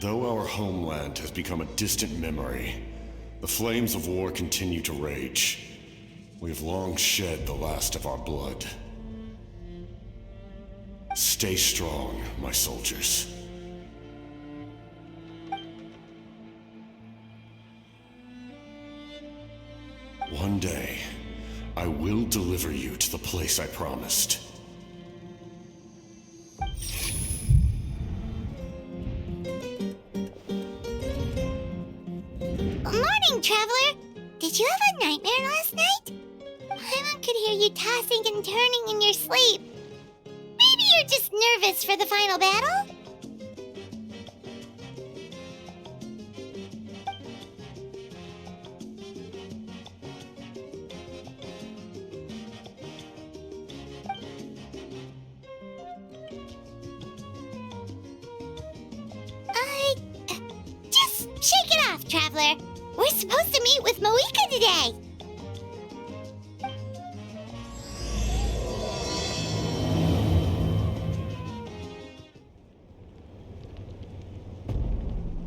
Though our homeland has become a distant memory, the flames of war continue to rage. We have long shed the last of our blood. Stay strong, my soldiers. One day, I will deliver you to the place I promised. Morning, Traveler! Did you have a nightmare last night? Paimon could hear you tossing and turning in your sleep. Maybe you're just nervous for the final battle? Just shake it off, Traveler. We're supposed to meet with Moika today.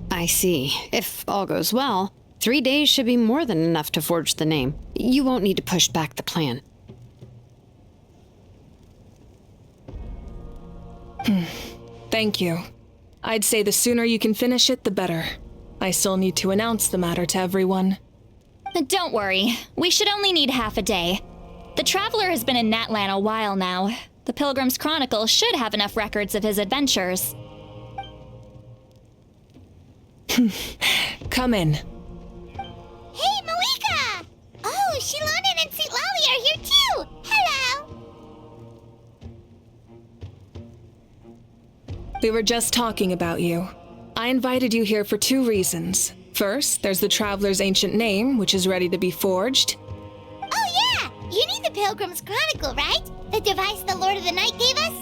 I see. If all goes well, 3 days should be more than enough to forge the name. You won't need to push back the plan. Thank you. I'd say the sooner you can finish it, the better. I still need to announce the matter to everyone. Don't worry. We should only need half a day. The Traveler has been in Natlan a while now. The Pilgrim's Chronicle should have enough records of his adventures. Come in. Hey, Moika! Oh, Shilonen and St. Lolly are here too! Hello! We were just talking about you. I invited you here for 2 reasons. First, there's the Traveler's ancient name, which is ready to be forged. Oh yeah! You need the Pilgrim's Chronicle, right? The device the Lord of the Night gave us?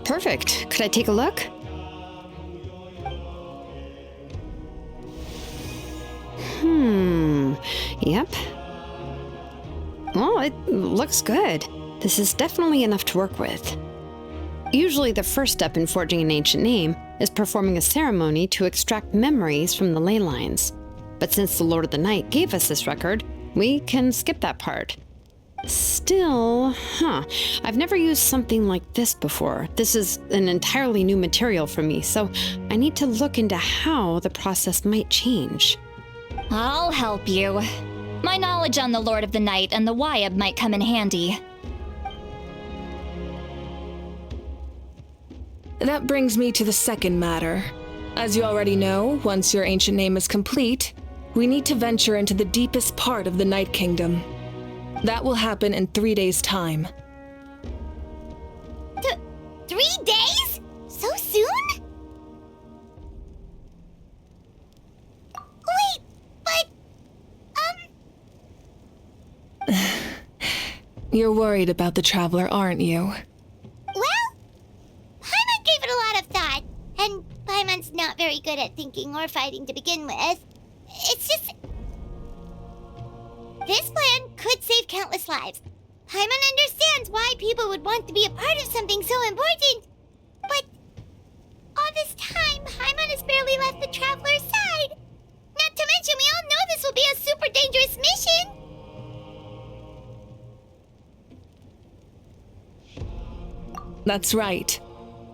Perfect. Could I take a look? Yep. Well, it looks good. This is definitely enough to work with. Usually the first step in forging an ancient name is performing a ceremony to extract memories from the ley lines. But since the Lord of the Night gave us this record, we can skip that part. Still, I've never used something like this before. This is an entirely new material for me, so I need to look into how the process might change. I'll help you. My knowledge on the Lord of the Night and the Wyab might come in handy. That brings me to the second matter. As you already know, once your ancient name is complete, we need to venture into the deepest part of the Night Kingdom. That will happen in 3 days' time. 3 days? So soon? Wait, but... You're worried about the Traveler, aren't you? Well, Paimon gave it a lot of thought, and Paimon's not very good at thinking or fighting to begin with. It's just... This plan could save countless lives. Paimon understands why people would want to be a part of something so important. But all this time, Paimon has barely left the Traveler's side. Not to mention, we all know this will be a super dangerous mission. That's right.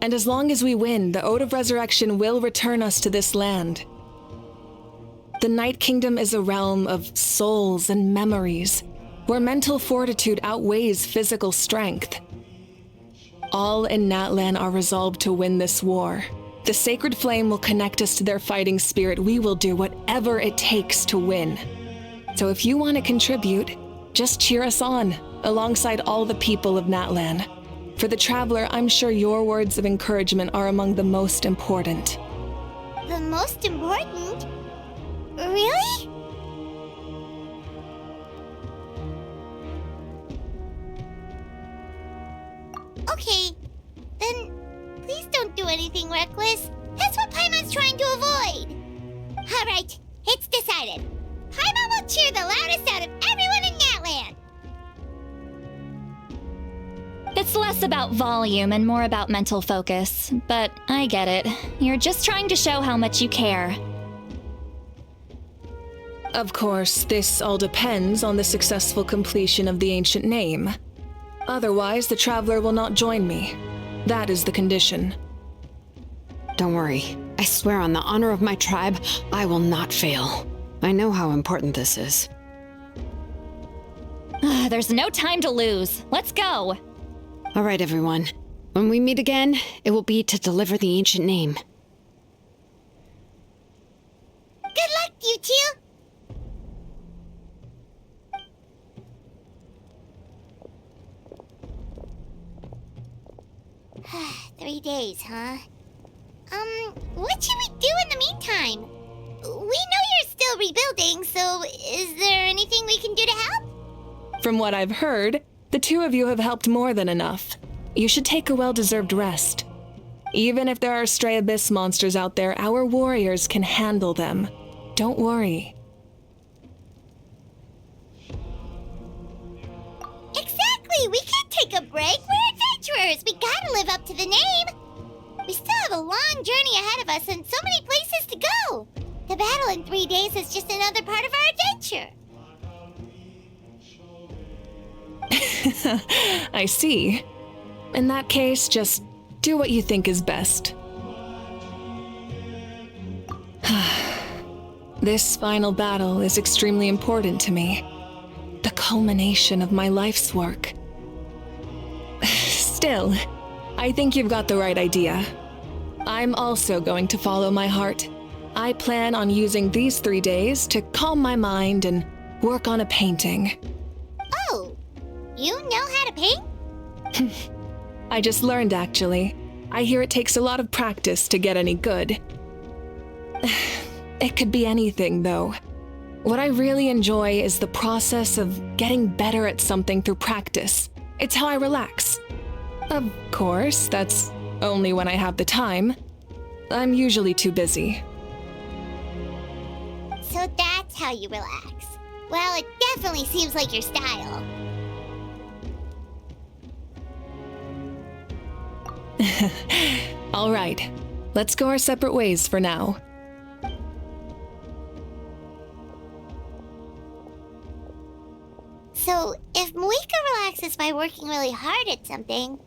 And as long as we win, the Ode of Resurrection will return us to this land. The Night Kingdom is a realm of souls and memories, where mental fortitude outweighs physical strength. All in Natlan are resolved to win this war. The sacred flame will connect us to their fighting spirit. We will do whatever it takes to win. So if you want to contribute, just cheer us on, alongside all the people of Natlan. For the Traveler, I'm sure your words of encouragement are among the most important. The most important? Really? Okay, then please don't do anything reckless. That's what Paimon's trying to avoid. Alright, it's decided. Paimon will cheer the loudest out of everyone in Natlan. The It's less about volume and more about mental focus, but I get it. You're just trying to show how much you care. Of course, this all depends on the successful completion of the ancient name. Otherwise, the Traveler will not join me. That is the condition. Don't worry. I swear on the honor of my tribe, I will not fail. I know how important this is. There's no time to lose. Let's go! All right, everyone. When we meet again, it will be to deliver the ancient name. Good luck, you two! 3 days, huh? What should we do in the meantime? We know you're still rebuilding, so is there anything we can do to help? From what I've heard, the two of you have helped more than enough. You should take a well-deserved rest. Even if there are stray abyss monsters out there, our warriors can handle them. Don't worry. Exactly! We can't take a break! We're adventurers! We gotta live up to the name! We still have a long journey ahead of us and so many places to go! The battle in 3 days is just another part of our adventure! I see. In that case, just do what you think is best. This final battle is extremely important to me. The culmination of my life's work. Still, I think you've got the right idea. I'm also going to follow my heart. I plan on using these 3 days to calm my mind and work on a painting. Oh, you know how to paint? I just learned, actually. I hear it takes a lot of practice to get any good. It could be anything, though. What I really enjoy is the process of getting better at something through practice. It's how I relax. Of course, that's only when I have the time. I'm usually too busy. So that's how you relax. Well, it definitely seems like your style. All right, let's go our separate ways for now. So, if Moika relaxes by working really hard at something,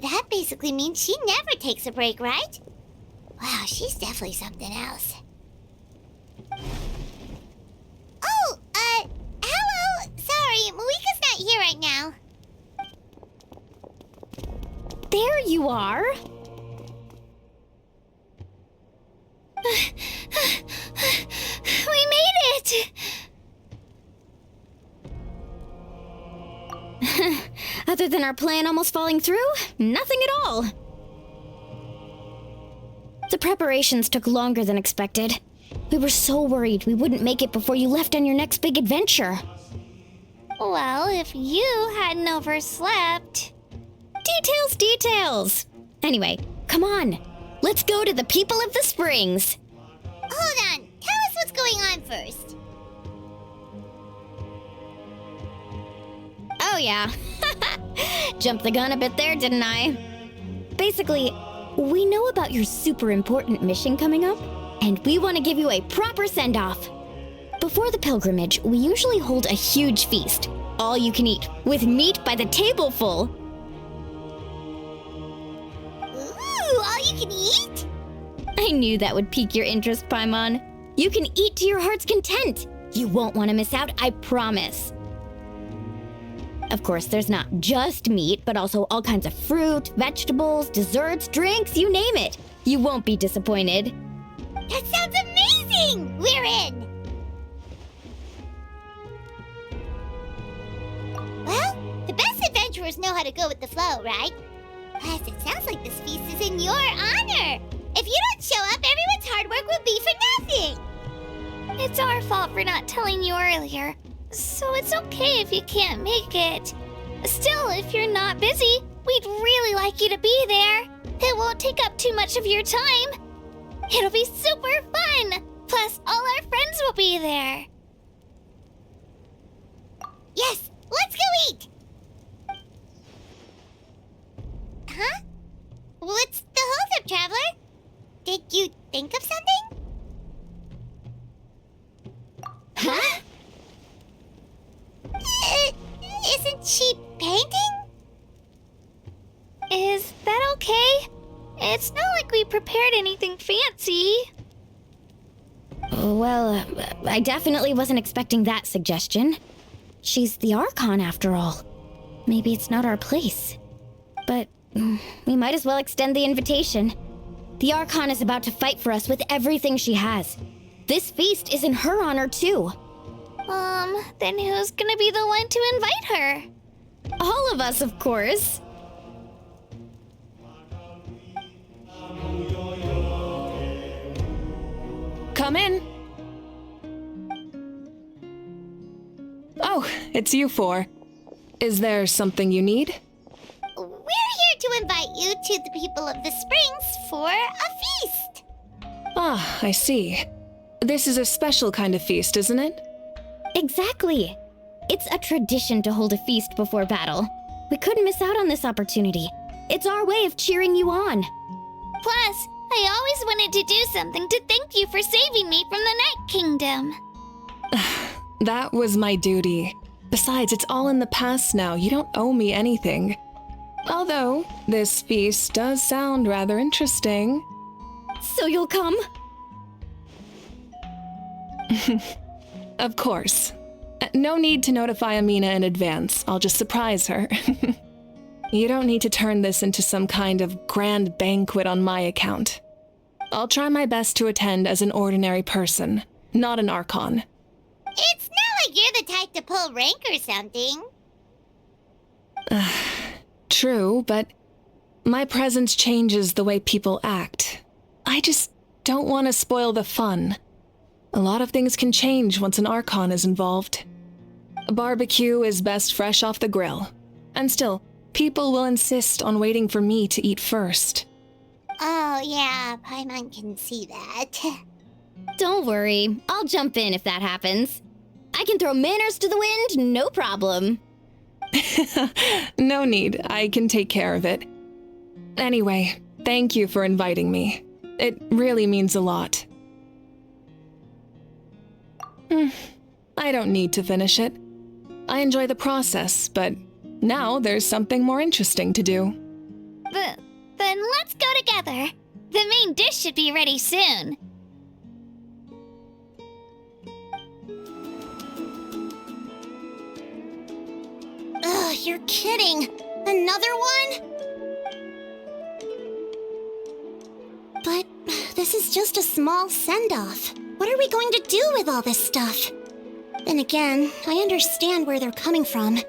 that basically means she never takes a break, right? Wow, she's definitely something else. Oh, hello! Sorry, Moika's not here right now. There you are! We made it! Other than our plan almost falling through, nothing at all. The preparations took longer than expected. We were so worried we wouldn't make it before you left on your next big adventure. Well, if you hadn't overslept... Details! Anyway, come on. Let's go to the people of the Springs. Hold on, tell us what's going on first. Oh yeah. Jumped the gun a bit there, didn't I? Basically, we know about your super important mission coming up, and we want to give you a proper send-off. Before the pilgrimage, we usually hold a huge feast, all you can eat, with meat by the tableful. Ooh, all you can eat? I knew that would pique your interest, Paimon. You can eat to your heart's content. You won't want to miss out, I promise. Of course, there's not just meat, but also all kinds of fruit, vegetables, desserts, drinks, you name it. You won't be disappointed. That sounds amazing! We're in! Well, the best adventurers know how to go with the flow, right? Plus, it sounds like this feast is in your honor! If you don't show up, everyone's hard work will be for nothing! It's our fault for not telling you earlier, so it's okay if you can't make it. Still, if you're not busy, we'd really like you to be there. It won't take up too much of your time. It'll be super fun! Plus, all our friends will be there. Yes, let's go eat! huh? What's the hold-up, Traveler? Did you think of something? Huh? Isn't she painting? Is that okay? It's not like we prepared anything fancy. Well, I definitely wasn't expecting that suggestion. She's the Archon, after all. Maybe it's not our place. But we might as well extend the invitation. The Archon is about to fight for us with everything she has. This feast is in her honor, too. Then who's gonna be the one to invite her? All of us, of course. Come in. Oh, it's you four. Is there something you need? We're here to invite you to the people of the Springs for a feast. Ah, I see. This is a special kind of feast, isn't it? Exactly. It's a tradition to hold a feast before battle. We couldn't miss out on this opportunity. It's our way of cheering you on. Plus, I always wanted to do something to thank you for saving me from the Night Kingdom. That was my duty. Besides, it's all in the past now. You don't owe me anything. Although, this feast does sound rather interesting. So you'll come? Of course. No need to notify Amina in advance. I'll just surprise her. You don't need to turn this into some kind of grand banquet on my account. I'll try my best to attend as an ordinary person, not an Archon. It's not like you're the type to pull rank or something. True, but my presence changes the way people act. I just don't want to spoil the fun. A lot of things can change once an Archon is involved. A barbecue is best fresh off the grill. And still, people will insist on waiting for me to eat first. Oh, yeah, Paimon can see that. Don't worry. I'll jump in if that happens. I can throw manners to the wind, no problem. No need. I can take care of it. Anyway, thank you for inviting me. It really means a lot. I don't need to finish it. I enjoy the process, but now there's something more interesting to do. Then let's go together. The main dish should be ready soon. Ugh, you're kidding. Another one? But this is just a small send-off. What are we going to do with all this stuff? Then again, I understand where they're coming from.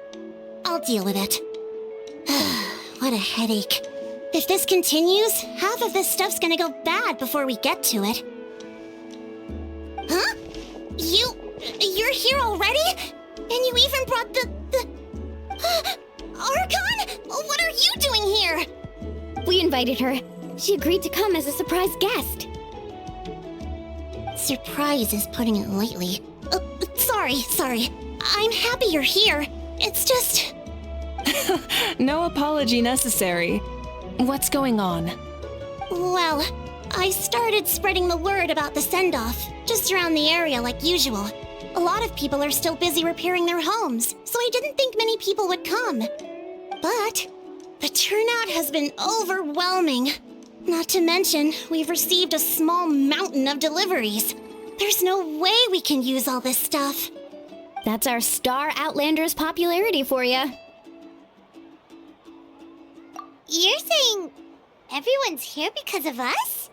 I'll deal with it. What a headache. If this continues, half of this stuff's gonna go bad before we get to it. Huh? You're here already? And you even brought the... Archon? What are you doing here? We invited her. She agreed to come as a surprise guest. Surprise is putting it lightly. Sorry. I'm happy you're here. It's just... No apology necessary. What's going on? Well, I started spreading the word about the send-off, just around the area like usual. A lot of people are still busy repairing their homes, so I didn't think many people would come. But the turnout has been overwhelming. Not to mention, we've received a small mountain of deliveries. There's no way we can use all this stuff. That's our Star Outlander's popularity for you. You're saying everyone's here because of us?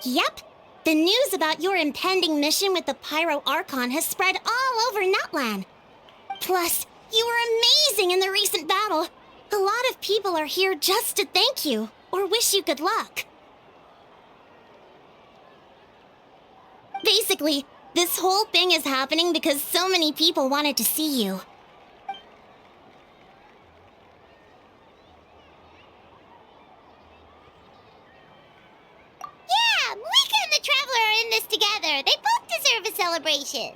Yep. The news about your impending mission with the Pyro Archon has spread all over Natlan. Plus, you were amazing in the recent battle. A lot of people are here just to thank you or wish you good luck. Basically, this whole thing is happening because so many people wanted to see you. Yeah, Mika and the Traveler are in this together. They both deserve a celebration.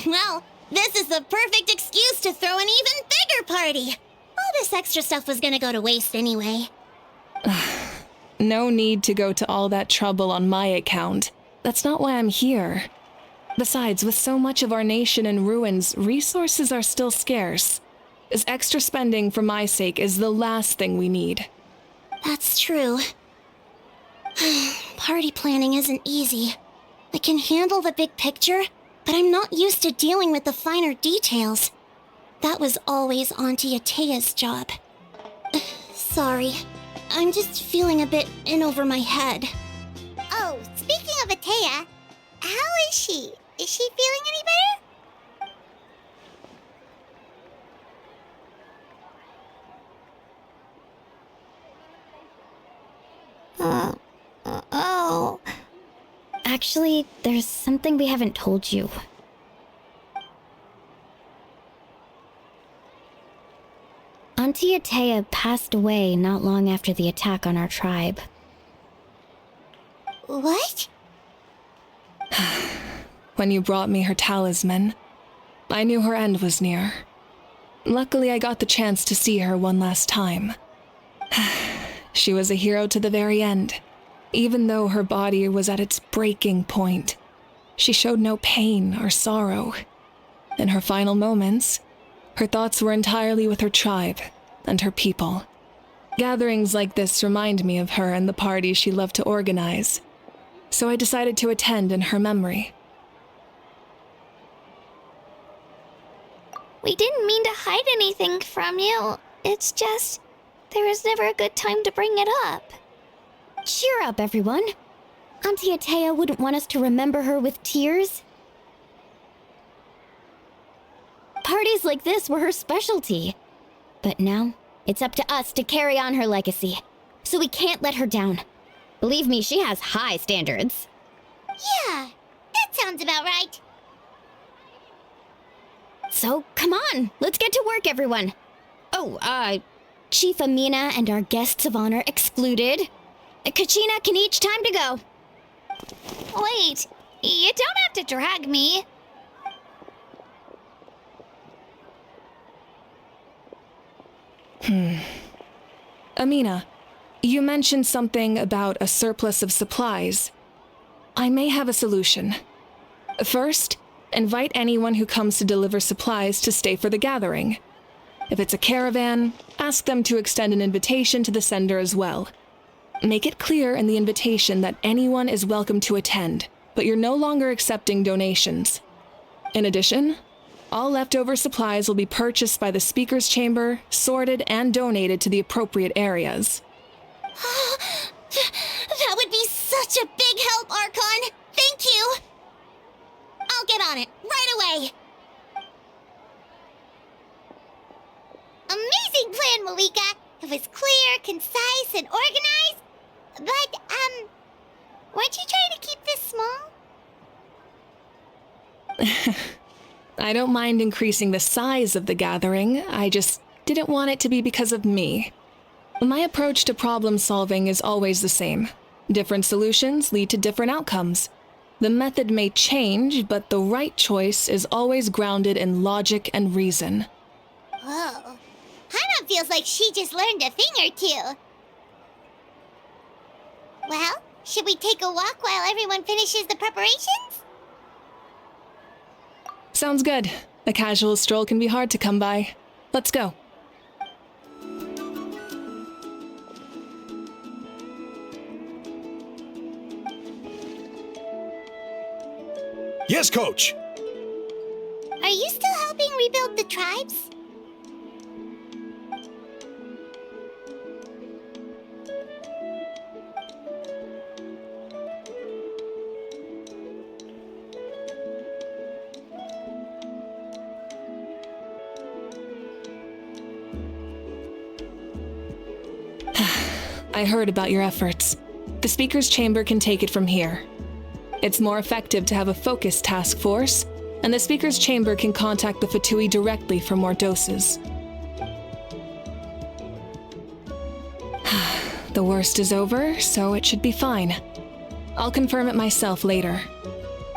Well, this is the perfect excuse to throw an even bigger party. All this extra stuff was gonna go to waste anyway. No need to go to all that trouble on my account. That's not why I'm here. Besides, with so much of our nation in ruins, resources are still scarce. This extra spending for my sake is the last thing we need. That's true. Party planning isn't easy. I can handle the big picture, but I'm not used to dealing with the finer details. That was always Auntie Atea's job. Sorry. I'm just feeling a bit in over my head. Oh, speaking of Atea, how is she? Is she feeling any better? Oh. Actually, there's something we haven't told you. Auntie Atea passed away not long after the attack on our tribe. What? When you brought me her talisman, I knew her end was near. Luckily, I got the chance to see her one last time. She was a hero to the very end. Even though her body was at its breaking point, she showed no pain or sorrow. In her final moments, her thoughts were entirely with her tribe and her people. Gatherings like this remind me of her and the parties she loved to organize, so I decided to attend in her memory. We didn't mean to hide anything from you. It's just, there was never a good time to bring it up. Cheer up, everyone. Auntie Atea wouldn't want us to remember her with tears. Parties like this were her specialty. But now, it's up to us to carry on her legacy. So we can't let her down. Believe me, she has high standards. Yeah, that sounds about right. So, come on, let's get to work, everyone. Oh, Chief Amina and our guests of honor excluded. Kachina can each time to go. Wait, you don't have to drag me. Amina, you mentioned something about a surplus of supplies. I may have a solution. First, invite anyone who comes to deliver supplies to stay for the gathering. If it's a caravan, ask them to extend an invitation to the sender as well. Make it clear in the invitation that anyone is welcome to attend, but you're no longer accepting donations. In addition, all leftover supplies will be purchased by the speaker's chamber, sorted, and donated to the appropriate areas. That would be such a big help, Archon! Thank you! I'll get on it, right away! Amazing plan, Malika! It was clear, concise, and organized. But, weren't you trying to keep this small? I don't mind increasing the size of the gathering, I just didn't want it to be because of me. My approach to problem solving is always the same. Different solutions lead to different outcomes. The method may change, but the right choice is always grounded in logic and reason. Whoa. Hana feels like she just learned a thing or two. Well, should we take a walk while everyone finishes the preparations? Sounds good. A casual stroll can be hard to come by. Let's go. Yes, Coach! Are you still helping rebuild the tribes? I heard about your efforts. The speaker's chamber can take it from here. It's more effective to have a focused task force, and the speaker's chamber can contact the Fatui directly for more doses. The worst is over, so it should be fine. I'll confirm it myself later.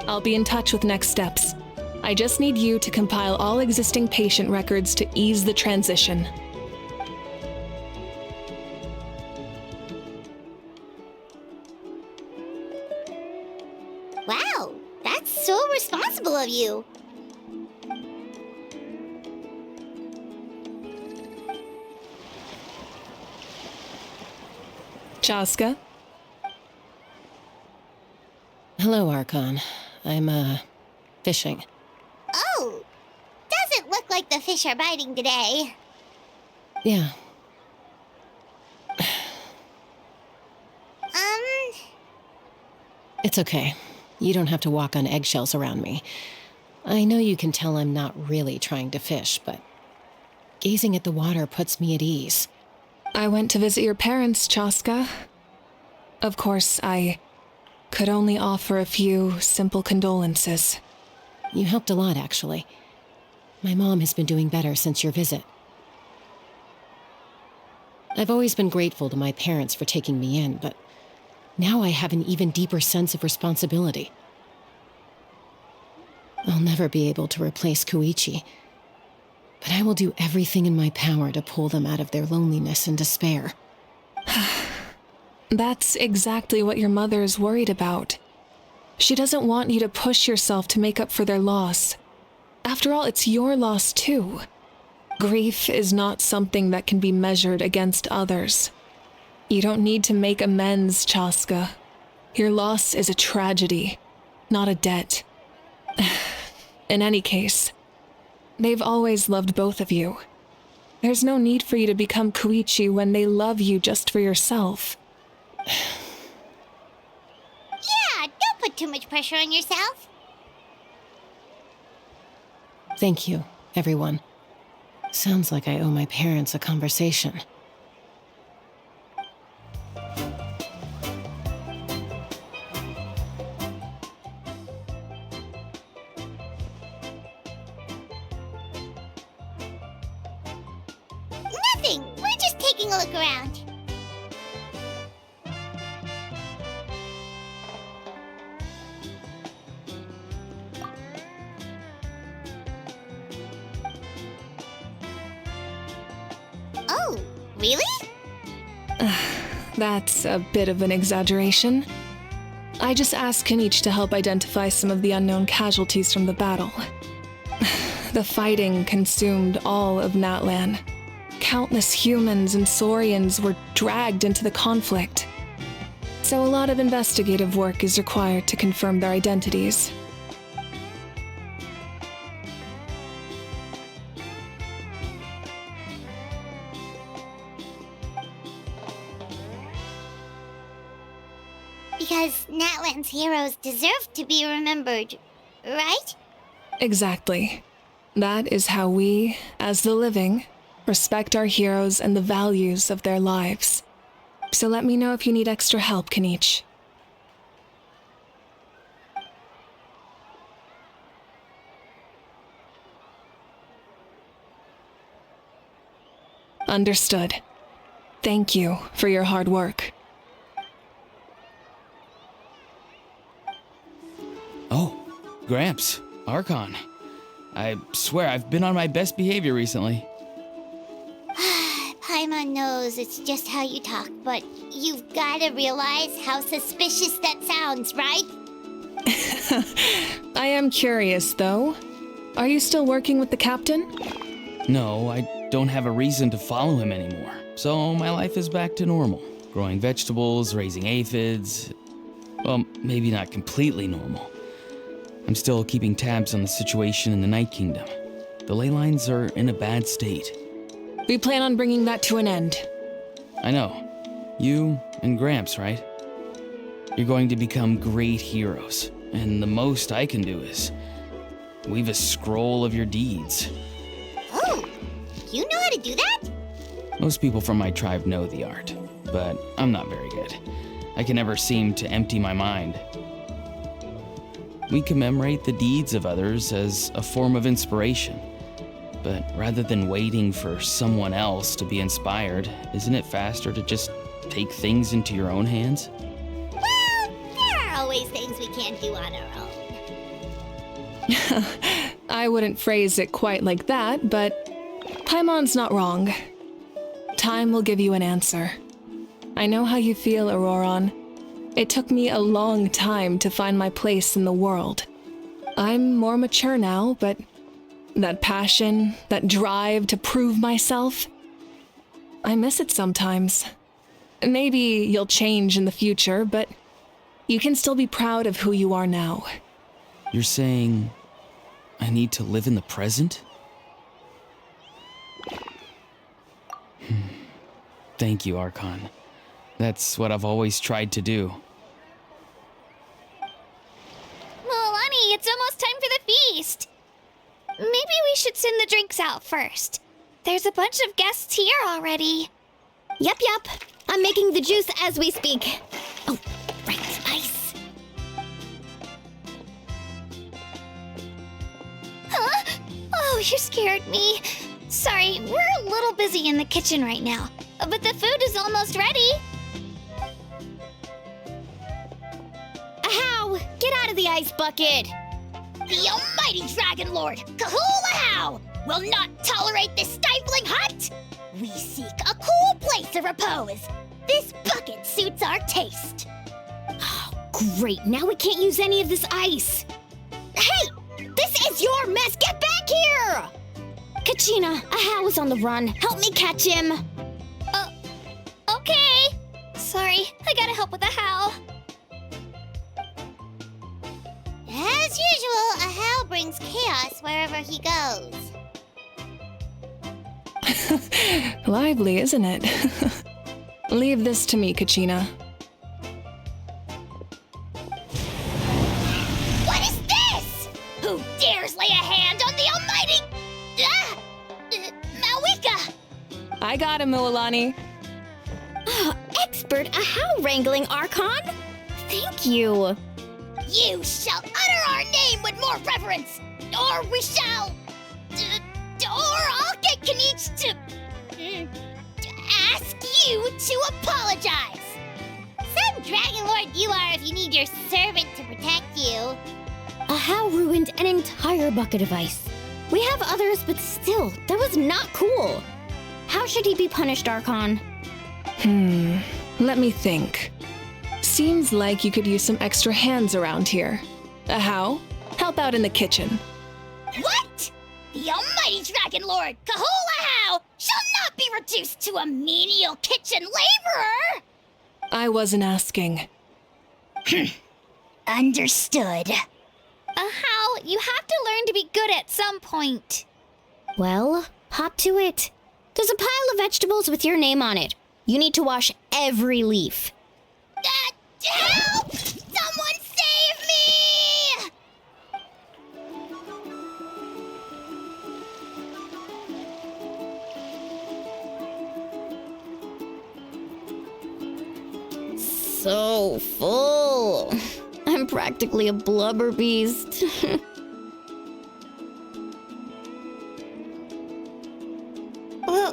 I'll be in touch with next steps. I just need you to compile all existing patient records to ease the transition. irresponsible of you. Chaska? Hello, Archon. I'm, fishing. Oh, doesn't look like the fish are biting today. Yeah. It's okay. You don't have to walk on eggshells around me. I know you can tell I'm not really trying to fish, but gazing at the water puts me at ease. I went to visit your parents, Chaska. Of course, I could only offer a few simple condolences. You helped a lot, actually. My mom has been doing better since your visit. I've always been grateful to my parents for taking me in, but now I have an even deeper sense of responsibility. I'll never be able to replace Koichi, but I will do everything in my power to pull them out of their loneliness and despair. That's exactly what your mother is worried about. She doesn't want you to push yourself to make up for their loss. After all, it's your loss too. Grief is not something that can be measured against others. You don't need to make amends, Chaska. Your loss is a tragedy, not a debt. In any case, they've always loved both of you. There's no need for you to become Koichi when they love you just for yourself. Yeah, don't put too much pressure on yourself. Thank you, everyone. Sounds like I owe my parents a conversation. Nothing. We're just taking a look around. Oh, really? That's a bit of an exaggeration. I just asked Kenichi to help identify some of the unknown casualties from the battle. The fighting consumed all of Natlan. Countless humans and Saurians were dragged into the conflict. So a lot of investigative work is required to confirm their identities. Because Natlan's heroes deserve to be remembered, right? Exactly. That is how we, as the living, respect our heroes and the values of their lives. So let me know if you need extra help, Kenichi. Understood. Thank you for your hard work. Oh, Gramps, Archon. I swear I've been on my best behavior recently. Paimon knows it's just how you talk, but you've gotta realize how suspicious that sounds, right? I am curious, though. Are you still working with the captain? No, I don't have a reason to follow him anymore. So my life is back to normal. Growing vegetables, raising aphids. Well, maybe not completely normal. I'm still keeping tabs on the situation in the Night Kingdom. The ley lines are in a bad state. We plan on bringing that to an end. I know. You and Gramps, right? You're going to become great heroes, and the most I can do is weave a scroll of your deeds. Oh, you know how to do that? Most people from my tribe know the art, but I'm not very good. I can never seem to empty my mind. We commemorate the deeds of others as a form of inspiration. But rather than waiting for someone else to be inspired, isn't it faster to just take things into your own hands? Well, there are always things we can't do on our own. I wouldn't phrase it quite like that, but Paimon's not wrong. Time will give you an answer. I know how you feel, Auroron. It took me a long time to find my place in the world. I'm more mature now, but that passion, that drive to prove myself, I miss it sometimes. Maybe you'll change in the future, but you can still be proud of who you are now. You're saying I need to live in the present? Thank you, Archon. That's what I've always tried to do. Milani, it's almost time for the feast. Maybe we should send the drinks out first. There's a bunch of guests here already. Yep. I'm making the juice as we speak. Oh, right, ice. Huh? Oh, you scared me. Sorry, we're a little busy in the kitchen right now, but the food is almost ready. Ahow! Get out of the ice bucket! The almighty Dragon Lord, Kahula will not tolerate this stifling hut! We seek a cool place of repose. This bucket suits our taste. Oh, great, now we can't use any of this ice. Hey! This is your mess! Get back here! Kachina, Ahow is on the run. Help me catch him. Okay. Sorry, I gotta help with the howl. As usual, Ahow brings chaos wherever he goes. Lively, isn't it? Leave this to me, Kachina. What is this? Who dares lay a hand on the almighty... Mawika? I got him, Milani. Expert Ahow wrangling, Archon. Thank you. You shall utter our name with more reverence, or we shall... or I'll get Kanich to ask you to apologize. Some Dragon Lord you are if you need your servant to protect you. Ahow ruined an entire bucket of ice. We have others, but still, that was not cool. How should he be punished, Archon? Let me think. Seems like you could use some extra hands around here. Ahow, help out in the kitchen. What? The almighty Dragon Lord, Kahula shall not be reduced to a menial kitchen laborer! I wasn't asking. Understood. Ahow, you have to learn to be good at some point. Well, hop to it. There's a pile of vegetables with your name on it. You need to wash every leaf. Help! Someone save me! So full. I'm practically a blubber beast.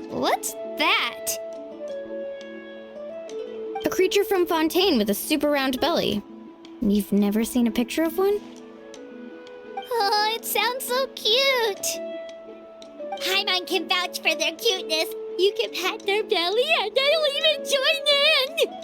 What's that? A creature from Fontaine with a super round belly. You've never seen a picture of one? Oh, it sounds so cute. Paimon can vouch for their cuteness. You can pat their belly and they'll even join in!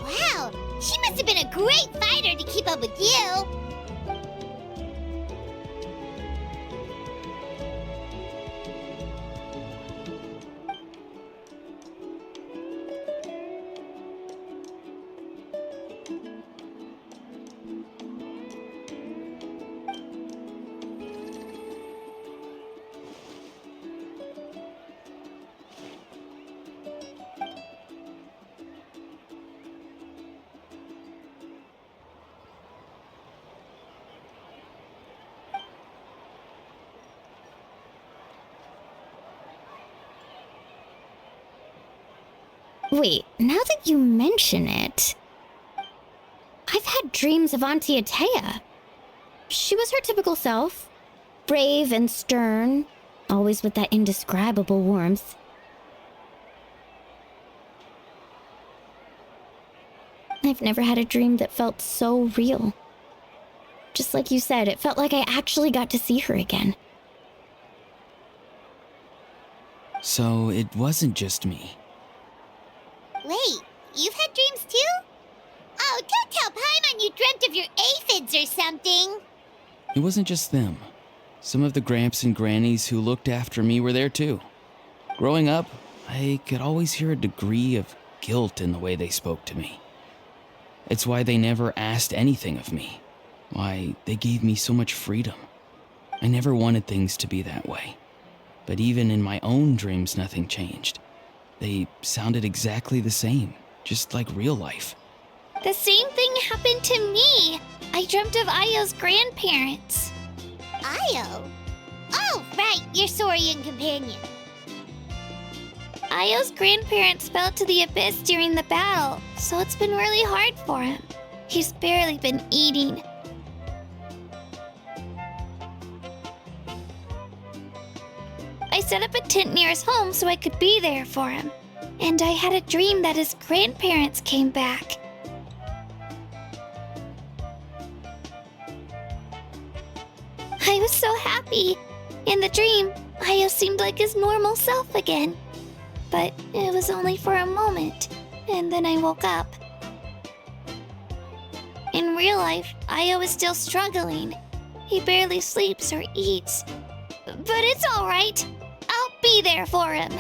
Wow, she must have been a great fighter to keep up with you. Wait, now that you mention it, I've had dreams of Auntie Atea. She was her typical self, brave and stern, always with that indescribable warmth. I've never had a dream that felt so real. Just like you said, it felt like I actually got to see her again. So it wasn't just me. Wait, you've had dreams too? Oh, don't tell Paimon you dreamt of your aphids or something. It wasn't just them. Some of the gramps and grannies who looked after me were there too. Growing up, I could always hear a degree of guilt in the way they spoke to me. It's why they never asked anything of me. Why they gave me so much freedom. I never wanted things to be that way. But even in my own dreams, nothing changed. They sounded exactly the same, just like real life. The same thing happened to me. I dreamt of Ayo's grandparents. Ayo? Oh, right, your Saurian companion. Ayo's grandparents fell to the abyss during the battle, so it's been really hard for him. He's barely been eating. I set up a tent near his home so I could be there for him. And I had a dream that his grandparents came back. I was so happy. In the dream, Ayo seemed like his normal self again. But it was only for a moment, and then I woke up. In real life, Ayo is still struggling. He barely sleeps or eats. But it's alright. I'll be there for him.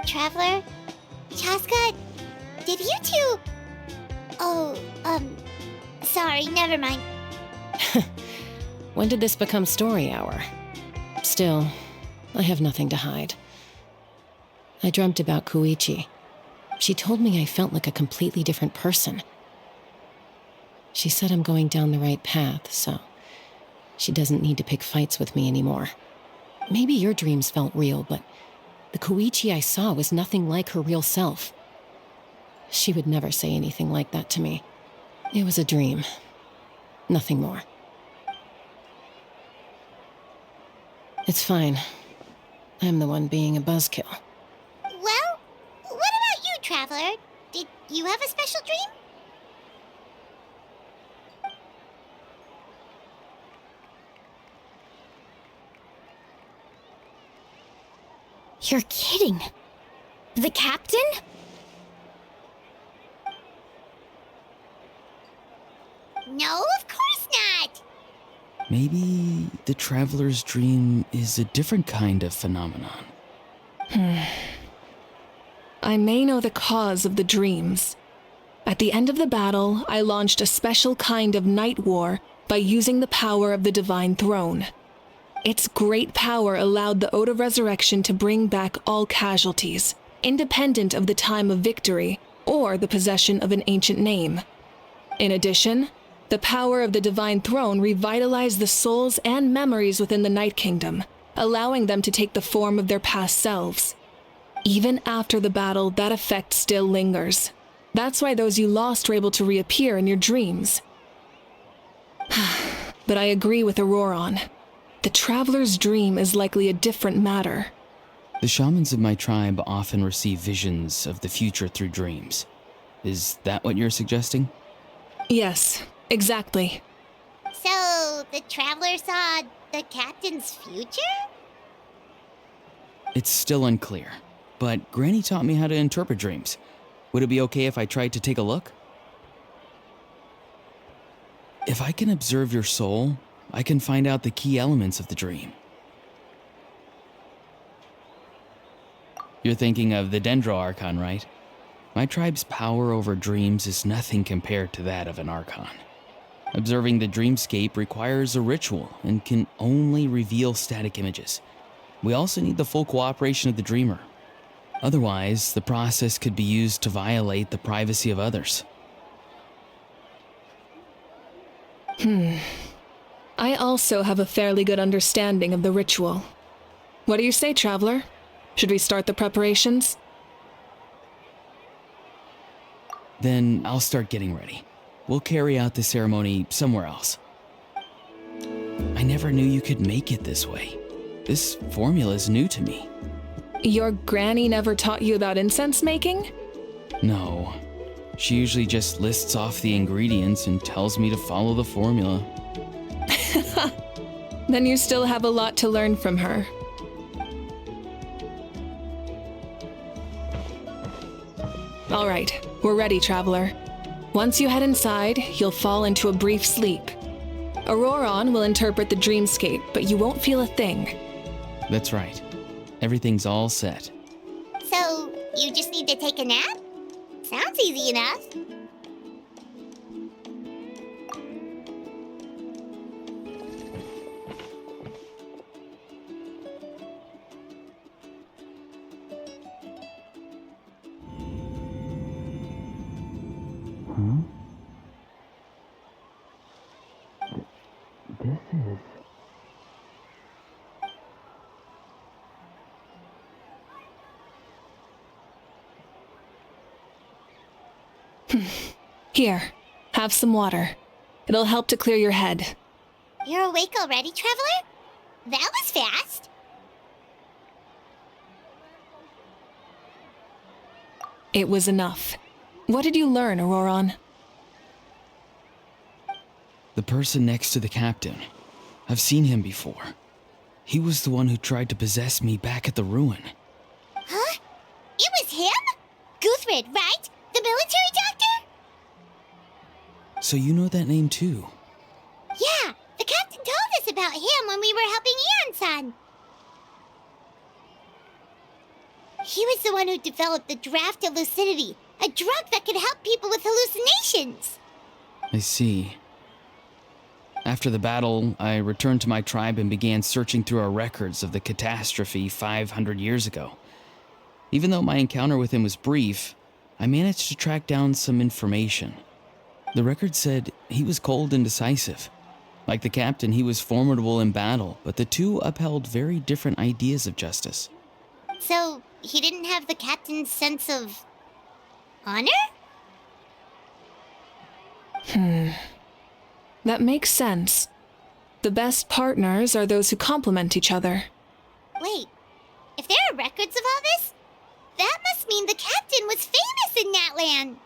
Traveler? Chaska? Did you two... Oh, sorry, never mind. When did this become story hour? Still, I have nothing to hide. I dreamt about Koichi. She told me I felt like a completely different person. She said I'm going down the right path, so she doesn't need to pick fights with me anymore. Maybe your dreams felt real, but the Koichi I saw was nothing like her real self. She would never say anything like that to me. It was a dream. Nothing more. It's fine. I'm the one being a buzzkill. Well, what about you, Traveler? Did you have a special dream? You're kidding. The captain? No, of course not! Maybe the traveler's dream is a different kind of phenomenon. I may know the cause of the dreams. At the end of the battle, I launched a special kind of night war by using the power of the Divine Throne. Its great power allowed the Ode of Resurrection to bring back all casualties, independent of the time of victory or the possession of an ancient name. In addition, the power of the Divine Throne revitalized the souls and memories within the Night Kingdom, allowing them to take the form of their past selves. Even after the battle, that effect still lingers. That's why those you lost were able to reappear in your dreams. But I agree with Auroron. The traveler's dream is likely a different matter. The shamans of my tribe often receive visions of the future through dreams. Is that what you're suggesting? Yes, exactly. So, the Traveler saw the captain's future? It's still unclear, but Granny taught me how to interpret dreams. Would it be okay if I tried to take a look? If I can observe your soul, I can find out the key elements of the dream. You're thinking of the Dendro Archon, right? My tribe's power over dreams is nothing compared to that of an Archon. Observing the dreamscape requires a ritual and can only reveal static images. We also need the full cooperation of the dreamer. Otherwise, the process could be used to violate the privacy of others. I also have a fairly good understanding of the ritual. What do you say, Traveler? Should we start the preparations? Then I'll start getting ready. We'll carry out the ceremony somewhere else. I never knew you could make it this way. This formula is new to me. Your granny never taught you about incense making? No. She usually just lists off the ingredients and tells me to follow the formula. Then you still have a lot to learn from her. All right, we're ready, Traveler. Once you head inside, you'll fall into a brief sleep. Auroron will interpret the dreamscape, but you won't feel a thing. That's right. Everything's all set. So, you just need to take a nap? Sounds easy enough. This is... Here, have some water. It'll help to clear your head. You're awake already, Traveler? That was fast. It was enough. What did you learn, Auroron? The person next to the captain. I've seen him before. He was the one who tried to possess me back at the ruin. Huh? It was him? Guthred, right? The military doctor? So you know that name too? Yeah, the captain told us about him when we were helping Eon-san. He was the one who developed the draft of lucidity, a drug that could help people with hallucinations. I see. After the battle, I returned to my tribe and began searching through our records of the catastrophe 500 years ago. Even though my encounter with him was brief, I managed to track down some information. The record said he was cold and decisive. Like the captain, he was formidable in battle, but the two upheld very different ideas of justice. So, he didn't have the captain's sense of... honor? That makes sense. The best partners are those who complement each other. Wait, if there are records of all this, that must mean the captain was famous in Natlan.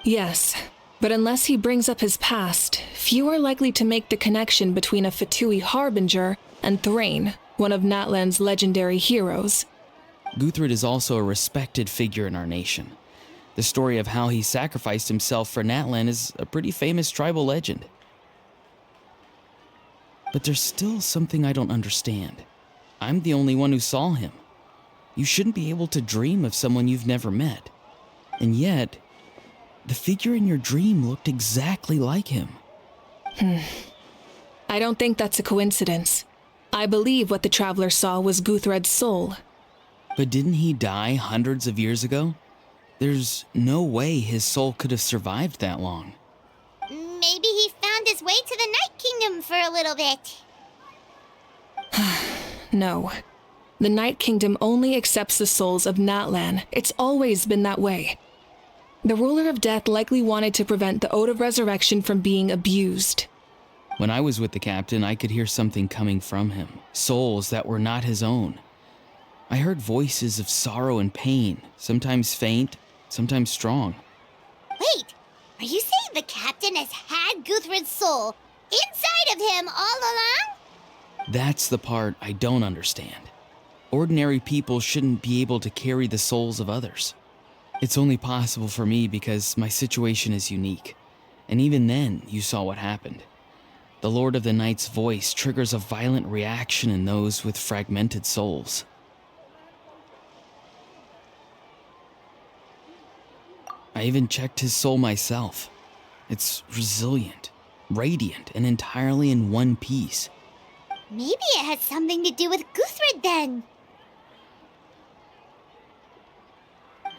Yes, but unless he brings up his past, few are likely to make the connection between a Fatui harbinger and Thrain, one of Natlan's legendary heroes. Guthred is also a respected figure in our nation. The story of how he sacrificed himself for Natlan is a pretty famous tribal legend. But there's still something I don't understand. I'm the only one who saw him. You shouldn't be able to dream of someone you've never met. And yet, the figure in your dream looked exactly like him. I don't think that's a coincidence. I believe what the Traveler saw was Guthred's soul. But didn't he die hundreds of years ago? There's no way his soul could have survived that long. Maybe he found his way to the Night Kingdom for a little bit. No. The Night Kingdom only accepts the souls of Natlan. It's always been that way. The Ruler of Death likely wanted to prevent the Ode of Resurrection from being abused. When I was with the captain, I could hear something coming from him. Souls that were not his own. I heard voices of sorrow and pain, sometimes faint, sometimes strong. Wait, are you saying the captain has had Guthred's soul inside of him all along? That's the part I don't understand. Ordinary people shouldn't be able to carry the souls of others. It's only possible for me because my situation is unique. And even then, you saw what happened. The Lord of the Night's voice triggers a violent reaction in those with fragmented souls. I even checked his soul myself. It's resilient, radiant, and entirely in one piece. Maybe it has something to do with Guthred then.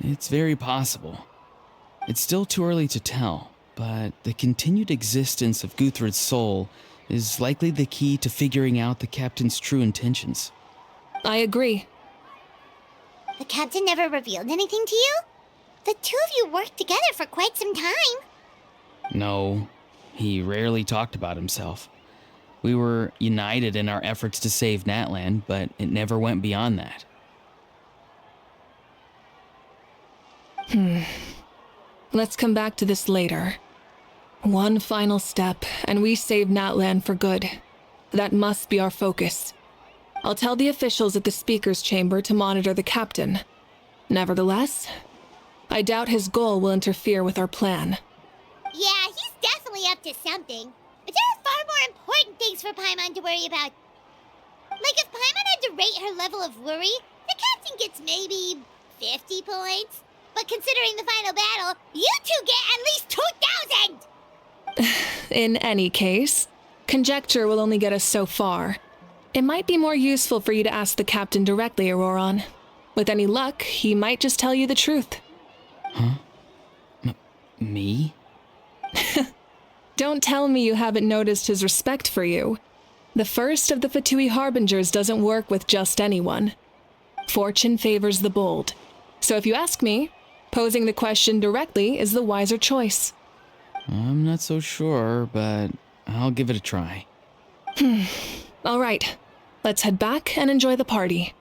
It's very possible. It's still too early to tell, but the continued existence of Guthred's soul is likely the key to figuring out the captain's true intentions. I agree. The captain never revealed anything to you? The two of you worked together for quite some time. No, he rarely talked about himself. We were united in our efforts to save Natlan, but it never went beyond that. Let's come back to this later. One final step, and we save Natlan for good. That must be our focus. I'll tell the officials at the speaker's chamber to monitor the captain. Nevertheless, I doubt his goal will interfere with our plan. Yeah, he's definitely up to something. But there are far more important things for Paimon to worry about. Like if Paimon had to rate her level of worry, the captain gets maybe 50 points. But considering the final battle, you two get at least 2,000! In any case, conjecture will only get us so far. It might be more useful for you to ask the captain directly, Auroron. With any luck, he might just tell you the truth. Huh? Me? Don't tell me you haven't noticed his respect for you. The first of the Fatui Harbingers doesn't work with just anyone. Fortune favors the bold. So if you ask me, posing the question directly is the wiser choice. I'm not so sure, but I'll give it a try. All right, let's head back and enjoy the party.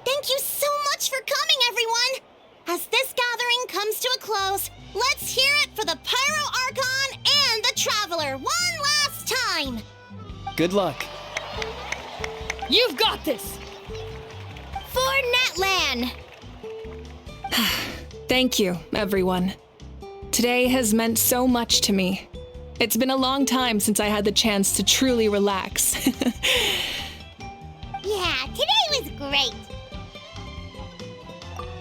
Thank you so much for coming, everyone! As this gathering comes to a close, let's hear it for the Pyro Archon and the Traveler one last time! Good luck. You've got this! For Natlan! Thank you, everyone. Today has meant so much to me. It's been a long time since I had the chance to truly relax. Yeah, today was great.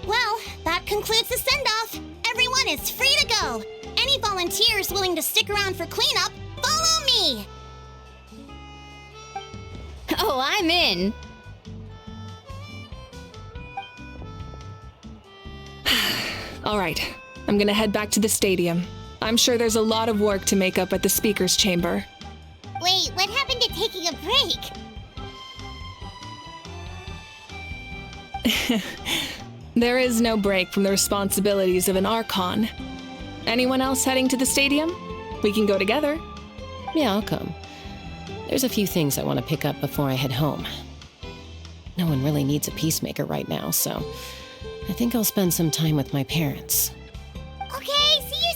Well, that concludes the send-off. Everyone is free to go. Any volunteers willing to stick around for cleanup, follow me! Oh, I'm in. All right, I'm gonna head back to the stadium. I'm sure there's a lot of work to make up at the speaker's chamber. Wait, what happened to taking a break? There is no break from the responsibilities of an Archon. Anyone else heading to the stadium? We can go together. Yeah, I'll come. There's a few things I want to pick up before I head home. No one really needs a peacemaker right now, so I think I'll spend some time with my parents. Okay, see you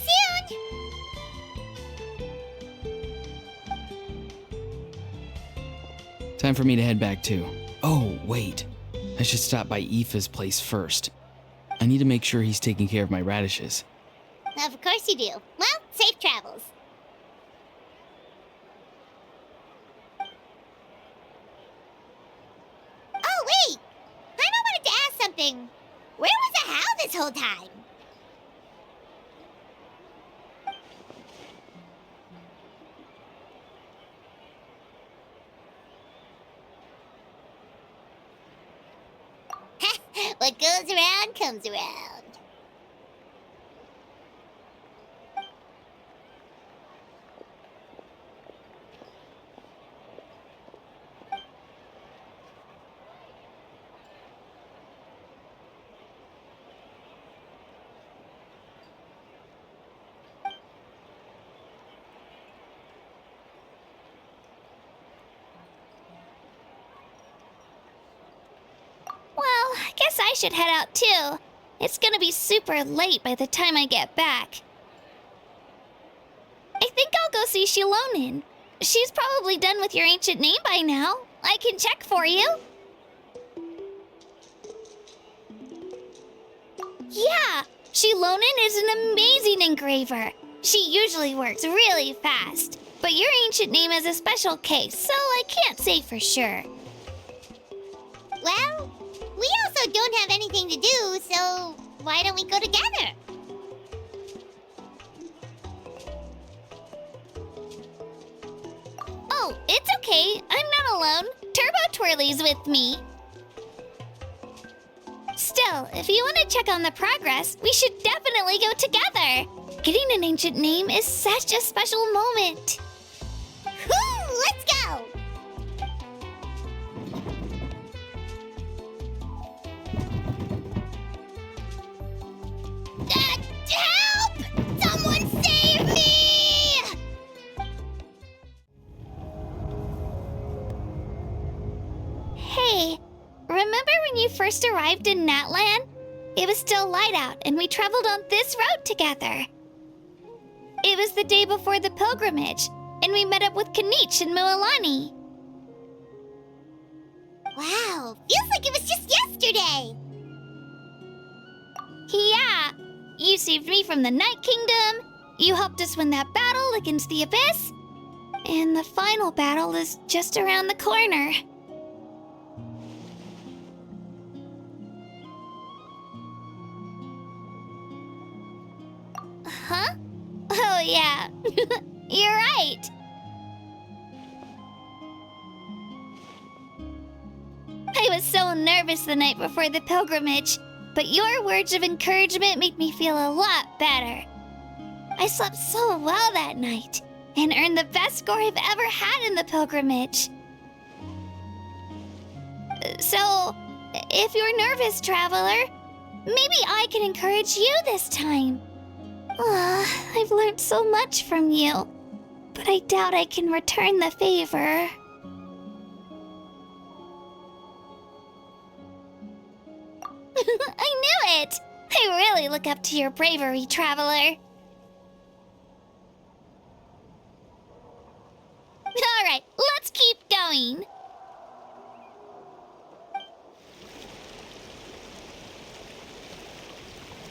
soon! Time for me to head back too. Oh, wait. I should stop by Aoife's place first. I need to make sure he's taking care of my radishes. Of course you do. Well, safe travels. Oh, wait! Paimon wanted to ask something. Where was the How this whole time? What goes around comes around. Well, I guess I should head out too. It's gonna be super late by the time I get back. I think I'll go see Xilonin. She's probably done with your ancient name by now. I can check for you. Yeah, Xilonin is an amazing engraver. She usually works really fast. But your ancient name is a special case, so I can't say for sure. Well, we also don't have anything to do, so why don't we go together? Oh, it's okay. I'm not alone. Turbo Twirly's with me. Still, if you want to check on the progress, we should definitely go together. Getting an ancient name is such a special moment. Woo! Let's go! Help! Someone save me! Hey, remember when you first arrived in Natlan? It was still light out, and we traveled on this road together. It was the day before the pilgrimage, and we met up with Kanich and Mualani. Wow, feels like it was just yesterday. Yeah, you saved me from the Night Kingdom, you helped us win that battle against the Abyss, and the final battle is just around the corner. Huh? Oh, yeah. You're right. I was so nervous the night before the pilgrimage, but your words of encouragement made me feel a lot better. I slept so well that night and earned the best score I've ever had in the pilgrimage. So, if you're nervous, traveler, maybe I can encourage you this time. I've learned so much from you, but I doubt I can return the favor. I knew it! I really look up to your bravery, traveler. Alright, let's keep going.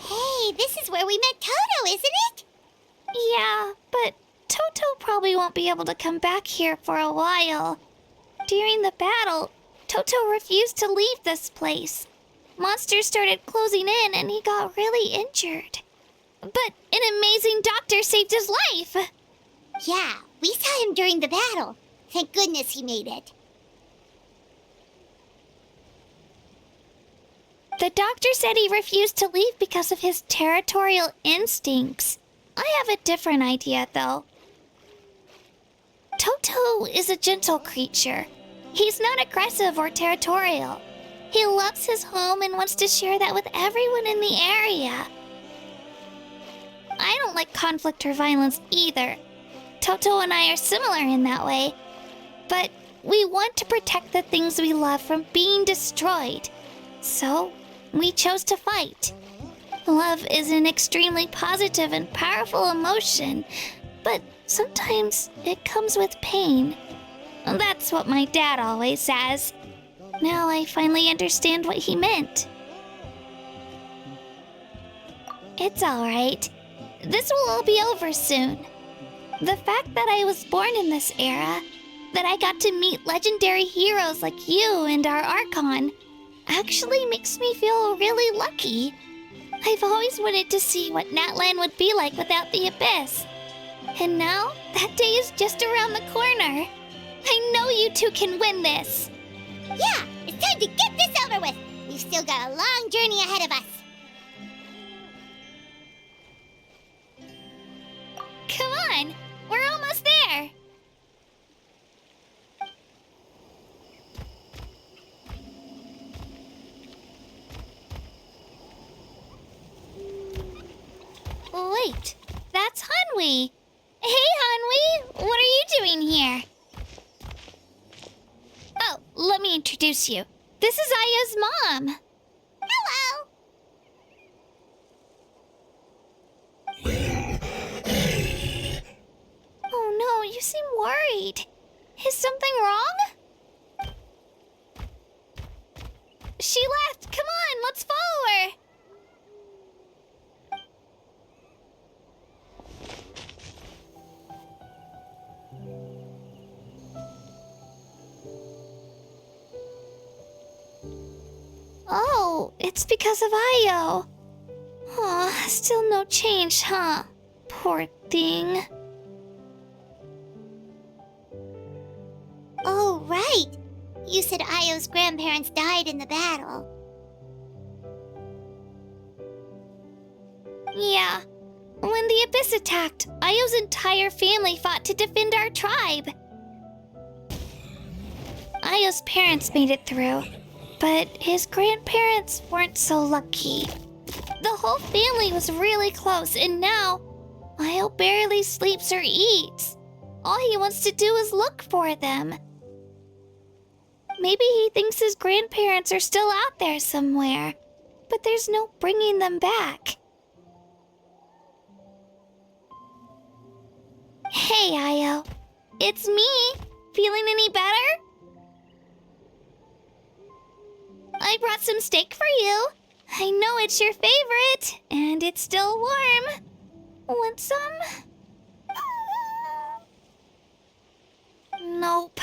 Hey, this is where we met Toto, isn't it? Yeah, but Toto probably won't be able to come back here for a while. During the battle, Toto refused to leave this place. Monsters started closing in and he got really injured. But an amazing doctor saved his life. Yeah, we saw him during the battle. Thank goodness he made it. The doctor said he refused to leave because of his territorial instincts. I have a different idea, though. Toto is a gentle creature. He's not aggressive or territorial. He loves his home and wants to share that with everyone in the area. I don't like conflict or violence either. Toto and I are similar in that way. But we want to protect the things we love from being destroyed. So, we chose to fight. Love is an extremely positive and powerful emotion, but sometimes it comes with pain. That's what my dad always says. Now I finally understand what he meant. It's alright. This will all be over soon. The fact that I was born in this era, that I got to meet legendary heroes like you and our Archon, actually makes me feel really lucky. I've always wanted to see what Natlan would be like without the Abyss. And now, that day is just around the corner. I know you two can win this. Yeah, it's time to get this over with. We've still got a long journey ahead of us. Come on, we're almost there. Wait, that's Hanwi. Hey, Hanwi, what are you doing here? Oh, let me introduce you. This is Aya's mom. Hello. Oh no, you seem worried. Is something wrong? She left. Come on, let's follow her. Oh, it's because of Ayo. Aw, still no change, huh? Poor thing. Oh, right. You said Ayo's grandparents died in the battle. Yeah. When the Abyss attacked, Io's entire family fought to defend our tribe. Io's parents made it through, but his grandparents weren't so lucky. The whole family was really close, and now Io barely sleeps or eats. All he wants to do is look for them. Maybe he thinks his grandparents are still out there somewhere, but there's no bringing them back. Hey, Io. It's me. Feeling any better? I brought some steak for you. I know it's your favorite, and it's still warm. Want some? Nope.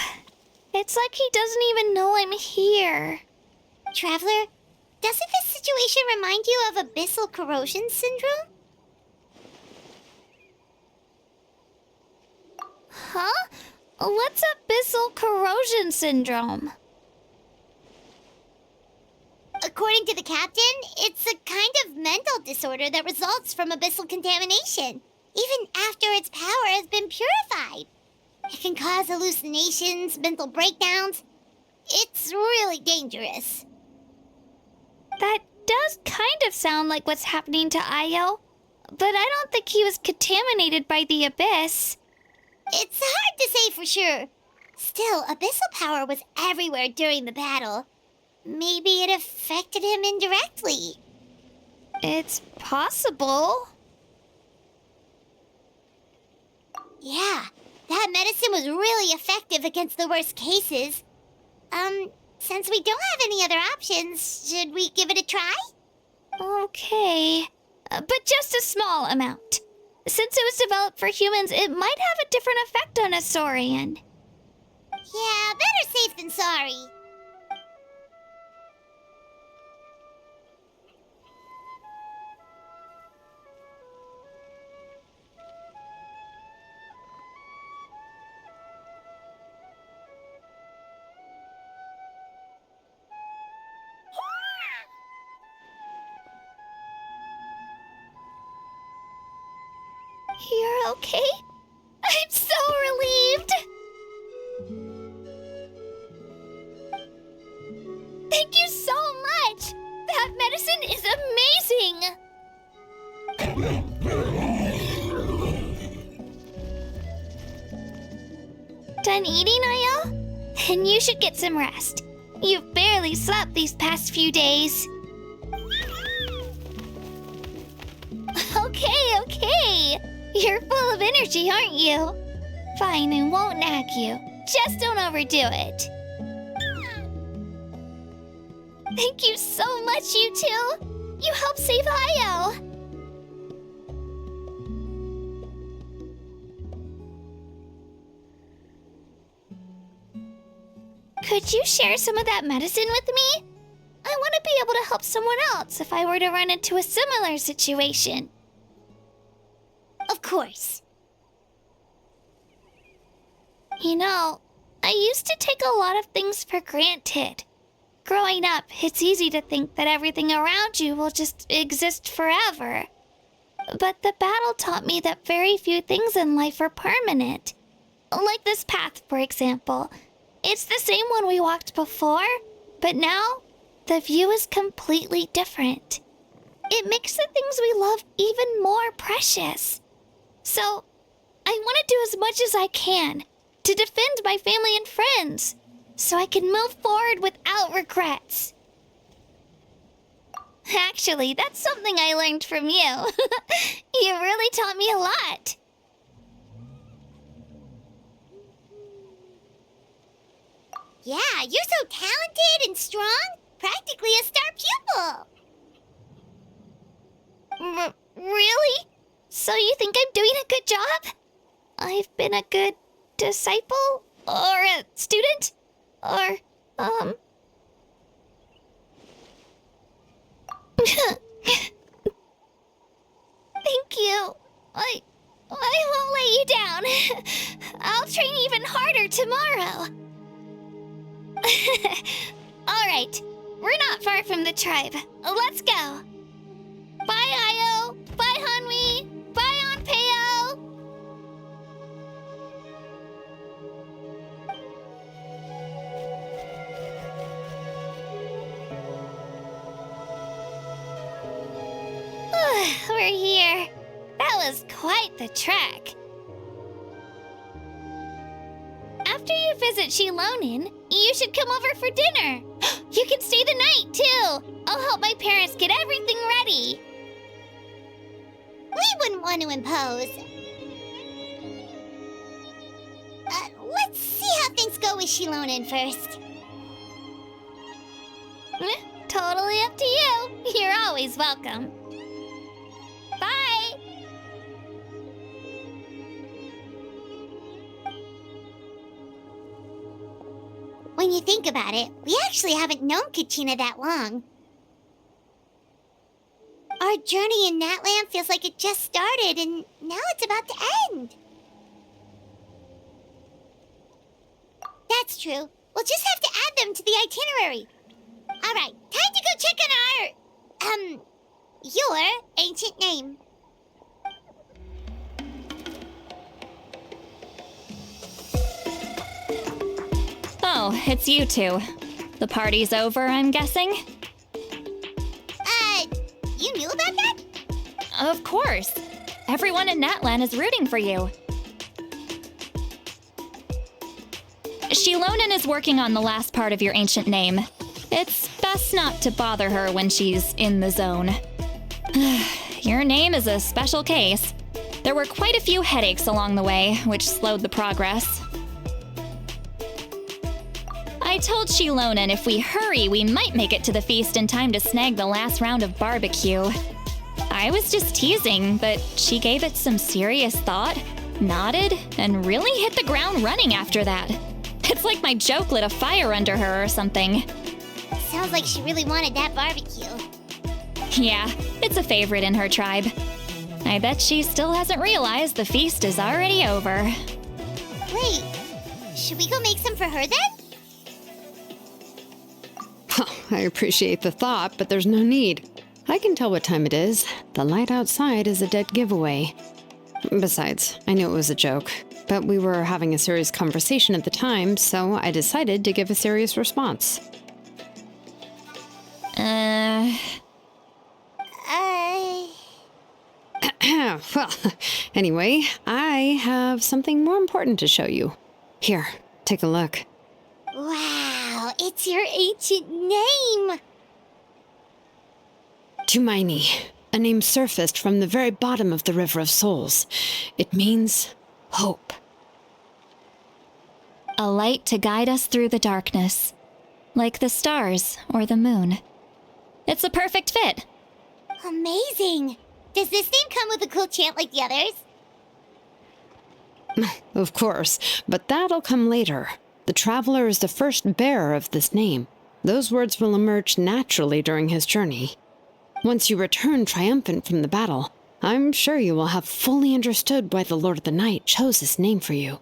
It's like he doesn't even know I'm here. Traveler, doesn't this situation remind you of abyssal corrosion syndrome? Huh? What's abyssal corrosion syndrome? According to the captain, it's a kind of mental disorder that results from abyssal contamination, even after its power has been purified. It can cause hallucinations, mental breakdowns. It's really dangerous. That does kind of sound like what's happening to Io, but I don't think he was contaminated by the Abyss. It's hard to say for sure. Still, abyssal power was everywhere during the battle. Maybe it affected him indirectly. It's possible. Yeah, that medicine was really effective against the worst cases. Since we don't have any other options, should we give it a try? Okay, but just a small amount. Since it was developed for humans, it might have a different effect on a Saurian. Yeah, better safe than sorry. You're okay? I'm so relieved! Thank you so much! That medicine is amazing! Done eating, Io? Then you should get some rest. You've barely slept these past few days. Okay. You're full of energy, aren't you? Fine, I won't nag you. Just don't overdo it. Thank you so much, you two. You helped save Io. Could you share some of that medicine with me? I want to be able to help someone else if I were to run into a similar situation. Of course. You know, I used to take a lot of things for granted. Growing up, it's easy to think that everything around you will just exist forever. But the battle taught me that very few things in life are permanent. Like this path, for example. It's the same one we walked before, but now the view is completely different. It makes the things we love even more precious. So, I want to do as much as I can to defend my family and friends, so I can move forward without regrets. Actually, that's something I learned from you. You really taught me a lot. Yeah, you're so talented and strong. Practically a star pupil. Really? So you think I'm doing a good job? I've been a good disciple? Or a student? Or, Thank you. I won't let you down. I'll train even harder tomorrow. Alright, we're not far from the tribe. Let's go. Bye, Io. Bye, Hanwi. Bye, we're here. That was quite the trek. After you visit Xilonen, you should come over for dinner. You can stay the night, too. I'll help my parents get everything ready. We wouldn't want to impose. Let's see how things go with Xilonen first. Totally up to you. You're always welcome. Bye. When you think about it, we actually haven't known Kachina that long. Our journey in Natlan feels like it just started, and now it's about to end. That's true. We'll just have to add them to the itinerary. All right, time to go check on our, your ancient name. Oh, it's you two. The party's over, I'm guessing? You knew about that? Of course. Everyone in Natlan is rooting for you. Xilonen is working on the last part of your ancient name. It's best not to bother her when she's in the zone. Your name is a special case. There were quite a few headaches along the way, which slowed the progress. I told Xilonen if we hurry, we might make it to the feast in time to snag the last round of barbecue. I was just teasing, but she gave it some serious thought, nodded, and really hit the ground running after that. It's like my joke lit a fire under her or something. Sounds like she really wanted that barbecue. Yeah, it's a favorite in her tribe. I bet she still hasn't realized the feast is already over. Wait, should we go make some for her then? I appreciate the thought, but there's no need. I can tell what time it is. The light outside is a dead giveaway. Besides, I knew it was a joke, but we were having a serious conversation at the time, so I decided to give a serious response. Well, anyway, I have something more important to show you. Here, take a look. Wow, it's your ancient name! Tumaini, a name surfaced from the very bottom of the River of Souls. It means hope. A light to guide us through the darkness, like the stars or the moon. It's a perfect fit. Amazing! Does this name come with a cool chant like the others? Of course, but that'll come later. The Traveler is the first bearer of this name. Those words will emerge naturally during his journey. Once you return triumphant from the battle, I'm sure you will have fully understood why the Lord of the Night chose this name for you.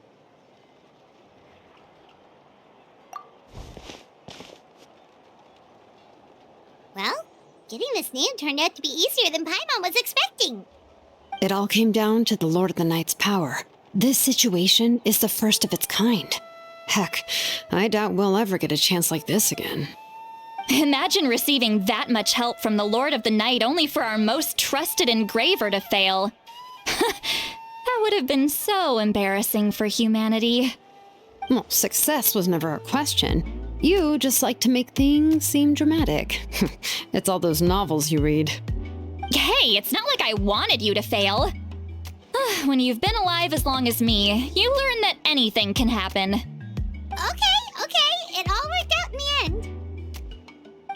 Well, getting this name turned out to be easier than Paimon was expecting. It all came down to the Lord of the Night's power. This situation is the first of its kind. Heck, I doubt we'll ever get a chance like this again. Imagine receiving that much help from the Lord of the Night only for our most trusted engraver to fail. That would have been so embarrassing for humanity. Well, success was never a question. You just like to make things seem dramatic. It's all those novels you read. Hey, it's not like I wanted you to fail. When you've been alive as long as me, you learn that anything can happen. Okay, it all worked out in the end.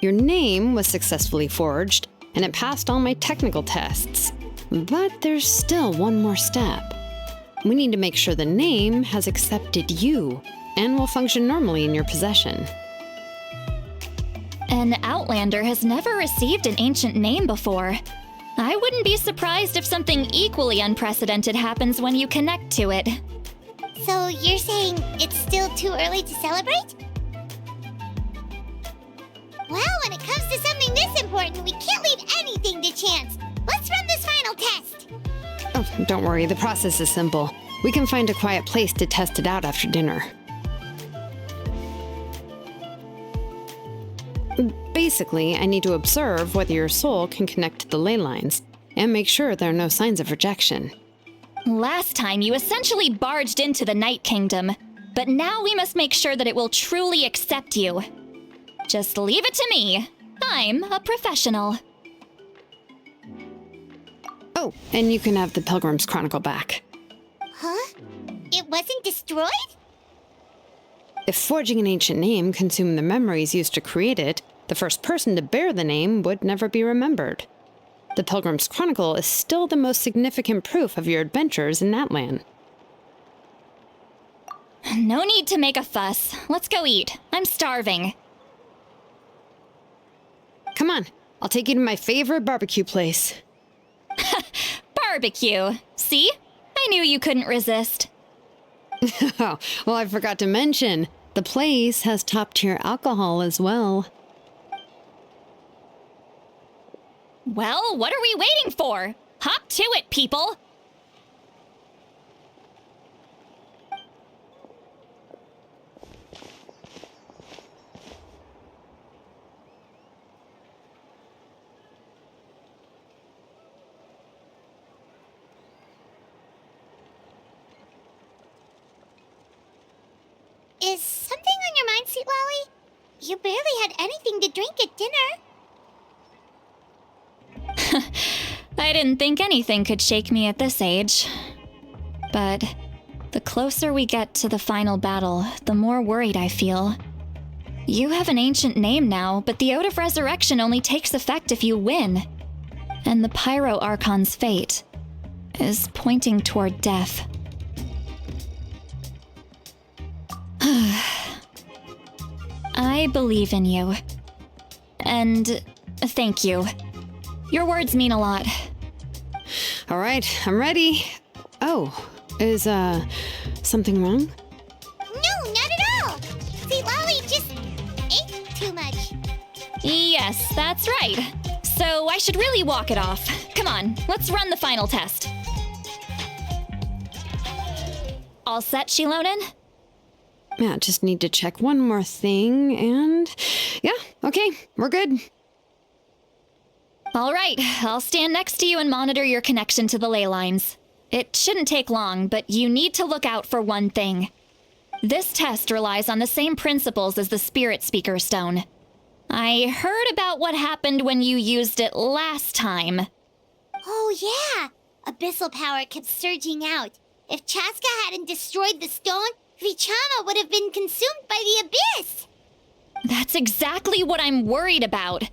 Your name was successfully forged, and it passed all my technical tests. But there's still one more step. We need to make sure the name has accepted you and will function normally in your possession. An Outlander has never received an ancient name before. I wouldn't be surprised if something equally unprecedented happens when you connect to it. So you're saying it's still too early to celebrate? Well, when it comes to something this important, we can't leave anything to chance. Let's run this final test. Oh, don't worry, the process is simple. We can find a quiet place to test it out after dinner. Basically, I need to observe whether your soul can connect to the ley lines. and make sure there are no signs of rejection. Last time, you essentially barged into the Night Kingdom, but now we must make sure that it will truly accept you. Just leave it to me. I'm a professional. Oh, and you can have the Pilgrim's Chronicle back. Huh? It wasn't destroyed? If forging an ancient name consumed the memories used to create it, the first person to bear the name would never be remembered. The Pilgrim's Chronicle is still the most significant proof of your adventures in Natlan. No need to make a fuss. Let's go eat. I'm starving. Come on, I'll take you to my favorite barbecue place. Barbecue. See? I knew you couldn't resist. Oh, well, I forgot to mention, the place has top-tier alcohol as well. Well, what are we waiting for? Hop to it, people! Is something on your mind, Sweet Lolly? You barely had anything to drink at dinner. I didn't think anything could shake me at this age. But the closer we get to the final battle, the more worried I feel. You have an ancient name now, but the Ode of Resurrection only takes effect if you win. And the Pyro Archon's fate is pointing toward death. I believe in you. And thank you. Your words mean a lot. All right, I'm ready. Oh, is, something wrong? No, not at all! Sweet Lolly just ate too much. Yes, that's right. So I should really walk it off. Come on, let's run the final test. All set, Xilonen? Yeah, just need to check one more thing, and yeah, okay, we're good. All right, I'll stand next to you and monitor your connection to the ley lines. It shouldn't take long, but you need to look out for one thing. This test relies on the same principles as the Spirit Speaker Stone. I heard about what happened when you used it last time. Oh yeah! Abyssal power kept surging out. If Chaska hadn't destroyed the stone, Vichama would have been consumed by the abyss! That's exactly what I'm worried about.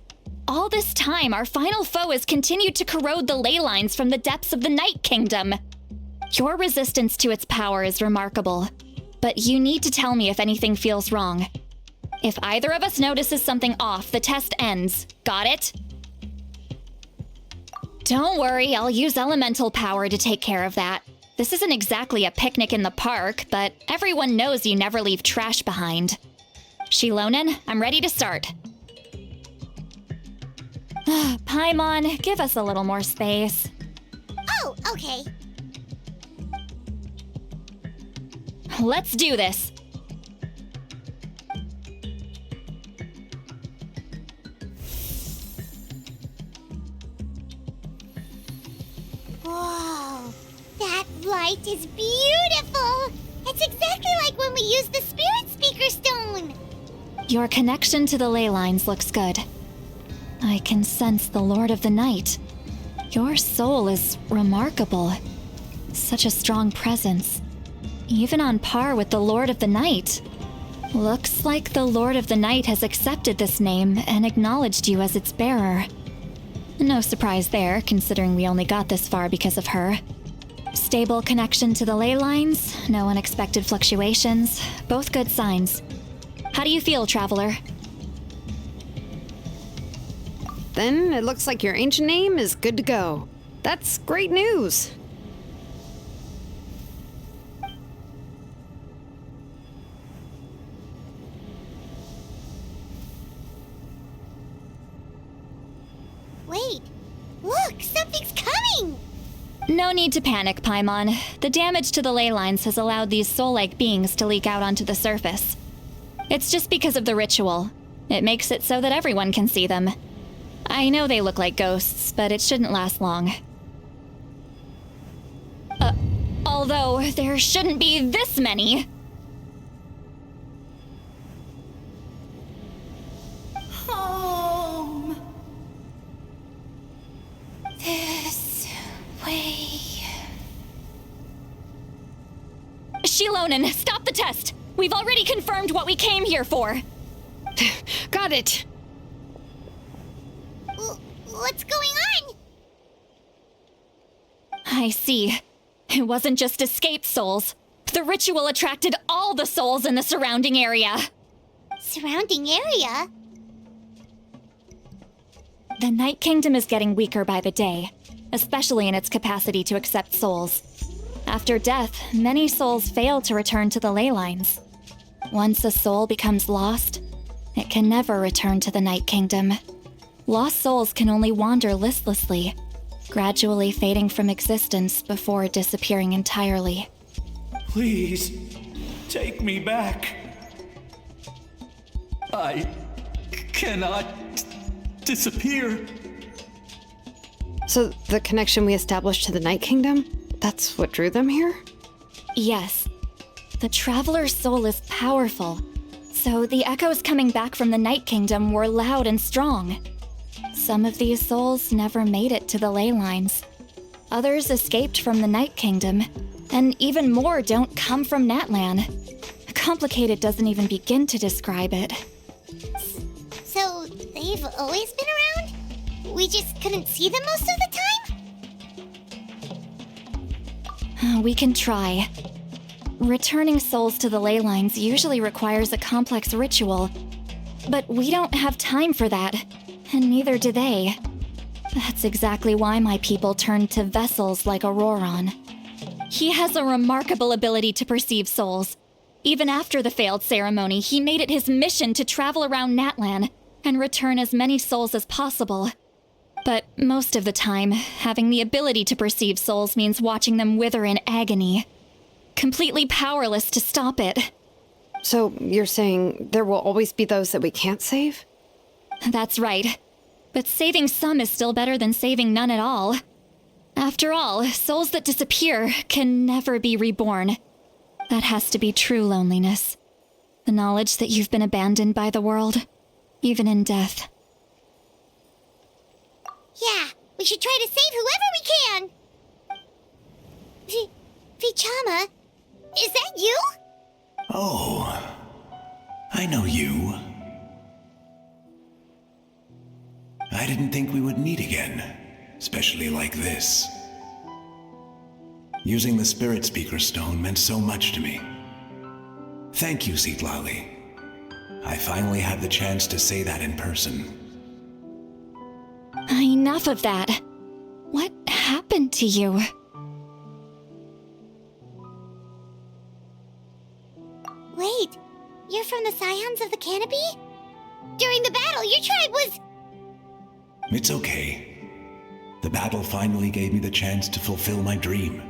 All this time, our final foe has continued to corrode the ley lines from the depths of the Night Kingdom. Your resistance to its power is remarkable, but you need to tell me if anything feels wrong. If either of us notices something off, the test ends. Got it? Don't worry, I'll use elemental power to take care of that. This isn't exactly a picnic in the park, but everyone knows you never leave trash behind. Xilonen, I'm ready to start. Paimon, give us a little more space. Oh, okay. Let's do this. Whoa, that light is beautiful! It's exactly like when we used the Spirit Speaker Stone! Your connection to the ley lines looks good. I can sense the Lord of the Night. Your soul is remarkable. Such a strong presence. Even on par with the Lord of the Night. Looks like the Lord of the Night has accepted this name and acknowledged you as its bearer. No surprise there, considering we only got this far because of her. Stable connection to the ley lines, no unexpected fluctuations, both good signs. How do you feel, Traveler? Then it looks like your ancient name is good to go. That's great news. Wait, look, something's coming! No need to panic, Paimon. The damage to the ley lines has allowed these soul-like beings to leak out onto the surface. It's just because of the ritual. It makes it so that everyone can see them. I know they look like ghosts, but it shouldn't last long. Although, there shouldn't be this many. Home. This way. Xiaomi, stop the test! We've already confirmed what we came here for. Got it! What's going on? I see. It wasn't just escaped souls. The ritual attracted all the souls in the surrounding area. Surrounding area? The Night Kingdom is getting weaker by the day, especially in its capacity to accept souls. After death, many souls fail to return to the ley lines. Once a soul becomes lost, it can never return to the Night Kingdom. Lost souls can only wander listlessly, gradually fading from existence before disappearing entirely. Please, take me back. I cannot disappear. So the connection we established to the Night Kingdom, that's what drew them here? Yes. The Traveler's soul is powerful, so the echoes coming back from the Night Kingdom were loud and strong. Some of these souls never made it to the ley lines. Others escaped from the Night Kingdom, and even more don't come from Natlan. Complicated doesn't even begin to describe it. So, they've always been around? We just couldn't see them most of the time? We can try. Returning souls to the ley lines usually requires a complex ritual, but we don't have time for that, and neither do they. That's exactly why my people turned to vessels like Auroron. He has a remarkable ability to perceive souls. Even after the failed ceremony, he made it his mission to travel around Natlan and return as many souls as possible. But most of the time, having the ability to perceive souls means watching them wither in agony. Completely powerless to stop it. So you're saying there will always be those that we can't save? That's right. But saving some is still better than saving none at all. After all, souls that disappear can never be reborn. That has to be true loneliness. The knowledge that you've been abandoned by the world, even in death. Yeah, we should try to save whoever we can! Vichama, is that you? Oh, I know you. I didn't think we would meet again, especially like this. Using the Spirit Speaker Stone meant so much to me. Thank you, Citlali. I finally had the chance to say that in person. Enough of that. What happened to you? Wait, you're from the Scions of the Canopy? During the battle, your tribe was... It's okay. The battle finally gave me the chance to fulfill my dream.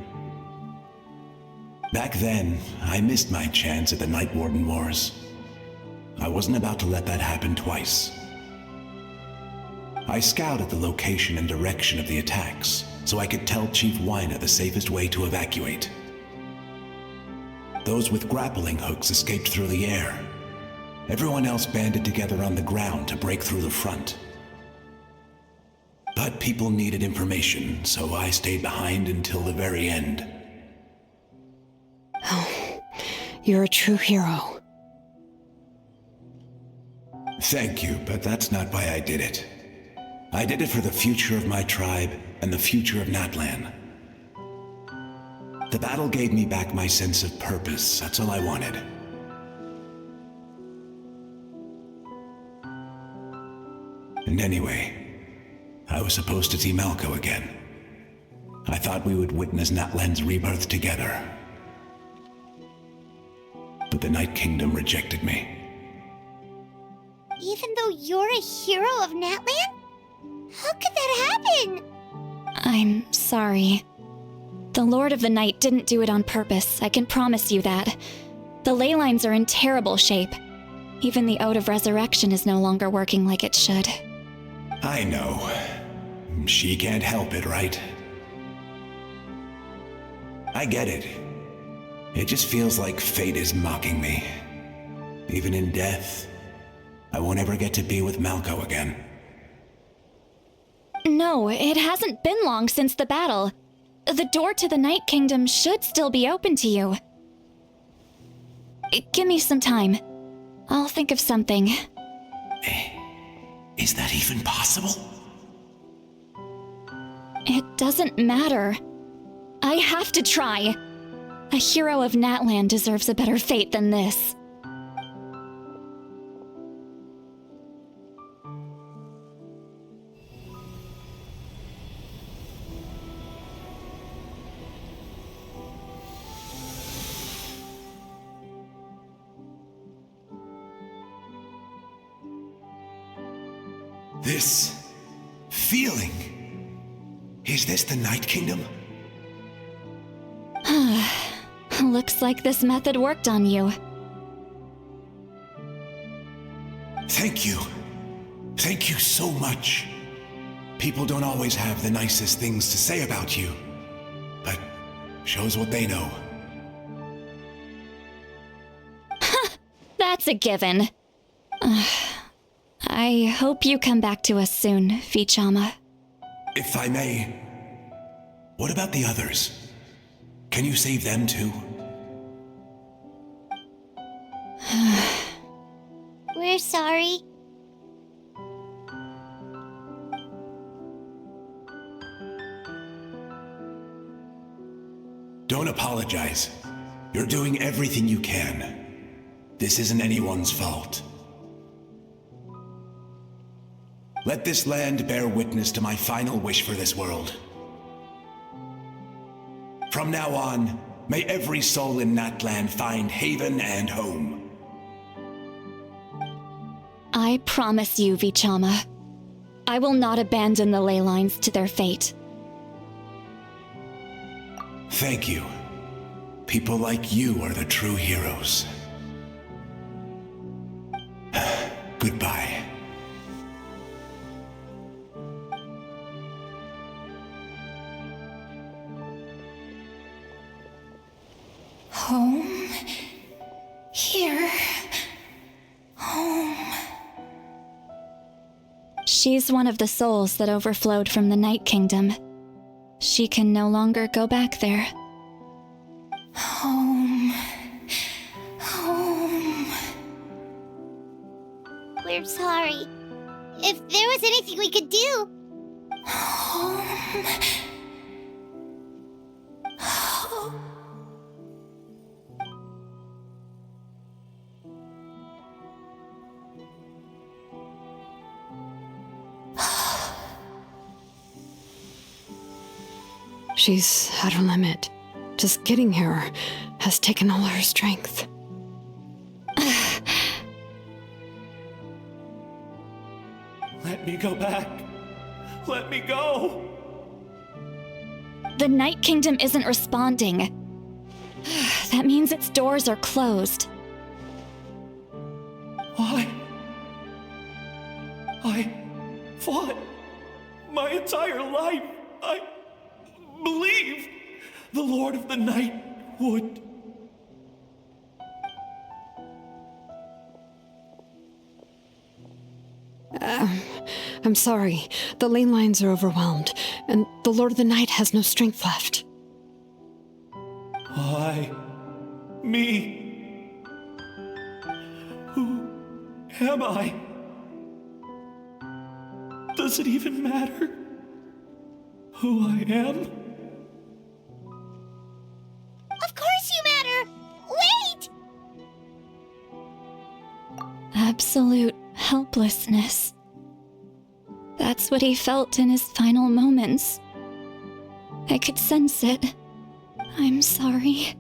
Back then, I missed my chance at the Night Warden Wars. I wasn't about to let that happen twice. I scouted the location and direction of the attacks, so I could tell Chief Wyna the safest way to evacuate. Those with grappling hooks escaped through the air. Everyone else banded together on the ground to break through the front. But people needed information, so I stayed behind until the very end. Oh, you're a true hero. Thank you, but that's not why I did it. I did it for the future of my tribe and the future of Natlan. The battle gave me back my sense of purpose. That's all I wanted. And anyway, I was supposed to see Malco again. I thought we would witness Natlan's rebirth together. But the Night Kingdom rejected me. Even though you're a hero of Natlan? How could that happen? I'm sorry. The Lord of the Night didn't do it on purpose, I can promise you that. The ley lines are in terrible shape. Even the Ode of Resurrection is no longer working like it should. I know. She can't help it, right? I get it. It just feels like fate is mocking me. Even in death, I won't ever get to be with Malco again. No, it hasn't been long since the battle. The door to the Night Kingdom should still be open to you. Give me some time. I'll think of something. Is that even possible? It doesn't matter. I have to try. A hero of Natlan deserves a better fate than this. This feeling. Is this the Night Kingdom? Looks like this method worked on you. Thank you. Thank you so much. People don't always have the nicest things to say about you, but shows what they know. That's a given. I hope you come back to us soon, Vichama. If I may, what about the others? Can you save them too? We're sorry. Don't apologize. You're doing everything you can. This isn't anyone's fault. Let this land bear witness to my final wish for this world. From now on, may every soul in Natlan find haven and home. I promise you, Vichama. I will not abandon the ley lines to their fate. Thank you. People like you are the true heroes. Goodbye. Home. Here. Home. She's one of the souls that overflowed from the Night Kingdom. She can no longer go back there. Home. Home. We're sorry. If there was anything we could do. Home. She's at her limit. Just getting here has taken all her strength. Let me go back. Let me go. The Night Kingdom isn't responding. That means its doors are closed. I fought my entire life. I believed the Lord of the Night would. I'm sorry. The ley lines are overwhelmed, and the Lord of the Night has no strength left. Me. Who am I? Does it even matter who I am? Of course you matter! Wait! Absolute helplessness. That's what he felt in his final moments. I could sense it. I'm sorry.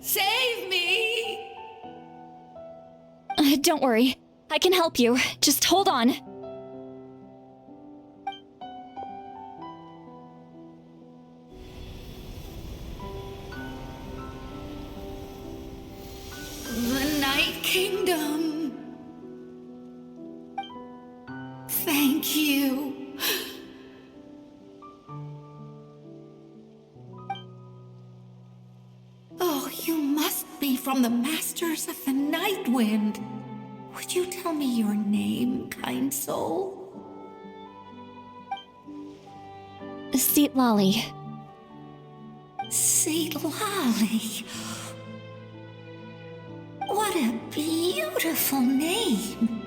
Save me! Don't worry. I can help you. Just hold on. The Night Kingdom. Thank you. Sisters of the Night Wind. Would you tell me your name, kind soul? Lolly. Lolly. What a beautiful name.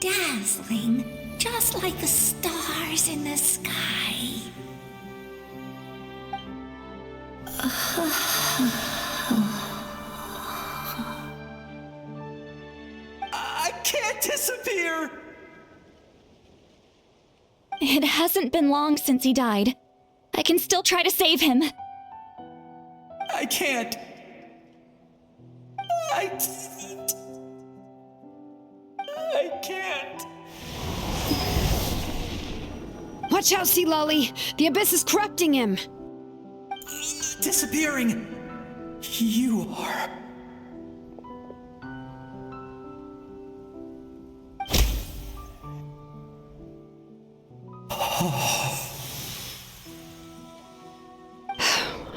Dazzling, just like the stars in the sky. I can't disappear! It hasn't been long since he died. I can still try to save him. I can't. I can't. Watch out, Sea Lolly! The Abyss is corrupting him! Disappearing. You are.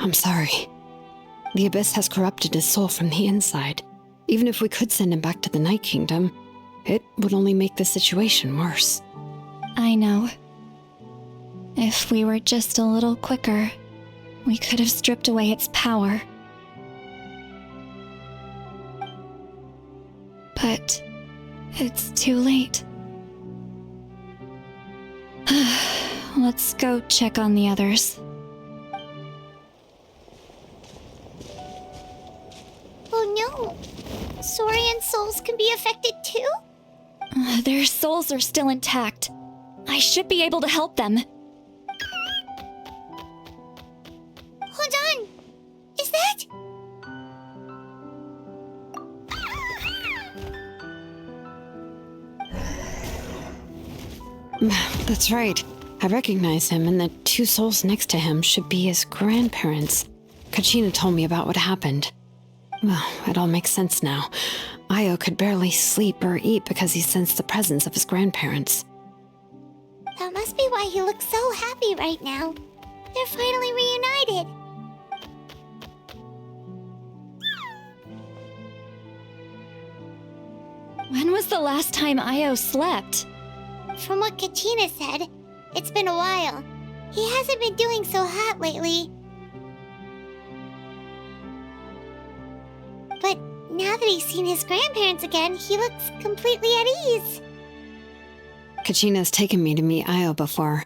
I'm sorry. The Abyss has corrupted his soul from the inside. Even if we could send him back to the Night Kingdom, it would only make the situation worse. I know. If we were just a little quicker, we could have stripped away its power. But it's too late. Let's go check on the others. Oh no! Saurian souls can be affected too? Their souls are still intact. I should be able to help them. Hold on! Is that... That's right. I recognize him, and the two souls next to him should be his grandparents. Kachina told me about what happened. Well, it all makes sense now. Io could barely sleep or eat because he sensed the presence of his grandparents. That must be why he looks so happy right now. They're finally reunited. When was the last time Io slept? From what Kachina said, it's been a while. He hasn't been doing so hot lately. But now that he's seen his grandparents again, he looks completely at ease. Kachina's taken me to meet Io before.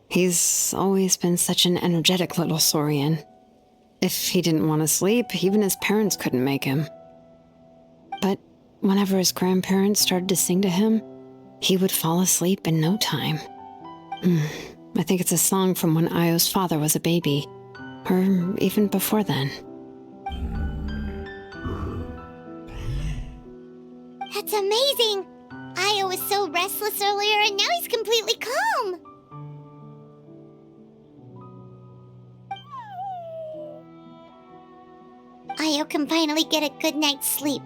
He's always been such an energetic little Saurian. If he didn't want to sleep, even his parents couldn't make him. But whenever his grandparents started to sing to him, he would fall asleep in no time. I think it's a song from when Io's father was a baby, or even before then. That's amazing! Io was so restless earlier and now he's completely calm! Io can finally get a good night's sleep.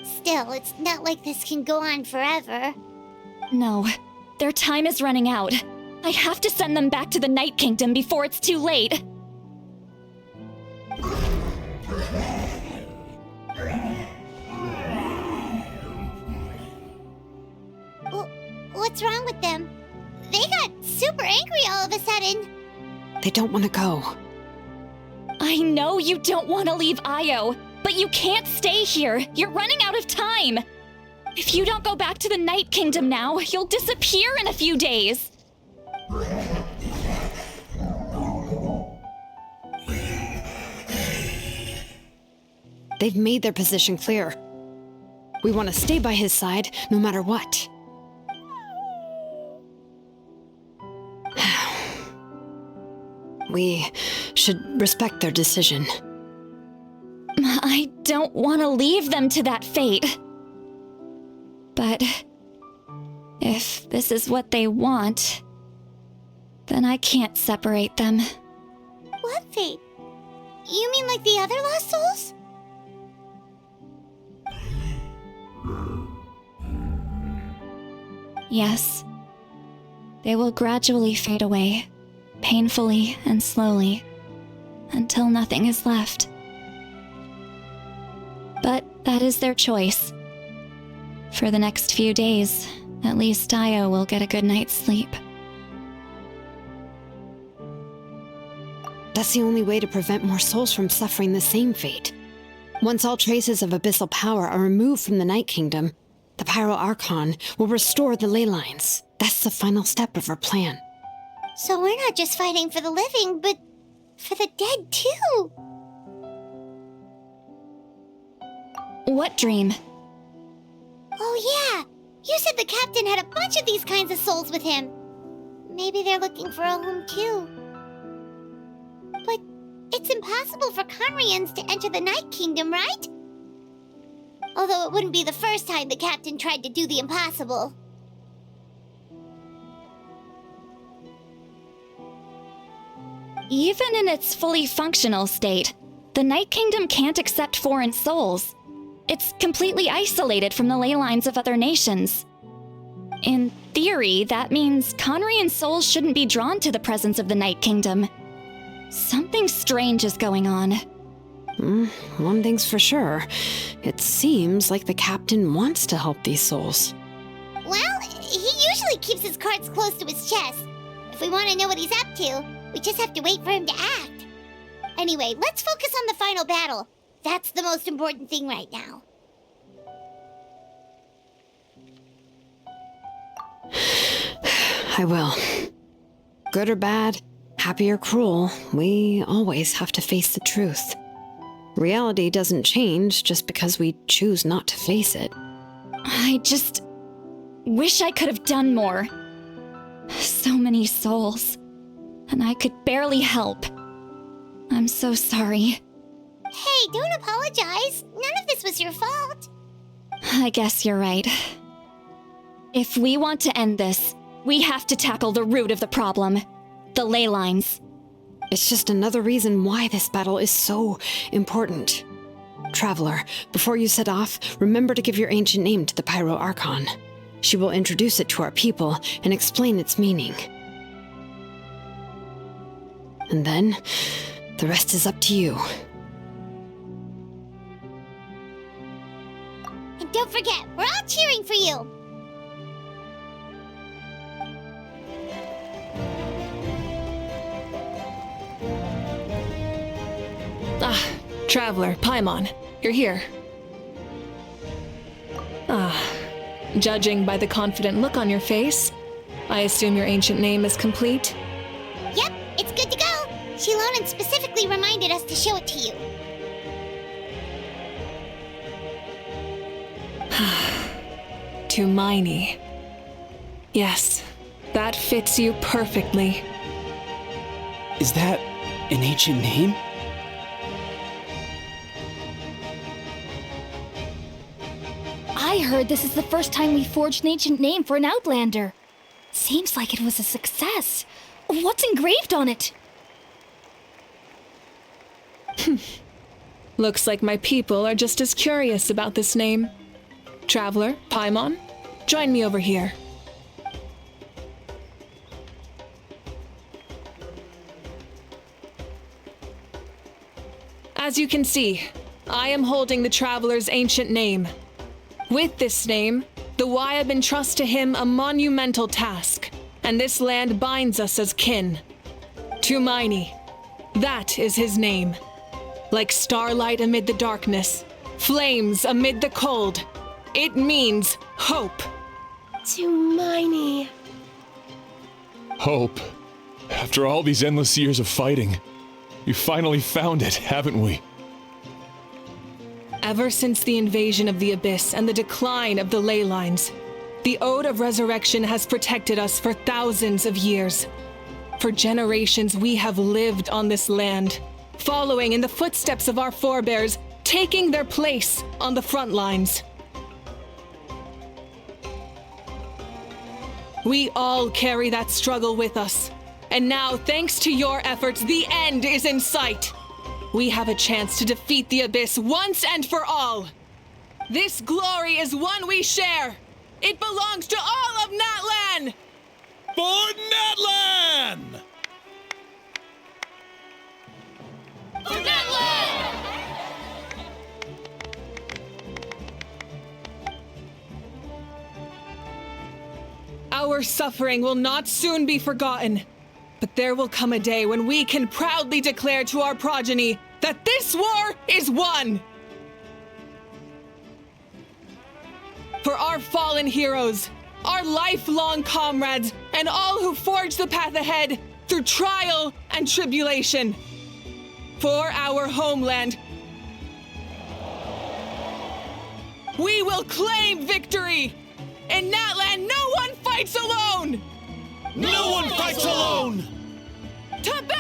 Still, it's not like this can go on forever. No, their time is running out. I have to send them back to the Night Kingdom before it's too late. What's wrong with them? They got super angry all of a sudden. They don't want to go. I know you don't want to leave Io, but you can't stay here. You're running out of time. If you don't go back to the Night Kingdom now, you'll disappear in a few days. They've made their position clear. We want to stay by his side, no matter what. We should respect their decision. I don't want to leave them to that fate. But if this is what they want, then I can't separate them. What fate? You mean like the other lost souls? Yes. They will gradually fade away, painfully and slowly, until nothing is left. But that is their choice. For the next few days, at least Dio will get a good night's sleep. That's the only way to prevent more souls from suffering the same fate. Once all traces of abyssal power are removed from the Night Kingdom, the Pyro Archon will restore the ley lines. That's the final step of our plan. So we're not just fighting for the living, but for the dead too. What dream? Oh yeah, you said the captain had a bunch of these kinds of souls with him. Maybe they're looking for a home too. But it's impossible for Conrians to enter the Night Kingdom, right? Although it wouldn't be the first time the captain tried to do the impossible. Even in its fully functional state, the Night Kingdom can't accept foreign souls. It's completely isolated from the ley lines of other nations. In theory, that means Conrian souls shouldn't be drawn to the presence of the Night Kingdom. Something strange is going on. One thing's for sure. It seems like the captain wants to help these souls. Well, he usually keeps his cards close to his chest. If we want to know what he's up to, we just have to wait for him to act. Anyway, let's focus on the final battle. That's the most important thing right now. I will. Good or bad, happy or cruel, we always have to face the truth. Reality doesn't change just because we choose not to face it. I just wish I could have done more. So many souls, and I could barely help. I'm so sorry. Hey, don't apologize. None of this was your fault. I guess you're right. If we want to end this, we have to tackle the root of the problem. The ley lines. It's just another reason why this battle is so important. Traveler, before you set off, remember to give your ancient name to the Pyro Archon. She will introduce it to our people and explain its meaning. And then, the rest is up to you. And don't forget, we're all cheering for you. Traveler, Paimon, you're here. Judging by the confident look on your face, I assume your ancient name is complete? Yep, it's good to go. Shilonen specifically reminded us to show it to you. Tumaini. Yes, that fits you perfectly. Is that an ancient name? I heard this is the first time we forged an ancient name for an Outlander. Seems like it was a success. What's engraved on it? Looks like my people are just as curious about this name. Traveler, Paimon, join me over here. As you can see, I am holding the Traveler's ancient name. With this name, the Wyab entrusts to him a monumental task, and this land binds us as kin. Tumaini, that is his name. Like starlight amid the darkness, flames amid the cold, it means hope. Tumaini. Hope. After all these endless years of fighting, we finally found it, haven't we? Ever since the invasion of the Abyss and the decline of the ley lines, the Ode of Resurrection has protected us for thousands of years. For generations, we have lived on this land, following in the footsteps of our forebears, taking their place on the front lines. We all carry that struggle with us, and now, thanks to your efforts, the end is in sight. We have a chance to defeat the Abyss once and for all. This glory is one we share. It belongs to all of Natlan! For Natlan! For Natlan! Our suffering will not soon be forgotten, but there will come a day when we can proudly declare to our progeny that this war is won! For our fallen heroes, our lifelong comrades, and all who forge the path ahead through trial and tribulation. For our homeland, we will claim victory! In Natlan, no one fights alone! No one fights alone! To battle!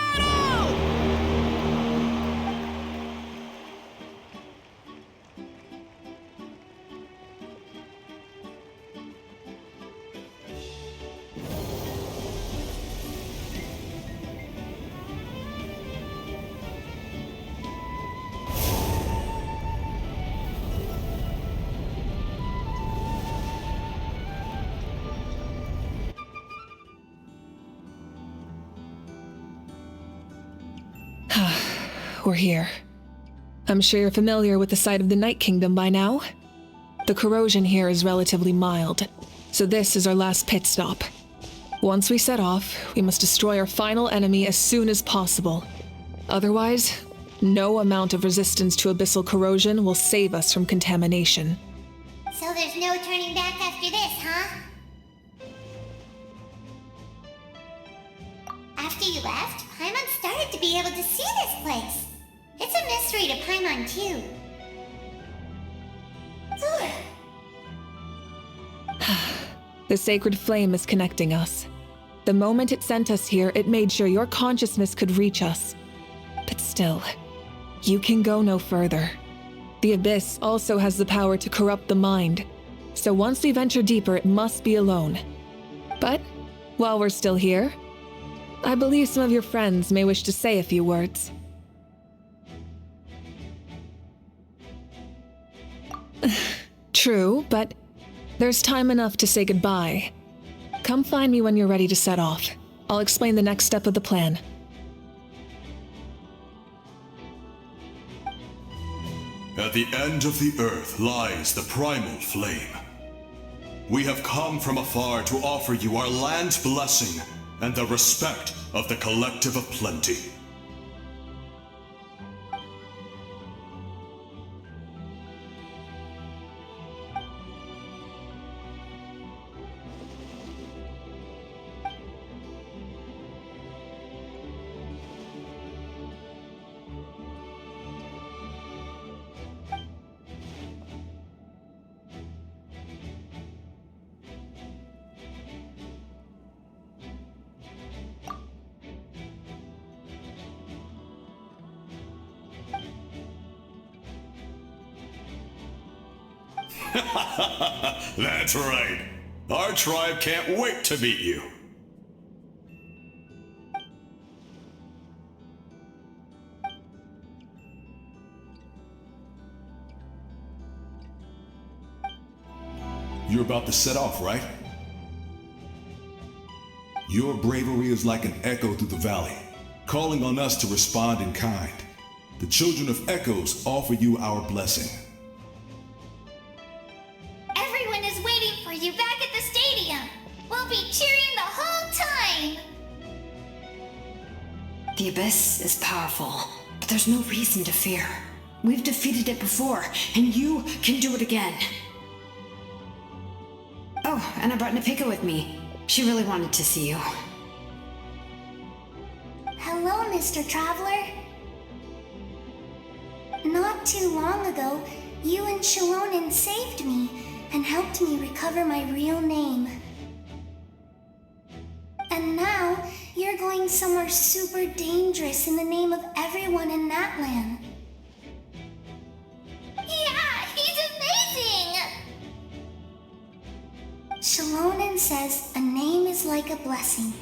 We're here. I'm sure you're familiar with the site of the Night Kingdom by now. The corrosion here is relatively mild, so this is our last pit stop. Once we set off, we must destroy our final enemy as soon as possible. Otherwise, no amount of resistance to abyssal corrosion will save us from contamination. So there's no turning back after this, huh? After you left, Paimon started to be able to see this place. It's a mystery to Paimon, too. The sacred flame is connecting us. The moment it sent us here, it made sure your consciousness could reach us. But still, you can go no further. The Abyss also has the power to corrupt the mind, so once we venture deeper, it must be alone. But while we're still here, I believe some of your friends may wish to say a few words. True, but there's time enough to say goodbye. Come find me when you're ready to set off. I'll explain the next step of the plan. At the end of the earth lies the primal flame. We have come from afar to offer you our land's blessing and the respect of the Collective of Plenty. That's right. Our tribe can't wait to meet you. You're about to set off, right? Your bravery is like an echo through the valley, calling on us to respond in kind. The Children of Echoes offer you our blessing. Everyone is waiting for you back at the stadium. We'll be cheering the whole time. The Abyss is powerful, but there's no reason to fear. We've defeated it before, and you can do it again. Oh, and I brought Nepika with me. She really wanted to see you. Hello, Mr. Traveler. Not too long ago, you and Xiaomi saved me and helped me recover my real name. And now, you're going somewhere super dangerous in the name of everyone in Natlan. Yeah, he's amazing! Xiaomi says a name is like a blessing,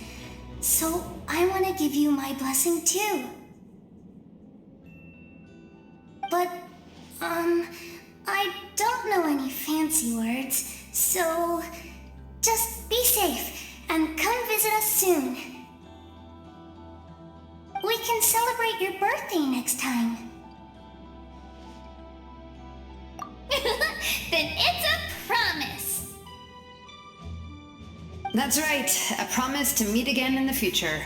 so I want to give you my blessing too. But, I don't know any fancy words, so just be safe and come visit us soon. We can celebrate your birthday next time. Then it's a promise. That's right. A promise to meet again in the future.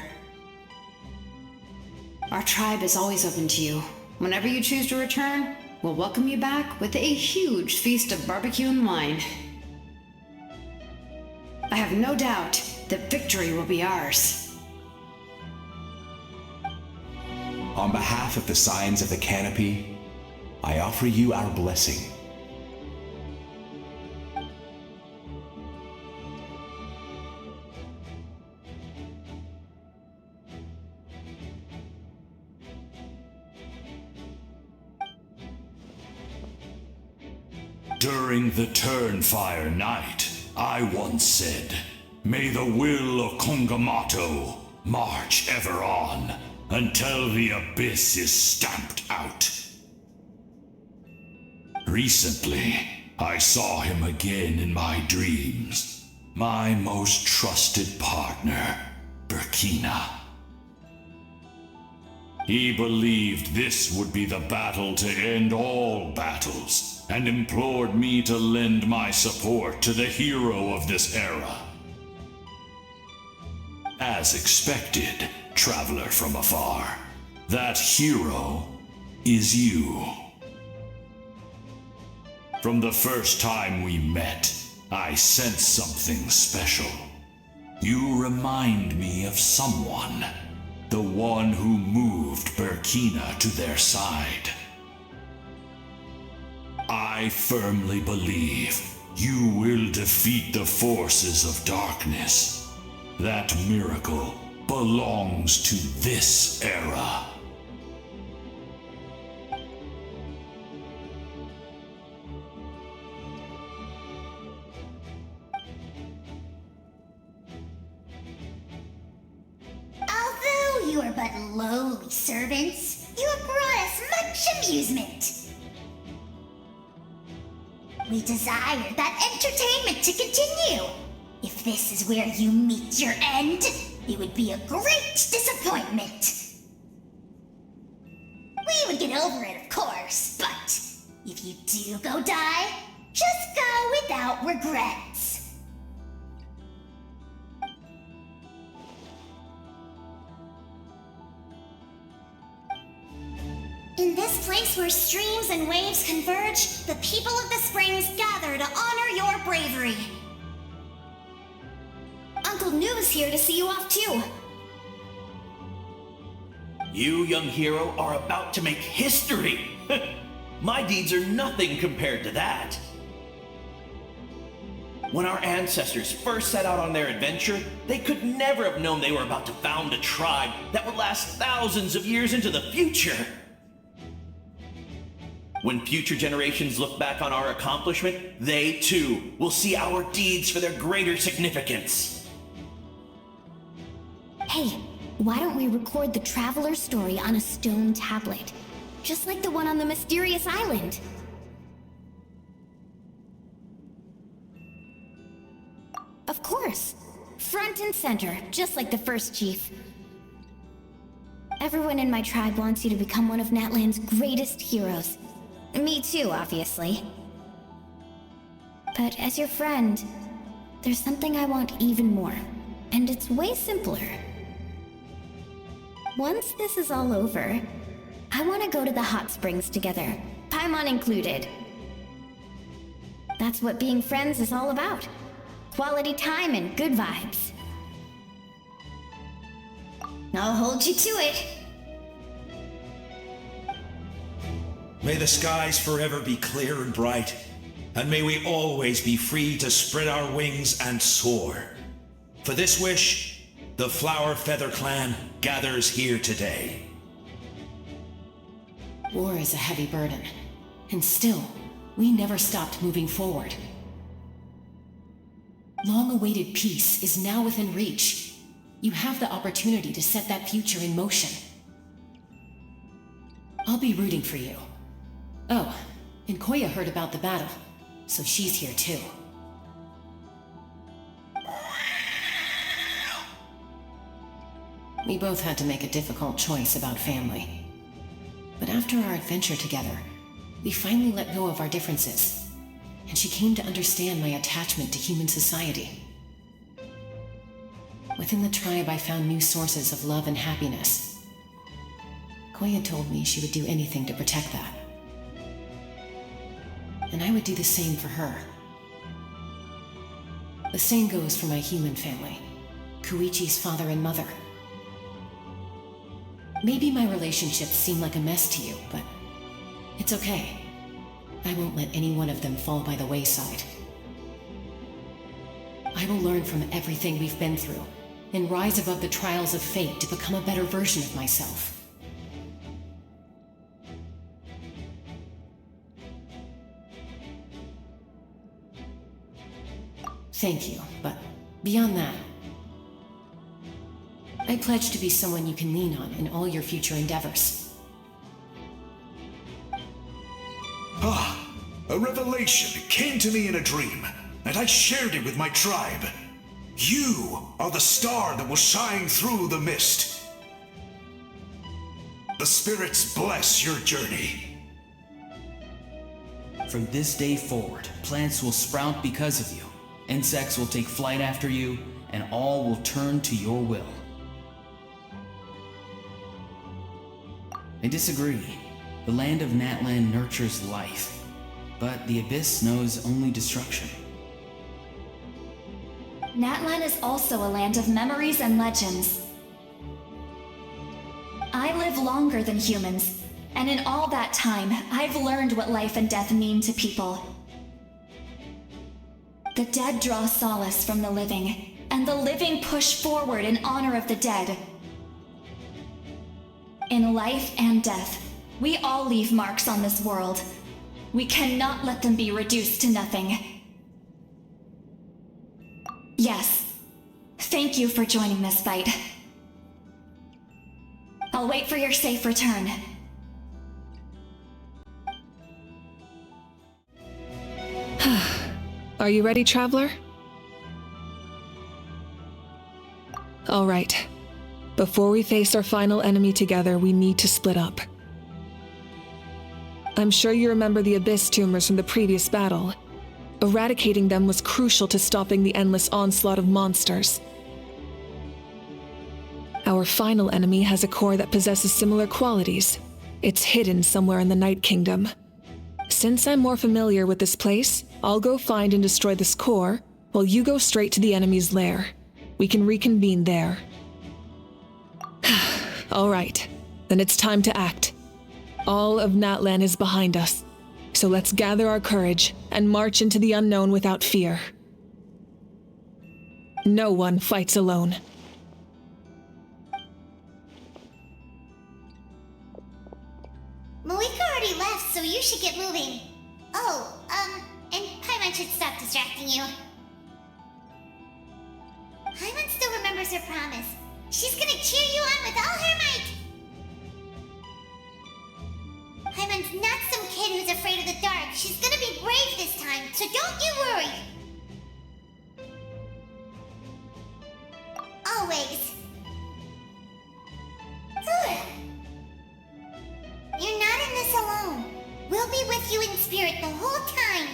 Our tribe is always open to you. Whenever you choose to return, we'll welcome you back with a huge feast of barbecue and wine. I have no doubt that victory will be ours. On behalf of the Signs of the Canopy, I offer you our blessing. During the Turnfire Night, I once said, "May the will of Kongamato march ever on until the abyss is stamped out." Recently, I saw him again in my dreams, my most trusted partner, Burkina. He believed this would be the battle to end all battles, and implored me to lend my support to the hero of this era. As expected, traveler from afar, that hero is you. From the first time we met, I sensed something special. You remind me of someone, the one who moved Burkina to their side. I firmly believe you will defeat the forces of darkness. That miracle belongs to this era. Although you are but lowly servants, you have brought us much amusement. We desire that entertainment to continue. If this is where you meet your end, it would be a great disappointment. We would get over it, of course, but if you do go die, just go without regrets. In this place where streams and waves converge, the people of the springs gather to honor your bravery. Uncle New is here to see you off too. You, young hero, are about to make history. My deeds are nothing compared to that. When our ancestors first set out on their adventure, they could never have known they were about to found a tribe that would last thousands of years into the future. When future generations look back on our accomplishment, they too will see our deeds for their greater significance. Hey, why don't we record the traveler's story on a stone tablet? Just like the one on the mysterious island. Of course. Front and center, just like the first chief. Everyone in my tribe wants you to become one of Natlan's greatest heroes. Me too, obviously. But as your friend, there's something I want even more. And it's way simpler. Once this is all over, I want to go to the hot springs together, Paimon included. That's what being friends is all about. Quality time and good vibes. I'll hold you to it. May the skies forever be clear and bright, and may we always be free to spread our wings and soar. For this wish, the Flower Feather Clan gathers here today. War is a heavy burden, and still, we never stopped moving forward. Long-awaited peace is now within reach. You have the opportunity to set that future in motion. I'll be rooting for you. Oh, and Koya heard about the battle, so she's here too. We both had to make a difficult choice about family. But after our adventure together, we finally let go of our differences, and she came to understand my attachment to human society. Within the tribe, I found new sources of love and happiness. Koya told me she would do anything to protect that. And I would do the same for her. The same goes for my human family, Koichi's father and mother. Maybe my relationships seem like a mess to you, but it's okay. I won't let any one of them fall by the wayside. I will learn from everything we've been through and rise above the trials of fate to become a better version of myself. Thank you, but beyond that, I pledge to be someone you can lean on in all your future endeavors. A revelation came to me in a dream, and I shared it with my tribe. You are the star that will shine through the mist. The spirits bless your journey. From this day forward, plants will sprout because of you. Insects will take flight after you, and all will turn to your will. I disagree. The land of Natlan nurtures life, but the Abyss knows only destruction. Natlan is also a land of memories and legends. I live longer than humans, and in all that time, I've learned what life and death mean to people. The dead draw solace from the living, and the living push forward in honor of the dead. In life and death, we all leave marks on this world. We cannot let them be reduced to nothing. Yes, thank you for joining this fight. I'll wait for your safe return. Are you ready, Traveler? All right. Before we face our final enemy together, we need to split up. I'm sure you remember the Abyss tumors from the previous battle. Eradicating them was crucial to stopping the endless onslaught of monsters. Our final enemy has a core that possesses similar qualities. It's hidden somewhere in the Night Kingdom. Since I'm more familiar with this place, I'll go find and destroy this core, while you go straight to the enemy's lair. We can reconvene there. All right, then it's time to act. All of Natlan is behind us, so let's gather our courage and march into the unknown without fear. No one fights alone. Malika already left, so you should get moving. Oh, and Paimon should stop distracting you. Paimon still remembers her promise. She's gonna cheer you on with all her might. Paimon's not some kid who's afraid of the dark. She's gonna be brave this time, so don't you worry. Always. Good. You're not in this alone. We'll be with you in spirit the whole time.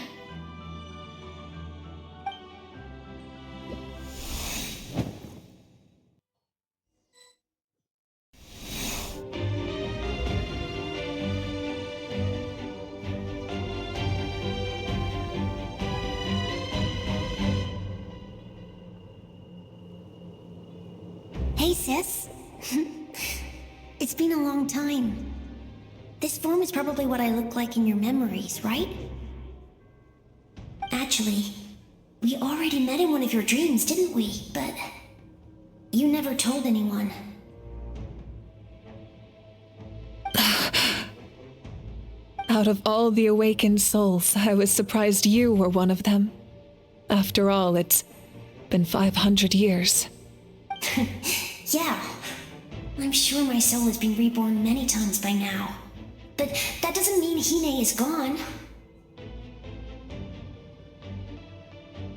Hey, sis. It's been a long time. This form is probably what I look like in your memories, right? Actually, we already met in one of your dreams, didn't we? But you never told anyone. Out of all the awakened souls, I was surprised you were one of them. After all, it's been 500 years. Yeah. I'm sure my soul has been reborn many times by now. But that doesn't mean Hine is gone.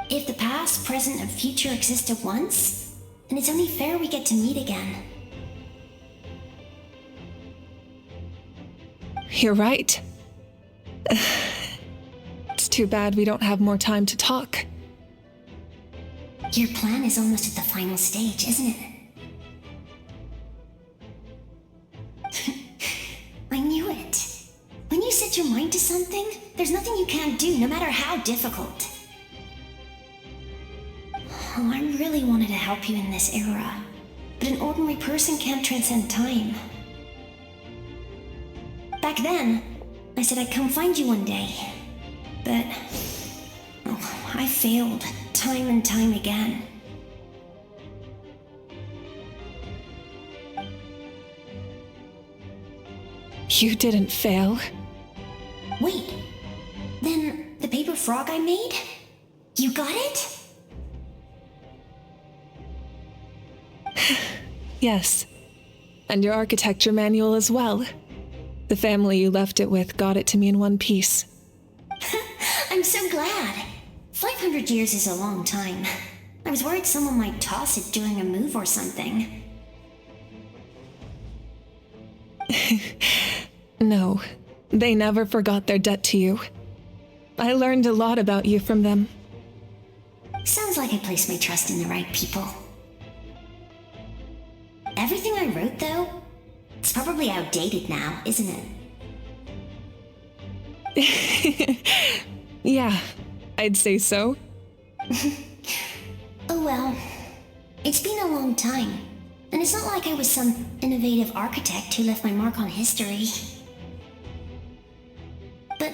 If the past, present, and future exist at once, then it's only fair we get to meet again. You're right. It's too bad we don't have more time to talk. Your plan is almost at the final stage, isn't it? I knew it. When you set your mind to something, there's nothing you can't do, no matter how difficult. Oh, I really wanted to help you in this era, but an ordinary person can't transcend time. Back then, I said I'd come find you one day, but I failed time and time again. You didn't fail. Wait, then the paper frog I made? You got it? Yes, and your architecture manual as well. The family you left it with got it to me in one piece. I'm so glad. 500 years is a long time. I was worried someone might toss it during a move or something. No, they never forgot their debt to you. I learned a lot about you from them. Sounds like I placed my trust in the right people. Everything I wrote, though, it's probably outdated now, isn't it? Yeah, I'd say so. Oh well, it's been a long time, and it's not like I was some innovative architect who left my mark on history. But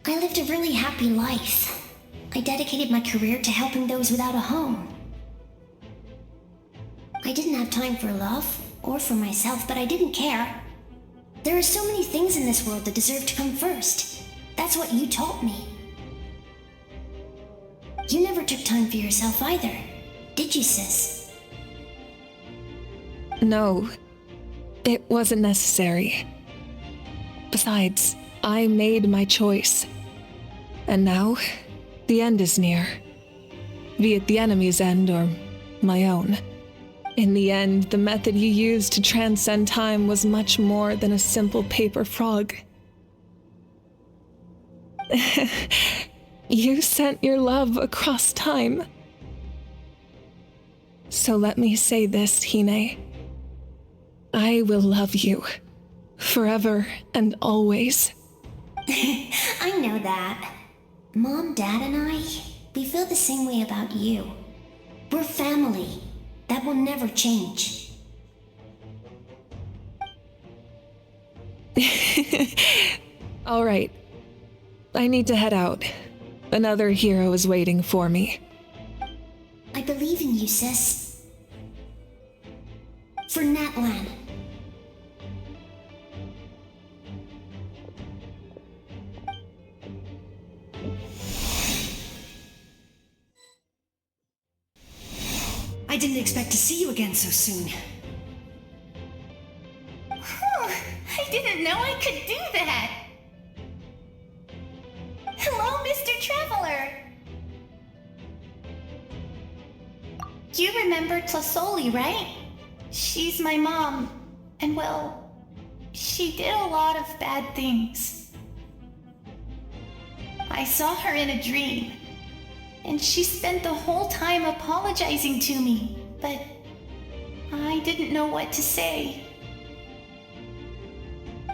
I lived a really happy life. I dedicated my career to helping those without a home. I didn't have time for love, or for myself, but I didn't care. There are so many things in this world that deserve to come first. That's what you taught me. You never took time for yourself either, did you, sis? No, it wasn't necessary. Besides, I made my choice. And now, the end is near. Be it the enemy's end or my own. In the end, the method you used to transcend time was much more than a simple paper frog. You sent your love across time. So let me say this, Hine. I will love you. Forever and always. I know that. Mom, Dad, and I, we feel the same way about you. We're family. That will never change. All right. I need to head out. Another hero is waiting for me. I believe in you, sis. For Natlan. I didn't expect to see you again so soon. I didn't know I could do that. Hello, Mr. Traveler. You remember Tlasoli, right? She's my mom. And well, she did a lot of bad things. I saw her in a dream. And she spent the whole time apologizing to me, but I didn't know what to say.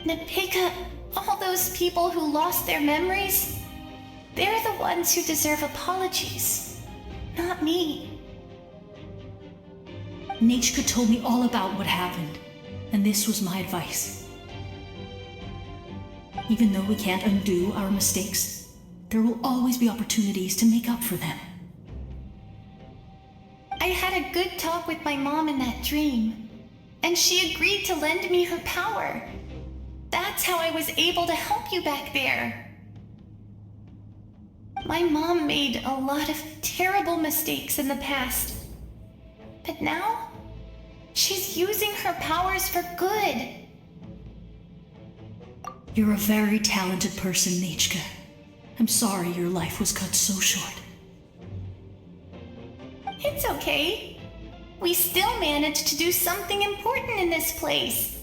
Napika, all those people who lost their memories, they're the ones who deserve apologies, not me. Nachka told me all about what happened, and this was my advice. Even though we can't undo our mistakes, there will always be opportunities to make up for them. I had a good talk with my mom in that dream, and she agreed to lend me her power. That's how I was able to help you back there. My mom made a lot of terrible mistakes in the past, but now she's using her powers for good. You're a very talented person, Nachka. I'm sorry your life was cut so short. It's okay. We still managed to do something important in this place.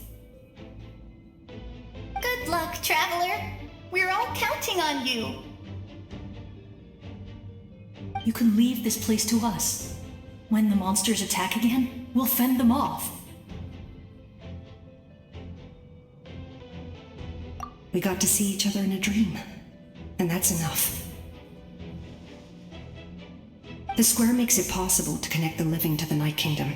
Good luck, Traveler. We're all counting on you. You can leave this place to us. When the monsters attack again, we'll fend them off. We got to see each other in a dream, and that's enough. The square makes it possible to connect the living to the Night Kingdom.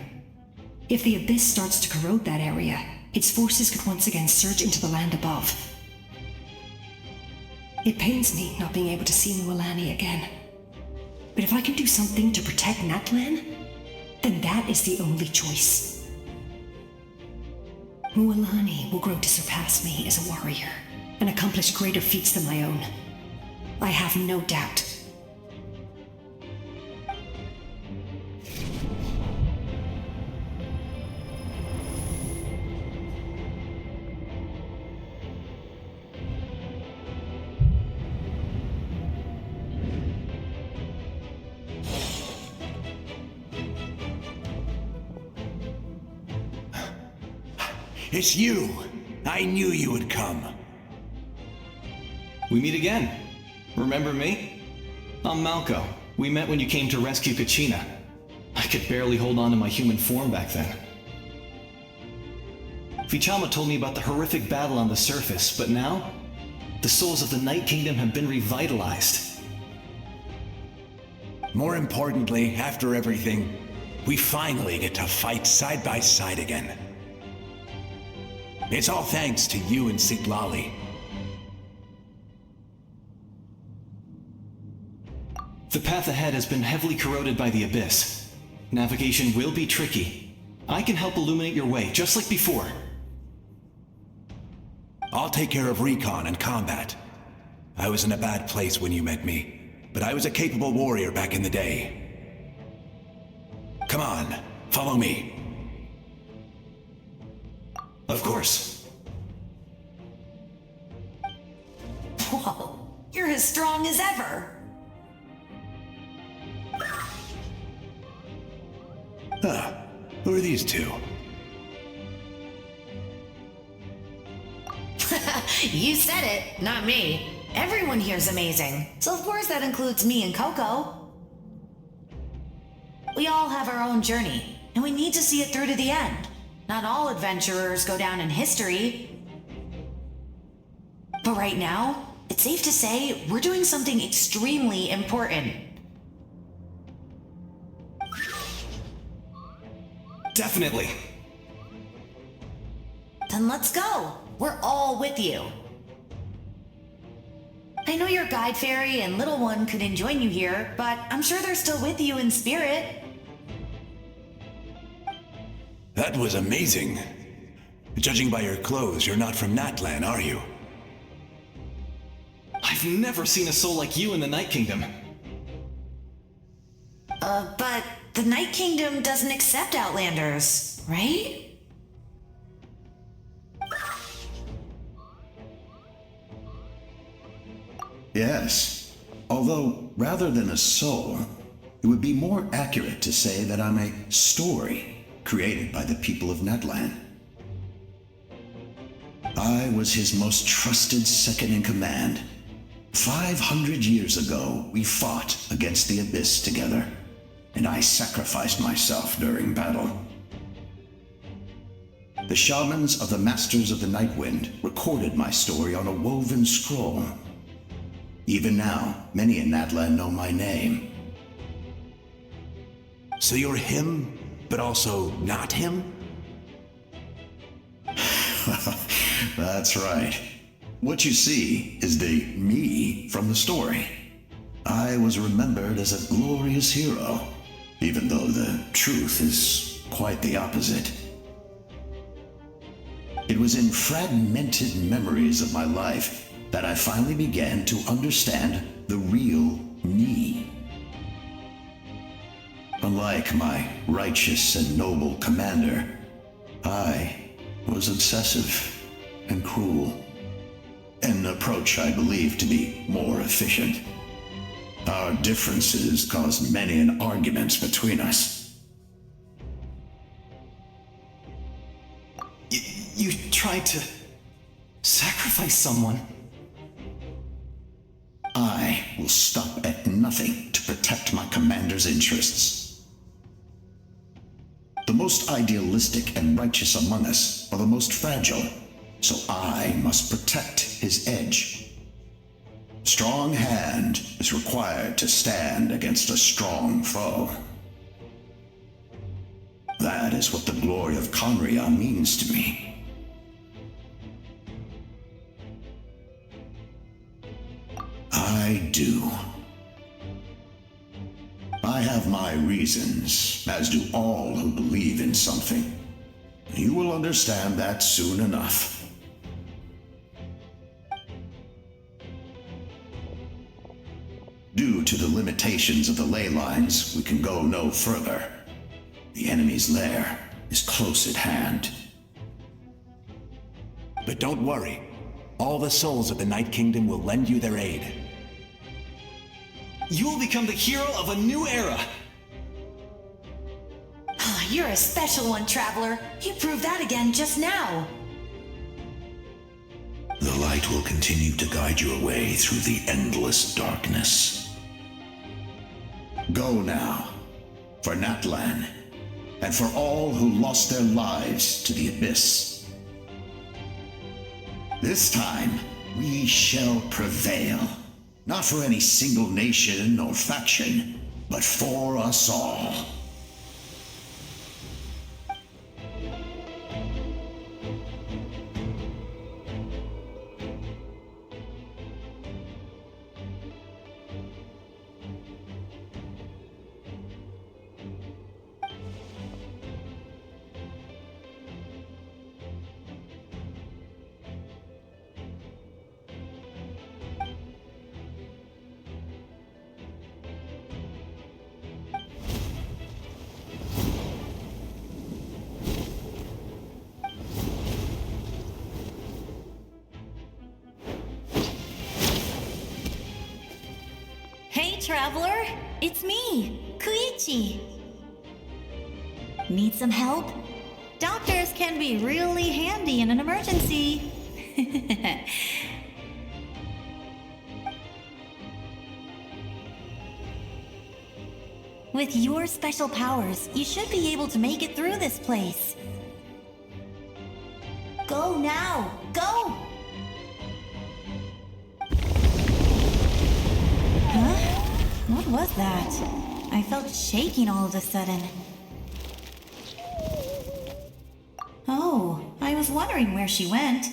If the Abyss starts to corrode that area, its forces could once again surge into the land above. It pains me not being able to see Mualani again. But if I can do something to protect Natlan, then that is the only choice. Mualani will grow to surpass me as a warrior and accomplish greater feats than my own. I have no doubt. It's you! I knew you would come. We meet again. Remember me? I'm Malco. We met when you came to rescue Kachina. I could barely hold on to my human form back then. Vichama told me about the horrific battle on the surface, but now, the souls of the Night Kingdom have been revitalized. More importantly, after everything, we finally get to fight side by side again. It's all thanks to you and Sitlali. The path ahead has been heavily corroded by the Abyss. Navigation will be tricky. I can help illuminate your way, just like before. I'll take care of recon and combat. I was in a bad place when you met me, but I was a capable warrior back in the day. Come on, follow me. Of course. Whoa, you're as strong as ever. Who are these two? You said it, not me. Everyone here's amazing. So of course that includes me and Coco. We all have our own journey, and we need to see it through to the end. Not all adventurers go down in history. But right now, it's safe to say we're doing something extremely important. Definitely. Then let's go. We're all with you. I know your guide fairy and little one couldn't join you here, but I'm sure they're still with you in spirit. That was amazing. Judging by your clothes, you're not from Natlan, are you? I've never seen a soul like you in the Night Kingdom. But the Night Kingdom doesn't accept Outlanders, right? Yes. Although, rather than a soul, it would be more accurate to say that I'm a story created by the people of Natlan. I was his most trusted second-in-command. 500 years ago, we fought against the Abyss together, and I sacrificed myself during battle. The shamans of the Masters of the Nightwind recorded my story on a woven scroll. Even now, many in Natlan know my name. So you're him, but also not him? That's right. What you see is the me from the story. I was remembered as a glorious hero, even though the truth is quite the opposite. It was in fragmented memories of my life that I finally began to understand the real me. Unlike my righteous and noble commander, I was obsessive and cruel, an approach I believe to be more efficient. Our differences caused many an arguments between us. You tried to sacrifice someone. I will stop at nothing to protect my commander's interests. the most idealistic and righteous among us are the most fragile, so I must protect his edge. Strong hand is required to stand against a strong foe. That is what the glory of Conria means to me. I do. I have my reasons, as do all who believe in something. You will understand that soon enough. Due to the limitations of the ley lines, we can go no further. The enemy's lair is close at hand. But don't worry. All the souls of the Night Kingdom will lend you their aid. You will become the hero of a new era! Oh, you're a special one, Traveler. You proved that again just now. The light will continue to guide your way through the endless darkness. Go now, for Natlan, and for all who lost their lives to the Abyss. This time, we shall prevail. Not for any single nation or faction, but for us all. Hey, Traveler! It's me, Koichi. Need some help? Doctors can be really handy in an emergency. With your special powers, you should be able to make it through this place. Go now! Go! Huh? What was that? I felt shaking all of a sudden. Oh, I was wondering where she went.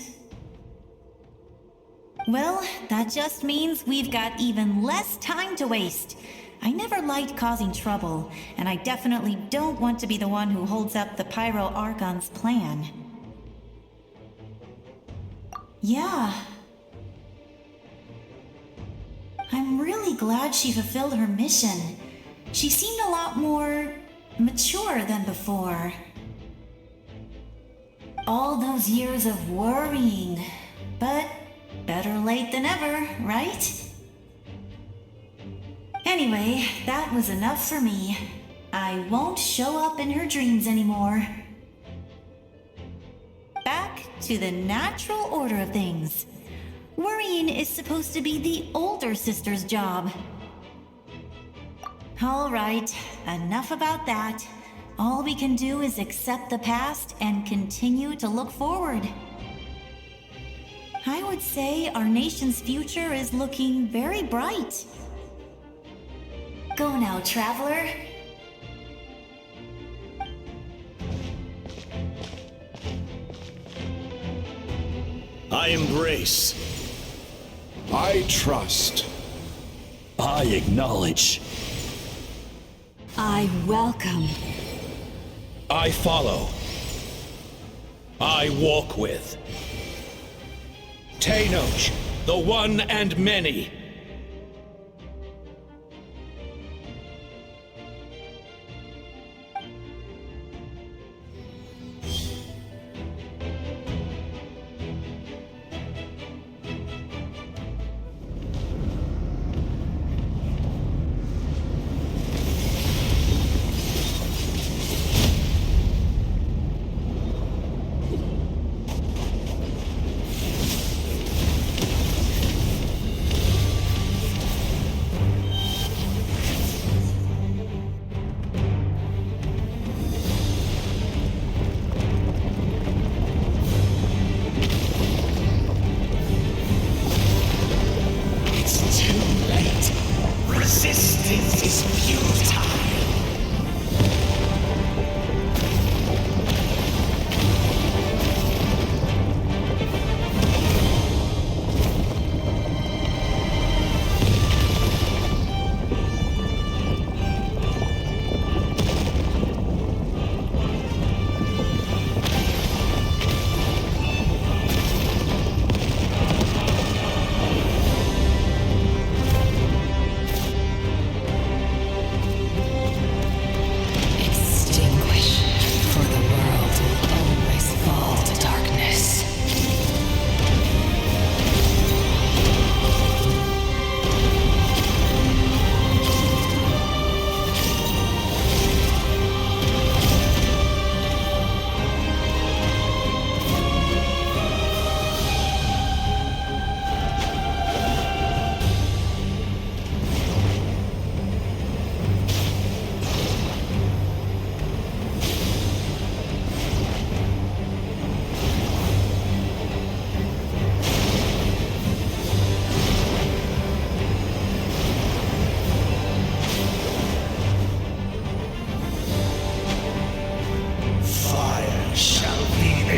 Well, that just means we've got even less time to waste. I never liked causing trouble, and I definitely don't want to be the one who holds up the Pyro Archon's plan. Yeah. I'm really glad she fulfilled her mission. She seemed a lot more mature than before. All those years of worrying, but better late than ever, right? Anyway, that was enough for me. I won't show up in her dreams anymore. Back to the natural order of things. Worrying is supposed to be the older sister's job. All right, enough about that. All we can do is accept the past and continue to look forward. I would say our nation's future is looking very bright. Go now, Traveler. I embrace. I trust. I acknowledge. I welcome. I follow. I walk with. Tenoch, the one and many.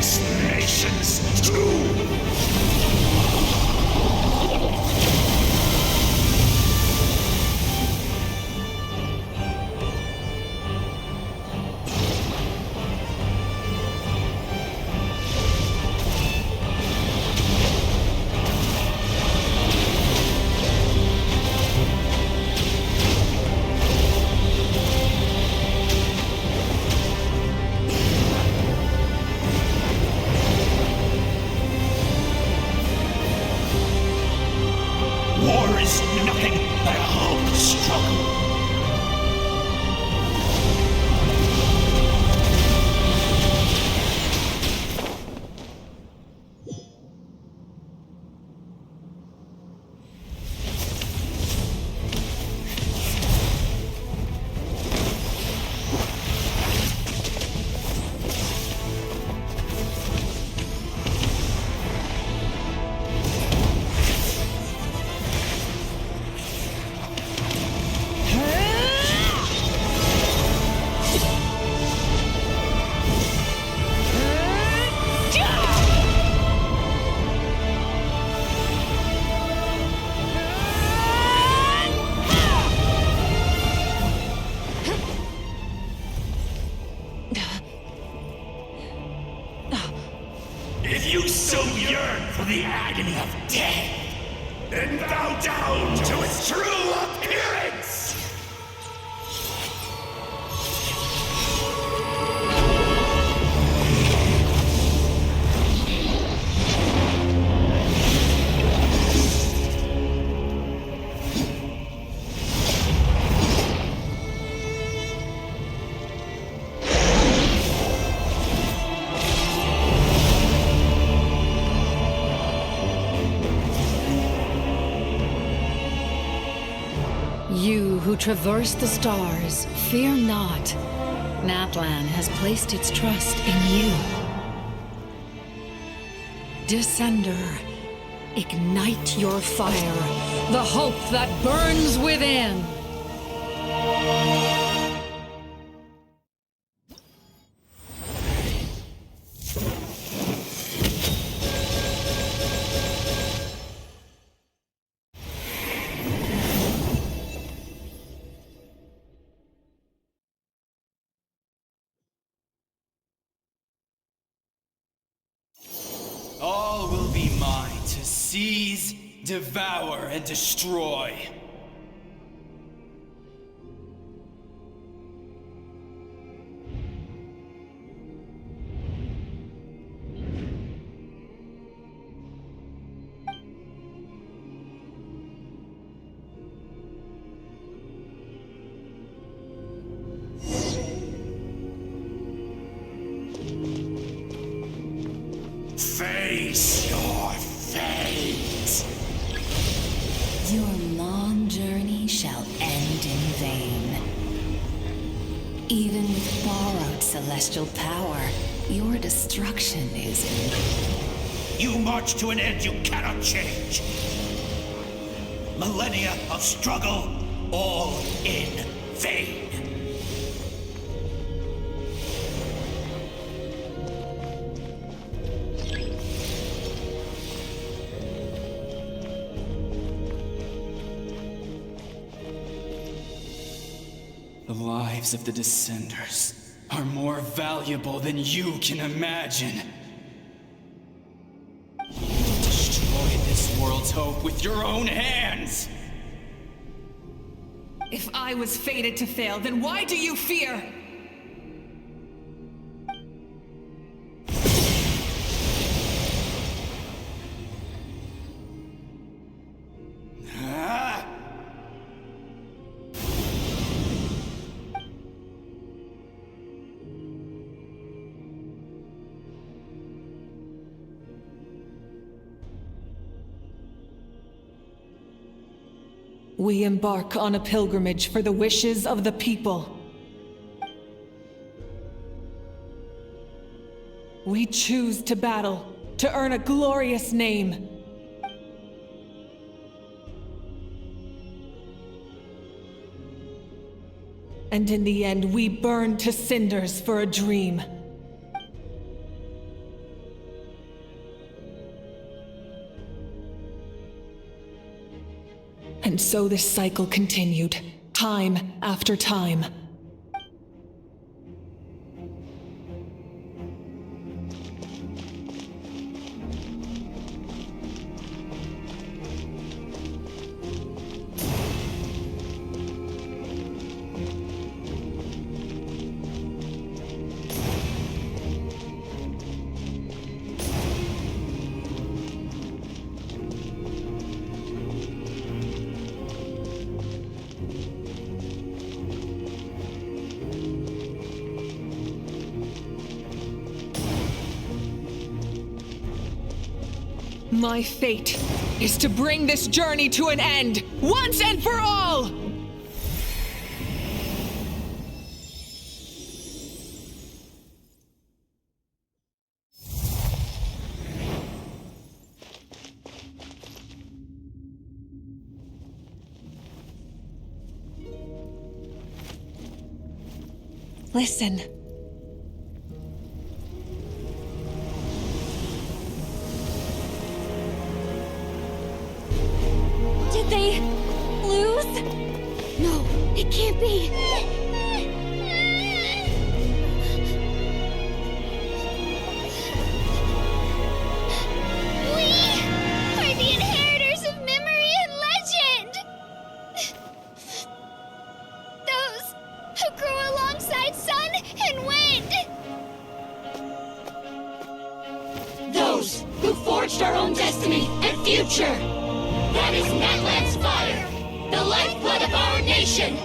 Ice nations too! War is nothing but a hopeless struggle. If you so yearn for the agony of death, then bow down to its true appearance! You who traverse the stars, fear not. Natlan has placed its trust in you. Descender, ignite your fire, the hope that burns within. All will be mine to seize, devour, and destroy. Face your fate! Your long journey shall end in vain. Even with borrowed celestial power, your destruction is in... You march to an end you cannot change. Millennia of struggle, all in vain. The lives of the Descenders are more valuable than you can imagine. You destroyed this world's hope with your own hands! If I was fated to fail, then why do you fear? We embark on a pilgrimage for the wishes of the people. We choose to battle, to earn a glorious name. And in the end, we burn to cinders for a dream. And so this cycle continued, time after time. My fate is to bring this journey to an end, once and for all! Listen. Did they lose? No, it can't be. We are the inheritors of memory and legend. Those who grew alongside sun and wind. Those who forged our own destiny and future. That is Natlan's fire, the lifeblood of our nation!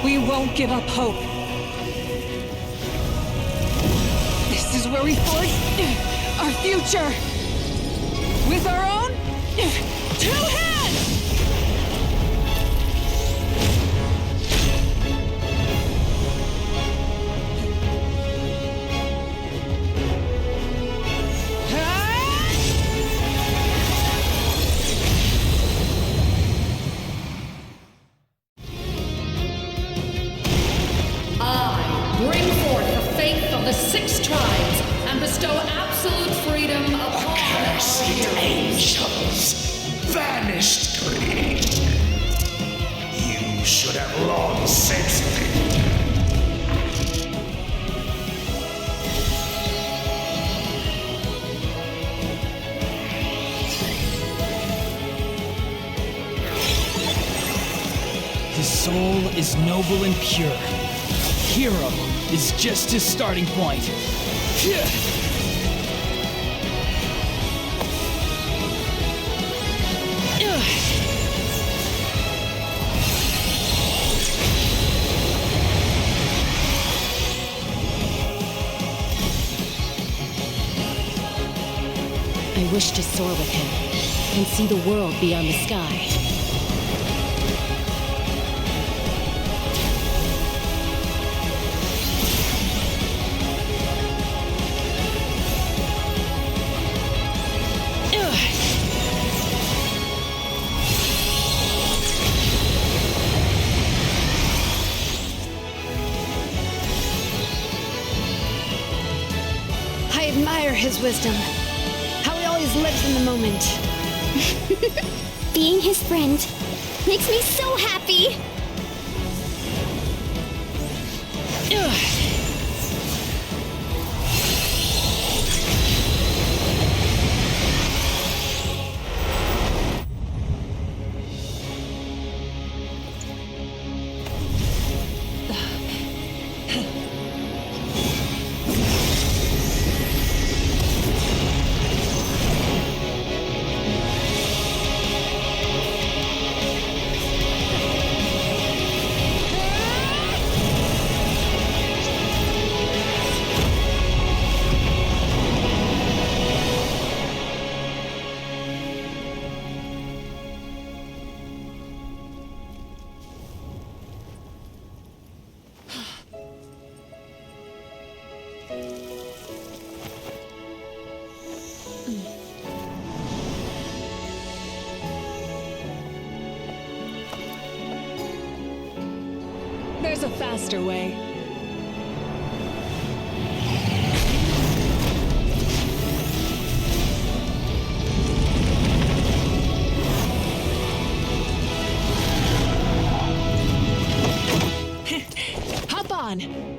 We won't give up hope. This is where we forge our future. With our own 2 hands! Bring forth the faith of the 6 tribes and bestow absolute freedom upon Accursed angels, vanished greed. You should have long sensed it. His soul is noble and pure. Hero is just his starting point. I wish to soar with him and see the world beyond the sky. I admire his wisdom. How he always lives in the moment. Being his friend makes me so happy. There's a faster way. Hop on.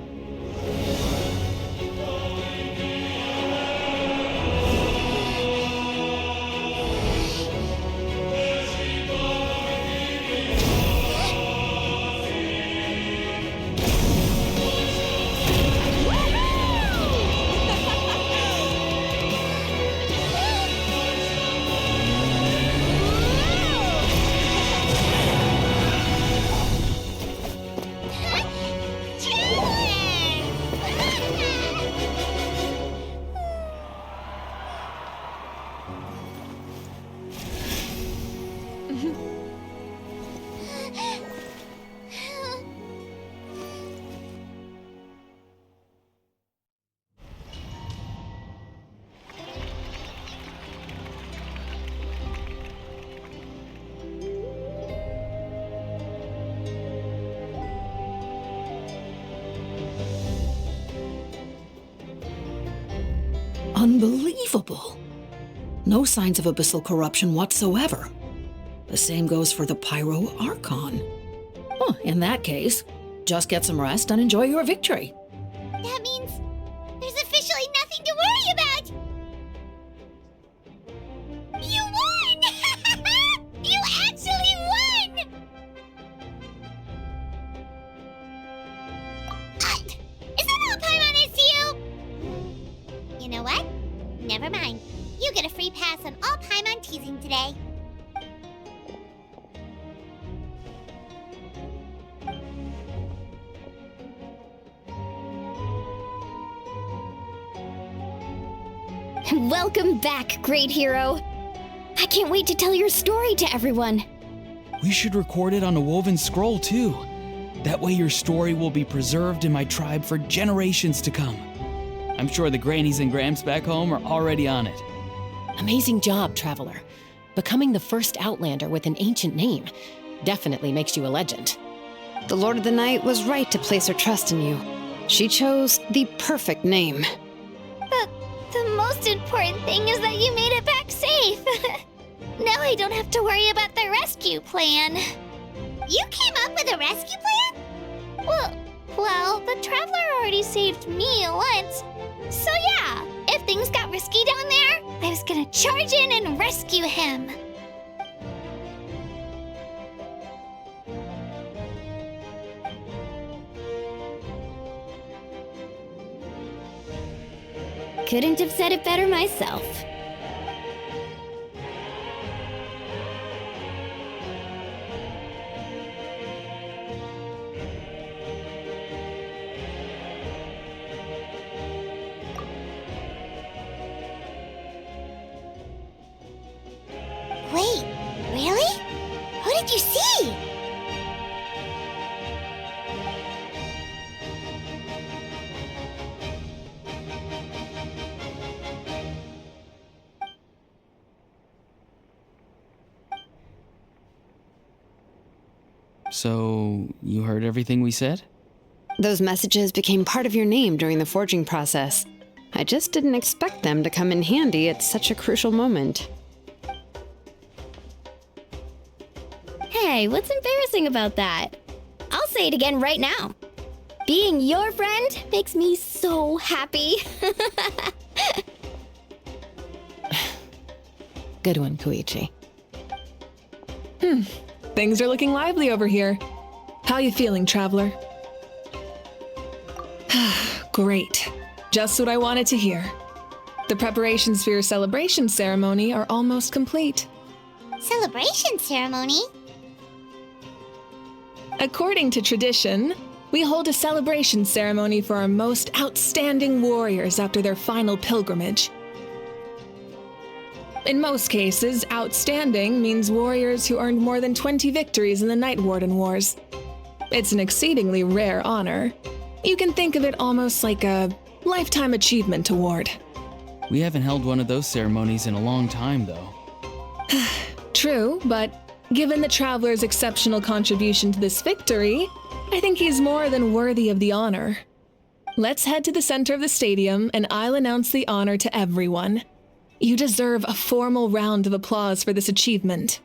Unbelievable. No signs of abyssal corruption whatsoever. The same goes for the Pyro Archon. Oh, in that case, just get some rest and enjoy your victory. That means there's officially nothing to worry about! You won! You actually won! Is that all Paimon is to you? You know what? Never mind. You get a free pass on all Paimon teasing today. Welcome back, great hero. I can't wait to tell your story to everyone. We should record it on a woven scroll, too. That way your story will be preserved in my tribe for generations to come. I'm sure the grannies and gramps back home are already on it. Amazing job, Traveler. Becoming the first Outlander with an ancient name definitely makes you a legend. The Lord of the Night was right to place her trust in you. She chose the perfect name. The most important thing is that you made it back safe. Now I don't have to worry about the rescue plan. You came up with a rescue plan? Well, the Traveler already saved me once. So yeah, if things got risky down there, I was gonna charge in and rescue him. Couldn't have said it better myself. Wait, really? Who did you see? So, you heard everything we said? Those messages became part of your name during the forging process. I just didn't expect them to come in handy at such a crucial moment. Hey, what's embarrassing about that? I'll say it again right now. Being your friend makes me so happy. Good one, Koichi. Things are looking lively over here. How you feeling, Traveler? Great. Just what I wanted to hear. The preparations for your celebration ceremony are almost complete. Celebration ceremony? According to tradition, we hold a celebration ceremony for our most outstanding warriors after their final pilgrimage. In most cases, outstanding means warriors who earned more than 20 victories in the Night Warden Wars. It's an exceedingly rare honor. You can think of it almost like a lifetime achievement award. We haven't held one of those ceremonies in a long time, though. True, but given the Traveler's exceptional contribution to this victory, I think he's more than worthy of the honor. Let's head to the center of the stadium and I'll announce the honor to everyone. You deserve a formal round of applause for this achievement.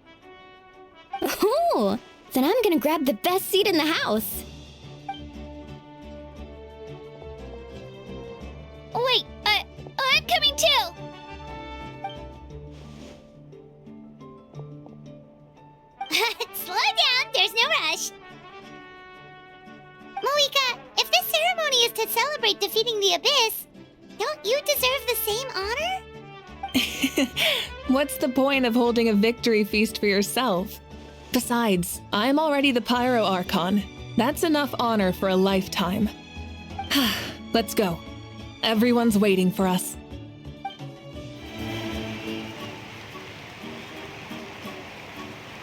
Ooh, then I'm gonna grab the best seat in the house. Wait, I'm coming too! Slow down, there's no rush. Moika, if this ceremony is to celebrate defeating the Abyss, don't you deserve the same honor? What's the point of holding a victory feast for yourself? Besides, I'm already the Pyro Archon. That's enough honor for a lifetime. Let's go. Everyone's waiting for us.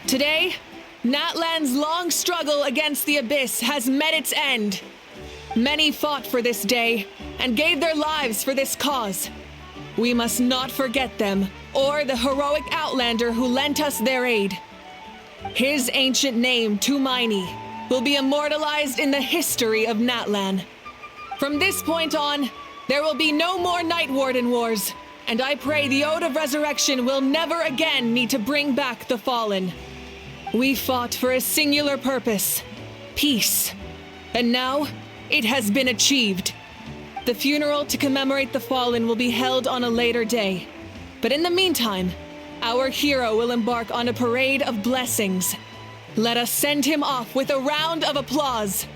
Today, Natlan's long struggle against the Abyss has met its end. Many fought for this day and gave their lives for this cause. We must not forget them or the heroic Outlander who lent us their aid. His ancient name, Tumaini, will be immortalized in the history of Natlan. From this point on, there will be no more Night Warden wars, and I pray the Ode of Resurrection will never again need to bring back the Fallen. We fought for a singular purpose, peace, and now it has been achieved. The funeral to commemorate the Fallen will be held on a later day, but in the meantime, our hero will embark on a parade of blessings. Let us send him off with a round of applause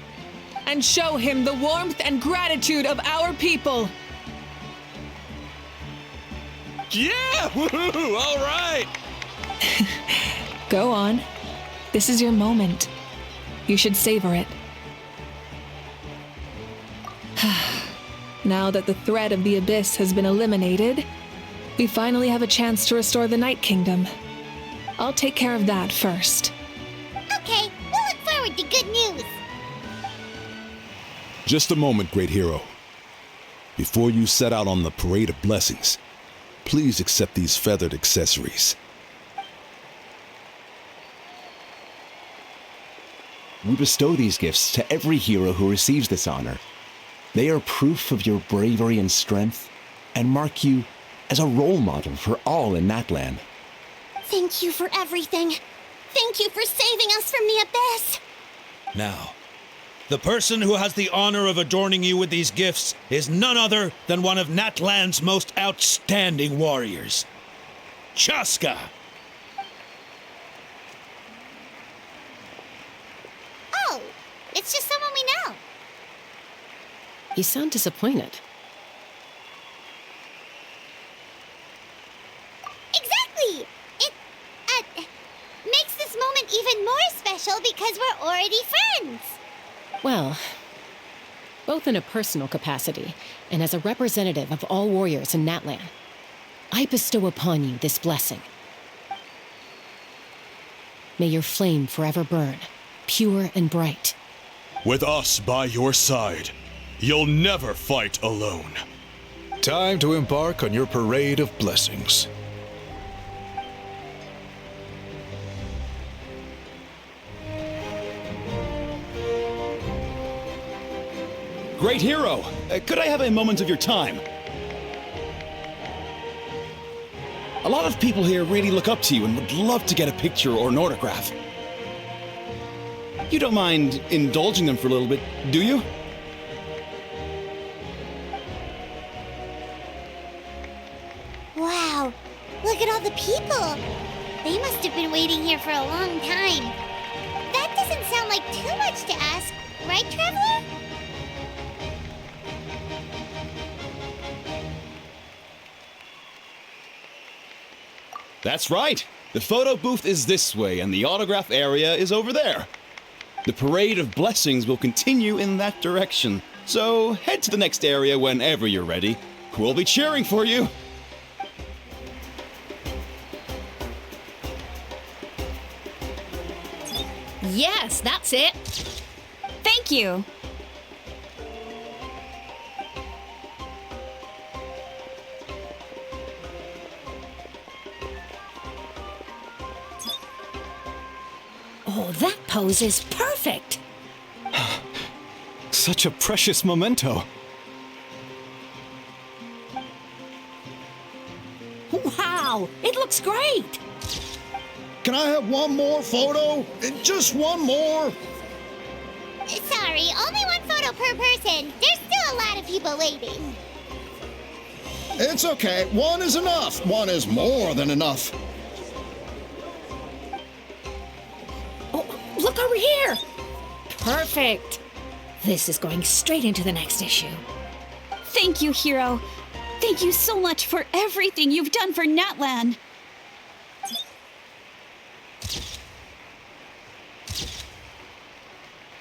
and show him the warmth and gratitude of our people. Yeah! Woohoo! All right! Go on. This is your moment. You should savor it. Now that the threat of the Abyss has been eliminated, we finally have a chance to restore the Night Kingdom. I'll take care of that first. Okay, we'll look forward to good news. Just a moment, great hero. Before you set out on the Parade of Blessings, please accept these feathered accessories. We bestow these gifts to every hero who receives this honor. They are proof of your bravery and strength, and mark you as a role model for all in Natlan. Thank you for everything. Thank you for saving us from the Abyss. Now, the person who has the honor of adorning you with these gifts is none other than one of Natlan's most outstanding warriors, Chaska. Oh, it's just someone we know. You sound disappointed. Exactly! It makes this moment even more special because we're already friends. Well, both in a personal capacity and as a representative of all warriors in Natlan, I bestow upon you this blessing. May your flame forever burn, pure and bright. With us by your side, you'll never fight alone. Time to embark on your Parade of Blessings. Great hero! Could I have a moment of your time? A lot of people here really look up to you and would love to get a picture or an autograph. You don't mind indulging them for a little bit, do you? Wow, look at all the people. They must have been waiting here for a long time. That doesn't sound like too much to ask, right, Traveler? That's right! The photo booth is this way and the autograph area is over there. The Parade of Blessings will continue in that direction, so head to the next area whenever you're ready. We'll be cheering for you! Yes, that's it. Thank you. Oh, that pose is perfect. Such a precious memento. Wow, it looks great! Can I have one more photo? Just one more? Sorry, only one photo per person. There's still a lot of people waiting. It's okay. One is enough. One is more than enough. Oh, look over here! Perfect! This is going straight into the next issue. Thank you, Hero. Thank you so much for everything you've done for Natlan.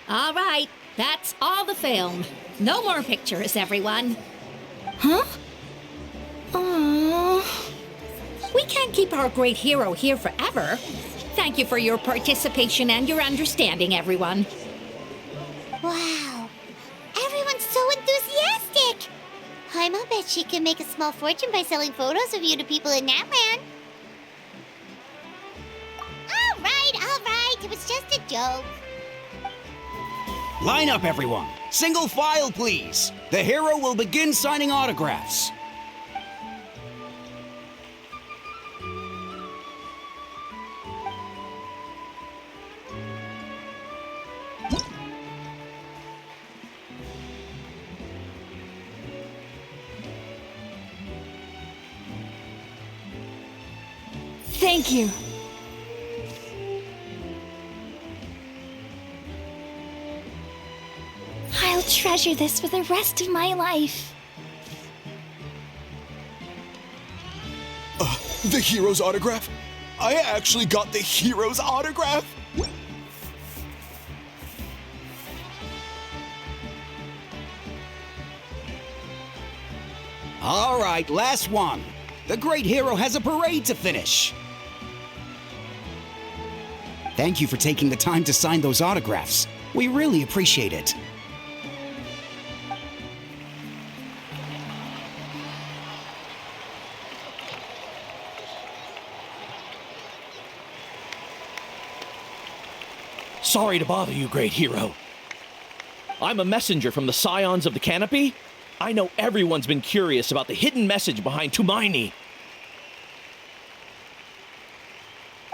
All right, that's all the film. No more pictures, everyone. Huh? Aww. We can't keep our great hero here forever. Thank you for your participation and your understanding, everyone. Wow. Everyone's so enthusiastic. I'll bet she can make a small fortune by selling photos of you to people in Natlan. All right. It was just a joke. Line up, everyone. Single file, please. The hero will begin signing autographs. Thank you. I'll treasure this for the rest of my life. The hero's autograph? I actually got the hero's autograph? All right, last one. The great hero has a parade to finish. Thank you for taking the time to sign those autographs. We really appreciate it. Sorry to bother you, great hero. I'm a messenger from the Scions of the Canopy. I know everyone's been curious about the hidden message behind Tumaini.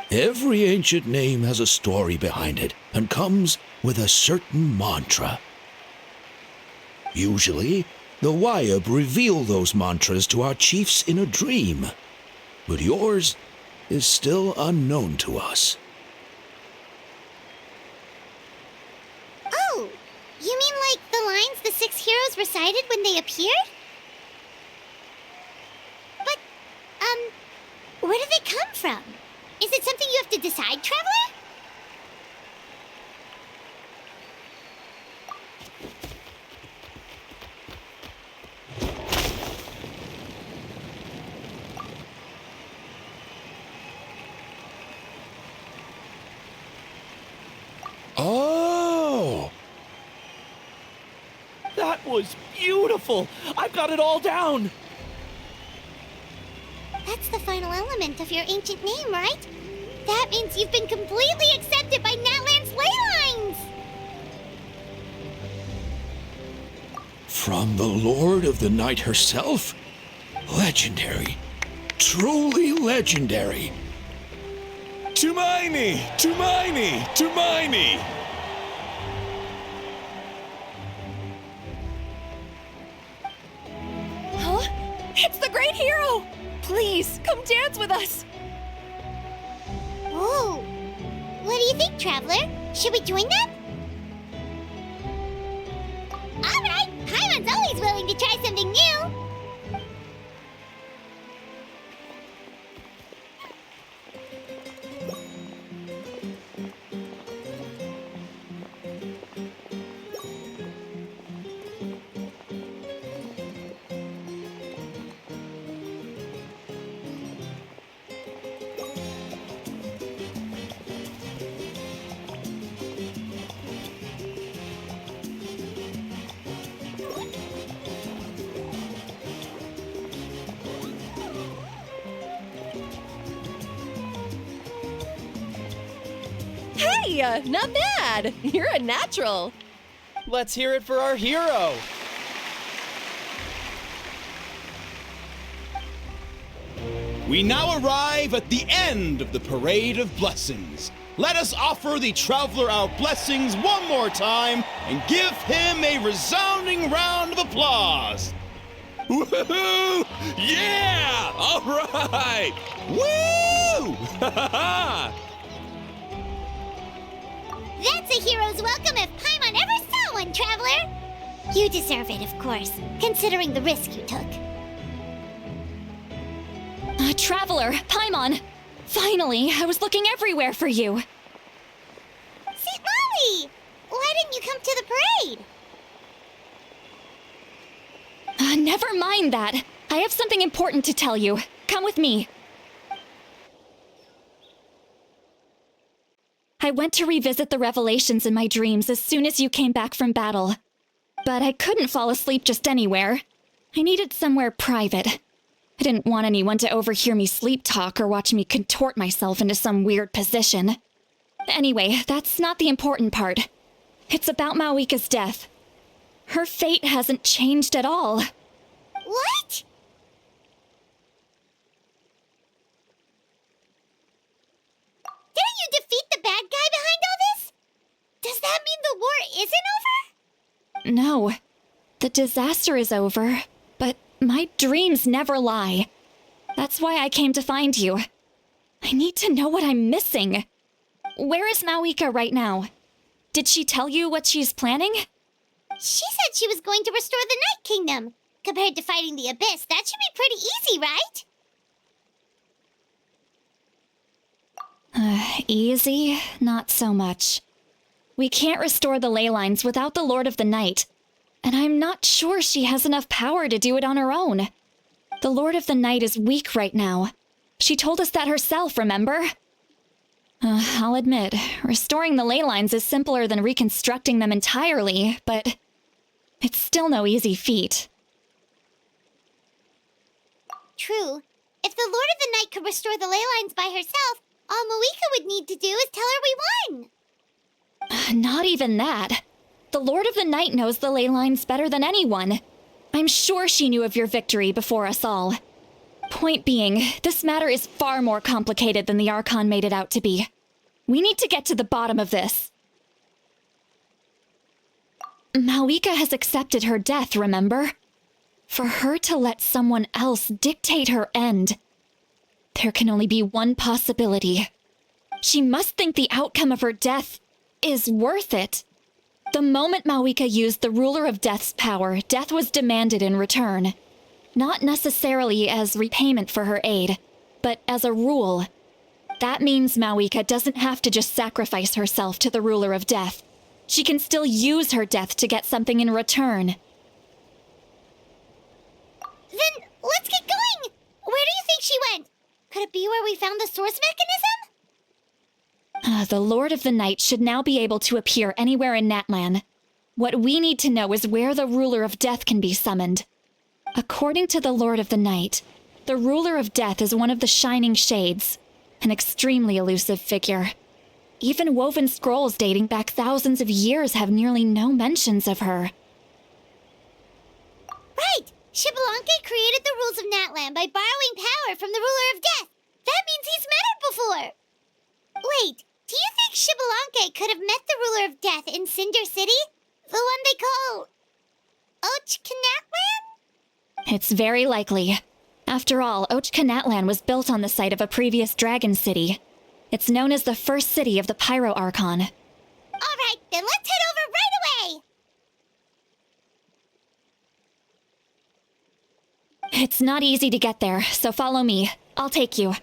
Every ancient name has a story behind it and comes with a certain mantra. Usually, the Wyab reveal those mantras to our chiefs in a dream, but yours is still unknown to us. Oh, you mean like the lines the 6 heroes recited when they appeared? But, where did they come from? Is it something you have to decide, Traveler? Oh! That was beautiful! I've got it all down! That's the final element of your ancient name, right? That means you've been completely accepted by Natlan's ley lines! From the Lord of the Night herself? Legendary. Truly legendary. Tumaini! Tumaini! Tumaini! Huh? It's the great hero! Please, come dance with us! Whoa! What do you think, Traveler? Should we join them? Alright! Paimon's always willing to try something new! Hey, not bad. You're a natural. Let's hear it for our hero! We now arrive at the end of the Parade of Blessings. Let us offer the Traveler our blessings one more time and give him a resounding round of applause. Woohoo! Yeah! All right! Woo! That's a hero's welcome if Paimon ever saw one, Traveler! You deserve it, of course, considering the risk you took. Traveler, Paimon! Finally, I was looking everywhere for you. St. Molly! Why didn't you come to the parade? Never mind that. I have something important to tell you. Come with me. I went to revisit the revelations in my dreams as soon as you came back from battle. But I couldn't fall asleep just anywhere. I needed somewhere private. I didn't want anyone to overhear me sleep talk or watch me contort myself into some weird position. Anyway, that's not the important part. It's about Mawika's death. Her fate hasn't changed at all. What? Didn't you defeat the bad guy behind all this? Does that mean the war isn't over? No. The disaster is over, but my dreams never lie. That's why I came to find you. I need to know what I'm missing. Where is Mawika right now? Did she tell you what she's planning? She said she was going to restore the Night Kingdom. Compared to fighting the Abyss, that should be pretty easy, right? Easy? Not so much. We can't restore the ley lines without the Lord of the Night, and I'm not sure she has enough power to do it on her own. The Lord of the Night is weak right now. She told us that herself, remember? I'll admit, restoring the ley lines is simpler than reconstructing them entirely, but it's still no easy feat. True. If the Lord of the Night could restore the ley lines by herself, all Mawika would need to do is tell her we won. Not even that. The Lord of the Night knows the ley lines better than anyone. I'm sure she knew of your victory before us all. Point being, this matter is far more complicated than the Archon made it out to be. We need to get to the bottom of this. Mawika has accepted her death, remember? For her to let someone else dictate her end, there can only be one possibility. She must think the outcome of her death is worth it. The moment Mawika used the Ruler of Death's power, death was demanded in return. Not necessarily as repayment for her aid, but as a rule. That means Mawika doesn't have to just sacrifice herself to the Ruler of Death. She can still use her death to get something in return. Then let's get going! Where do you think she went? Could it be where we found the source mechanism? The Lord of the Night should now be able to appear anywhere in Natlan. What we need to know is where the Ruler of Death can be summoned. According to the Lord of the Night, the Ruler of Death is one of the Shining Shades, an extremely elusive figure. Even woven scrolls dating back thousands of years have nearly no mentions of her. Right! Xbalanque created the rules of Natlan by borrowing power from the Ruler of Death. That means he's met her before. Wait, do you think Xbalanque could have met the Ruler of Death in Cinder City? The one they call Natlan? It's very likely. After all, Natlan was built on the site of a previous dragon city. It's known as the first city of the Pyro Archon. All right, then let's head over right away! It's not easy to get there, so follow me. I'll take you.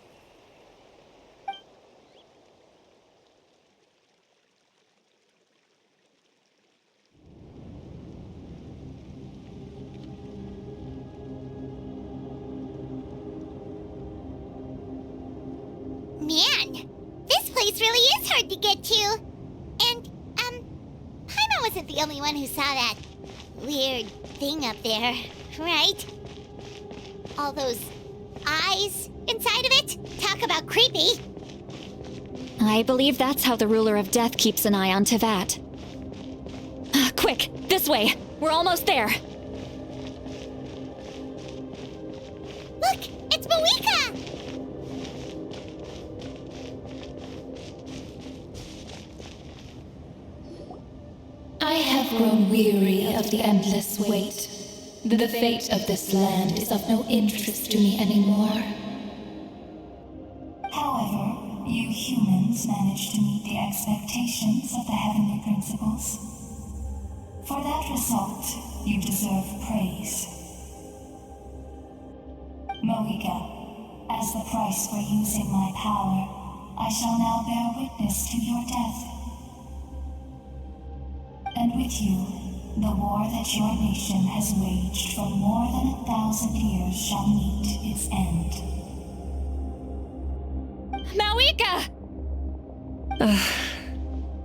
Man, this place really is hard to get to. And, Paimon wasn't the only one who saw that weird thing up there, right? All those eyes inside of it? Talk about creepy. I believe that's how the Ruler of Death keeps an eye on Tevat. Quick, this way. We're almost there. Look, it's Moeka! I have grown weary of the endless wait. The fate of this land is of no interest to me anymore. However, you humans managed to meet the expectations of the heavenly principles. For that result, you deserve praise. Moeka, as the price for using my power, I shall now bear witness to your death. And with you, the war that your nation has waged for more than 1,000 years shall meet its end. Moeka!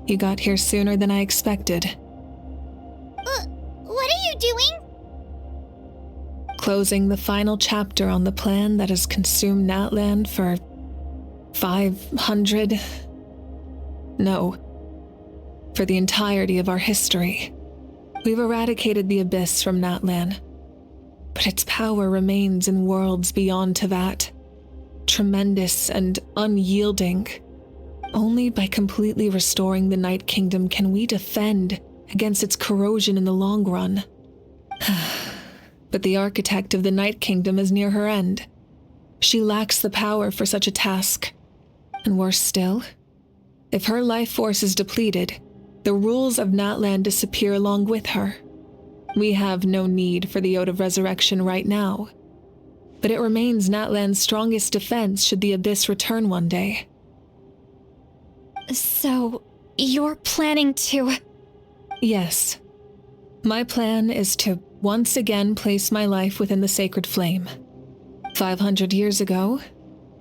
You got here sooner than I expected. What are you doing? Closing the final chapter on the plan that has consumed Natlan for 500... No. For the entirety of our history. We've eradicated the Abyss from Natlan, but its power remains in worlds beyond Tevat, tremendous and unyielding. Only by completely restoring the Night Kingdom can we defend against its corrosion in the long run. But the architect of the Night Kingdom is near her end. She lacks the power for such a task. And worse still, if her life force is depleted, the rules of Natlan disappear along with her. We have no need for the Ode of Resurrection right now, but it remains Natlan's strongest defense should the Abyss return one day. So, you're planning to... Yes. My plan is to once again place my life within the sacred flame. 500 years ago,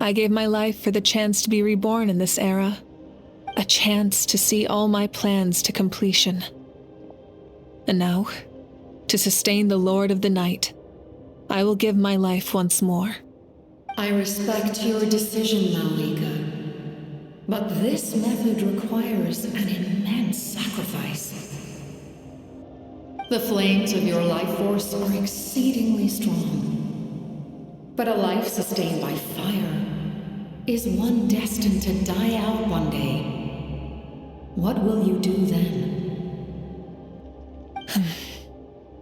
I gave my life for the chance to be reborn in this era. A chance to see all my plans to completion. And now, to sustain the Lord of the Night, I will give my life once more. I respect your decision, Moeka. But this method requires an immense sacrifice. The flames of your life force are exceedingly strong. But a life sustained by fire is one destined to die out one day. What will you do then?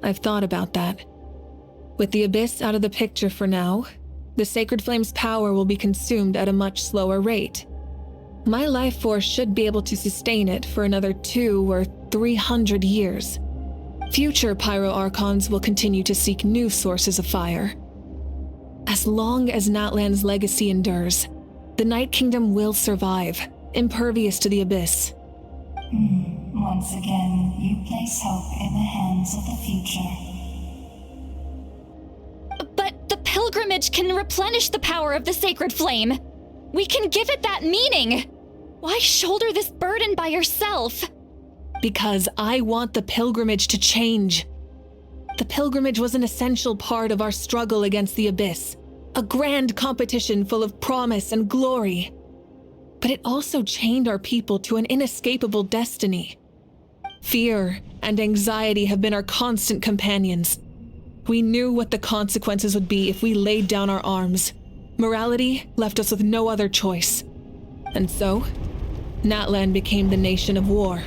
I've thought about that. With the Abyss out of the picture for now, the Sacred Flame's power will be consumed at a much slower rate. My life force should be able to sustain it for another 200 or 300 years. Future Pyro Archons will continue to seek new sources of fire. As long as Natlan's legacy endures, the Night Kingdom will survive, impervious to the Abyss. Once again, you place hope in the hands of the future. But the pilgrimage can replenish the power of the sacred flame. We can give it that meaning. Why shoulder this burden by yourself? Because I want the pilgrimage to change. The pilgrimage was an essential part of our struggle against the Abyss, a grand competition full of promise and glory. But it also chained our people to an inescapable destiny. Fear and anxiety have been our constant companions. We knew what the consequences would be if we laid down our arms. Morality left us with no other choice. And so, Natlan became the nation of war.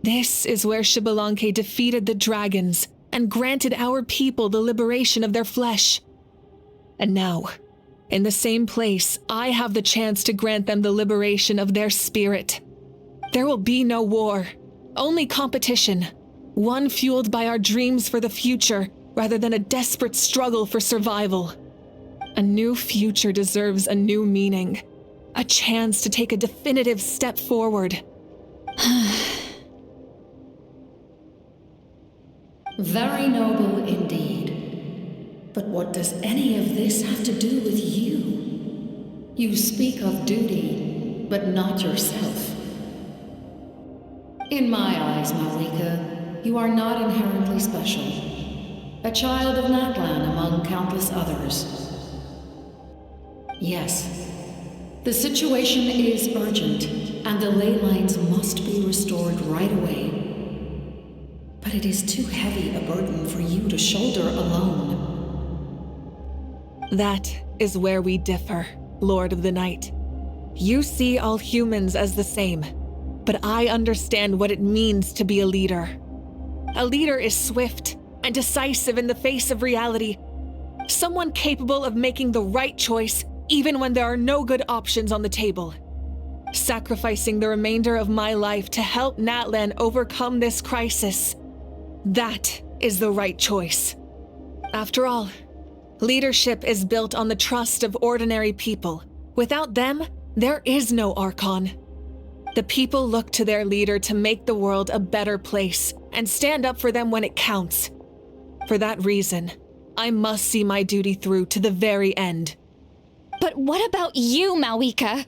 This is where Xbalanque defeated the dragons and granted our people the liberation of their flesh. And now, in the same place, I have the chance to grant them the liberation of their spirit. There will be no war, only competition, one fueled by our dreams for the future rather than a desperate struggle for survival. A new future deserves a new meaning, a chance to take a definitive step forward. Very noble indeed. But what does any of this have to do with you? You speak of duty, but not yourself. In my eyes, Moeka, you are not inherently special. A child of Natlan among countless others. Yes, the situation is urgent, and the ley lines must be restored right away. but it is too heavy a burden for you to shoulder alone. That is where we differ, Lord of the Night. You see all humans as the same, but I understand what it means to be a leader. A leader is swift and decisive in the face of reality. Someone capable of making the right choice even when there are no good options on the table. Sacrificing the remainder of my life to help Natlan overcome this crisis. That is the right choice. After all, leadership is built on the trust of ordinary people. Without them, there is no Archon. The people look to their leader to make the world a better place and stand up for them when it counts. For that reason, I must see my duty through to the very end. But what about you, Mawika?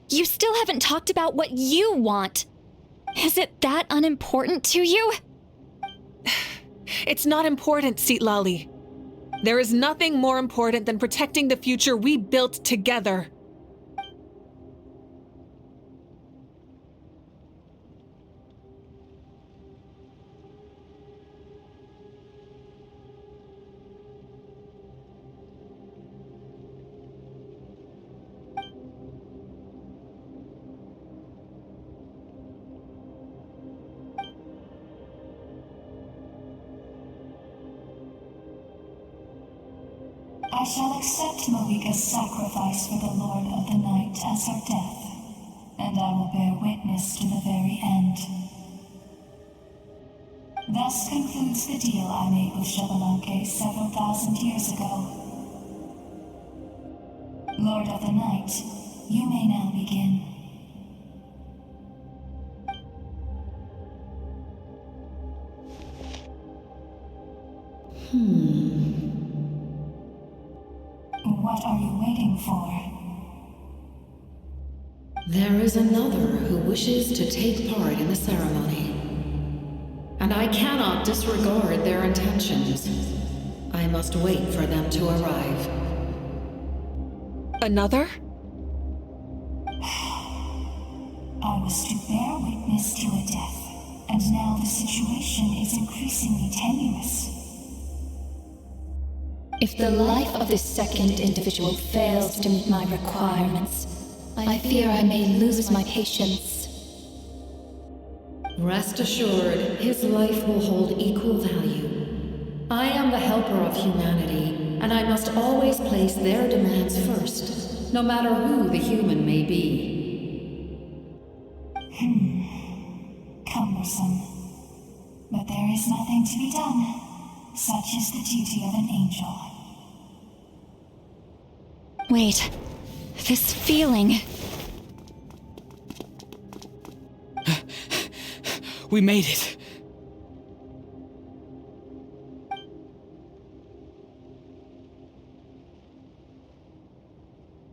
You still haven't talked about what you want. Is it that unimportant to you? It's not important, Citlali. There is nothing more important than protecting the future we built together. I shall accept Mawika's sacrifice for the Lord of the Night as her death, and I will bear witness to the very end. Thus concludes the deal I made with Xbalanque several thousand years ago. Lord of the Night, you may now begin. What are you waiting for? There is another who wishes to take part in the ceremony. And I cannot disregard their intentions. I must wait for them to arrive. Another? I was to bear witness to a death, and now the situation is increasingly tenuous. If the life of this second individual fails to meet my requirements, I fear I may lose my patience. Rest assured, his life will hold equal value. I am the helper of humanity, and I must always place their demands first, no matter who the human may be. Cumbersome. But there is nothing to be done. Such is the duty of an angel. Wait, this feeling. We made it.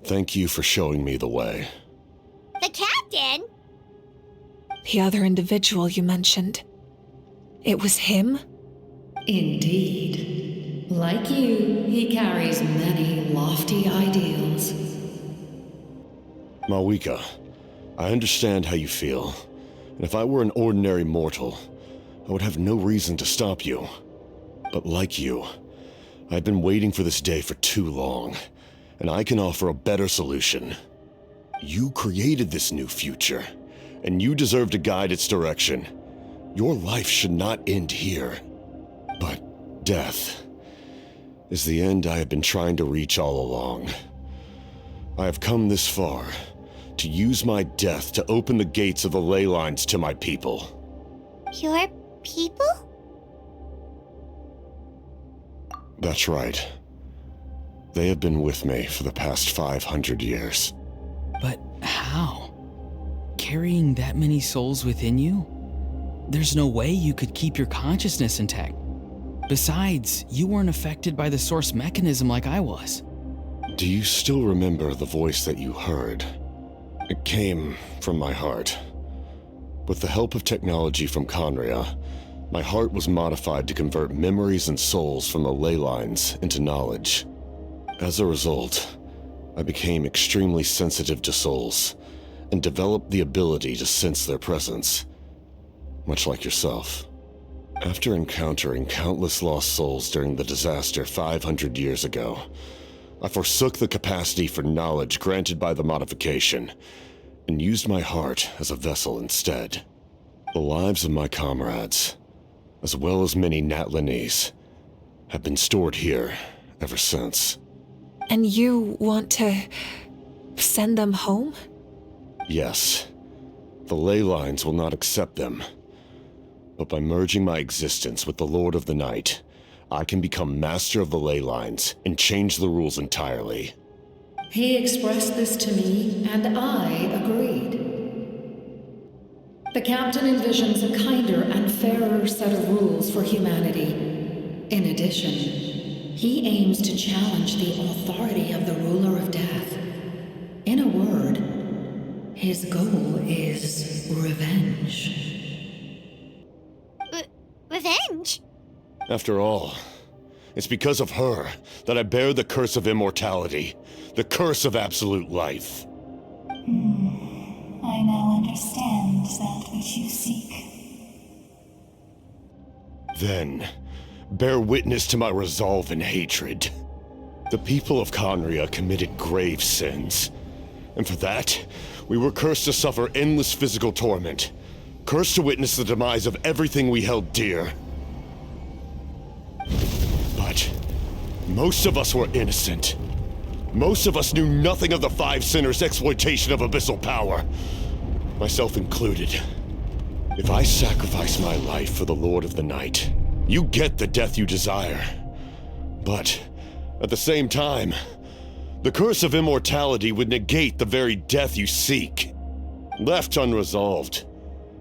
Thank you for showing me the way. The captain? The other individual you mentioned. It was him? Indeed. Like you, he carries many lofty ideals. Mawika, I understand how you feel. And if I were an ordinary mortal, I would have no reason to stop you. But like you, I've been waiting for this day for too long, and I can offer a better solution. You created this new future, and you deserve to guide its direction. Your life should not end here. But death is the end I have been trying to reach all along. I have come this far to use my death to open the gates of the ley lines to my people. Your people? That's right. They have been with me for the past 500 years. But how? Carrying that many souls within you? There's no way you could keep your consciousness intact. Besides, you weren't affected by the source mechanism like I was. Do you still remember the voice that you heard? It came from my heart. With the help of technology from Conria, my heart was modified to convert memories and souls from the ley lines into knowledge. As a result, I became extremely sensitive to souls and developed the ability to sense their presence, much like yourself. After encountering countless lost souls during the disaster 500 years ago, I forsook the capacity for knowledge granted by the modification, and used my heart as a vessel instead. The lives of my comrades, as well as many Natlanese, have been stored here ever since. And you want to send them home? Yes. The ley lines will not accept them. But by merging my existence with the Lord of the Night, I can become master of the ley lines and change the rules entirely. He expressed this to me, and I agreed. The captain envisions a kinder and fairer set of rules for humanity. In addition, he aims to challenge the authority of the ruler of death. In a word, his goal is revenge. Revenge? After all, it's because of her that I bear the curse of immortality, the curse of absolute life. I now understand that which you seek. Then, bear witness to my resolve and hatred. The people of Conria committed grave sins, and for that, we were cursed to suffer endless physical torment, cursed to witness the demise of everything we held dear. But most of us were innocent. Most of us knew nothing of the Five Sinners' exploitation of abyssal power, myself included. If I sacrifice my life for the Lord of the Night, you get the death you desire. But at the same time, the curse of immortality would negate the very death you seek. Left unresolved,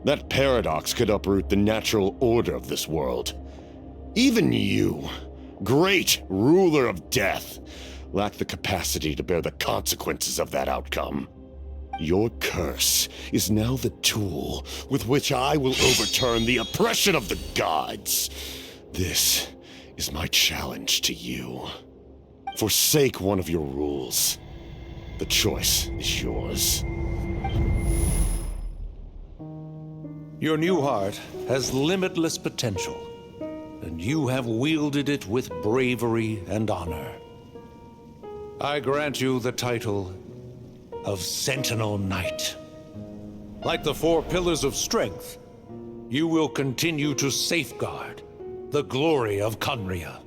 that paradox could uproot the natural order of this world. Even you, great ruler of death, lack the capacity to bear the consequences of that outcome. Your curse is now the tool with which I will overturn the oppression of the gods. This is my challenge to you. Forsake one of your rules. The choice is yours. Your new heart has limitless potential, and you have wielded it with bravery and honor. I grant you the title of Sentinel Knight. Like the four pillars of strength, you will continue to safeguard the glory of Conria.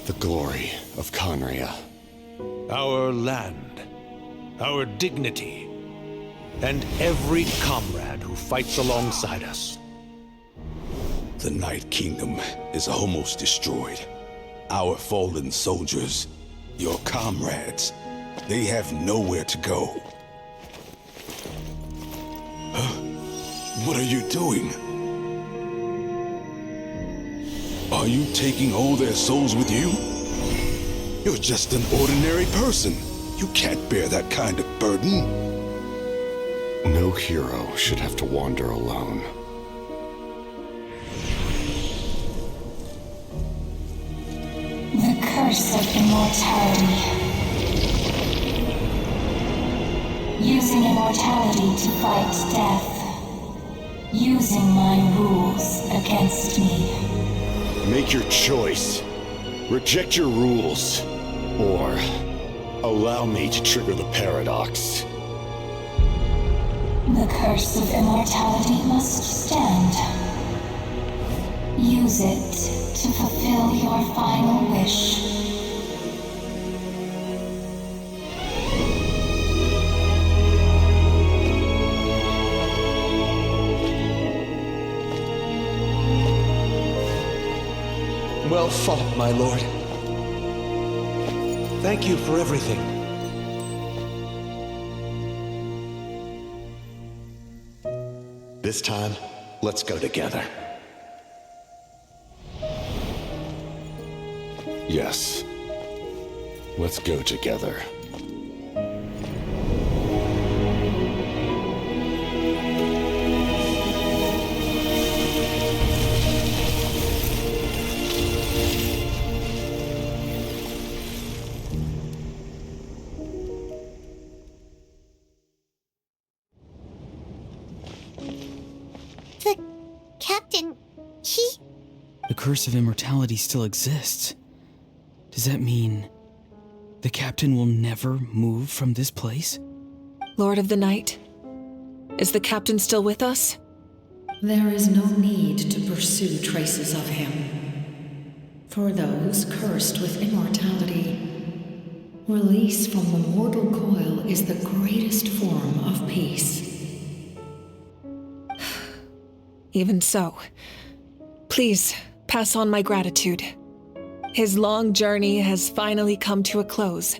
The glory of Conria. Our land, our dignity, and every comrade who fights alongside us. The Night Kingdom is almost destroyed. Our fallen soldiers, your comrades, they have nowhere to go. What are you doing? Are you taking all their souls with you? You're just an ordinary person. You can't bear that kind of burden. No hero should have to wander alone. The curse of immortality. Using immortality to fight death. Using my rules against me. Make your choice. Reject your rules. Or allow me to trigger the paradox. The curse of immortality must stand. Use it to fulfill your final wish. Well fought, my lord. Thank you for everything. This time, let's go together. Yes. Let's go together. The captain The curse of immortality still exists. Does that mean the captain will never move from this place? Lord of the Night, is the captain still with us? There is no need to pursue traces of him. For those cursed with immortality, release from the mortal coil is the greatest form of peace. Even so, please pass on my gratitude. His long journey has finally come to a close.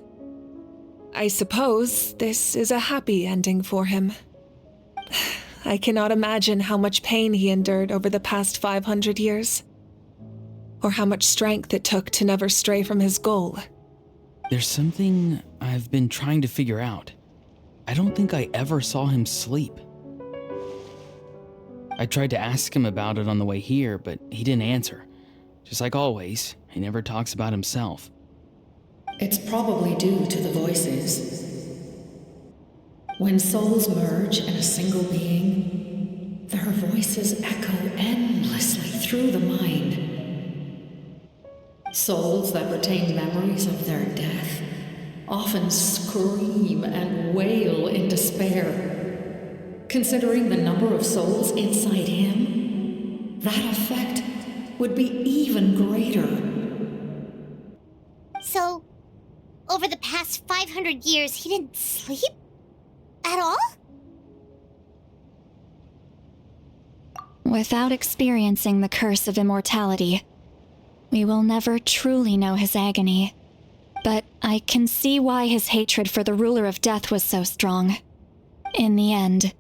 I suppose this is a happy ending for him. I cannot imagine how much pain he endured over the past 500 years, or how much strength it took to never stray from his goal. There's something I've been trying to figure out. I don't think I ever saw him sleep. I tried to ask him about it on the way here, but he didn't answer. Just like always, he never talks about himself. It's probably due to the voices. When souls merge in a single being, their voices echo endlessly through the mind. Souls that retain memories of their death often scream and wail in despair. Considering the number of souls inside him, that effect would be even greater. So, over the past 500 years, he didn't sleep? At all? Without experiencing the curse of immortality, we will never truly know his agony. But I can see why his hatred for the ruler of death was so strong. In the end,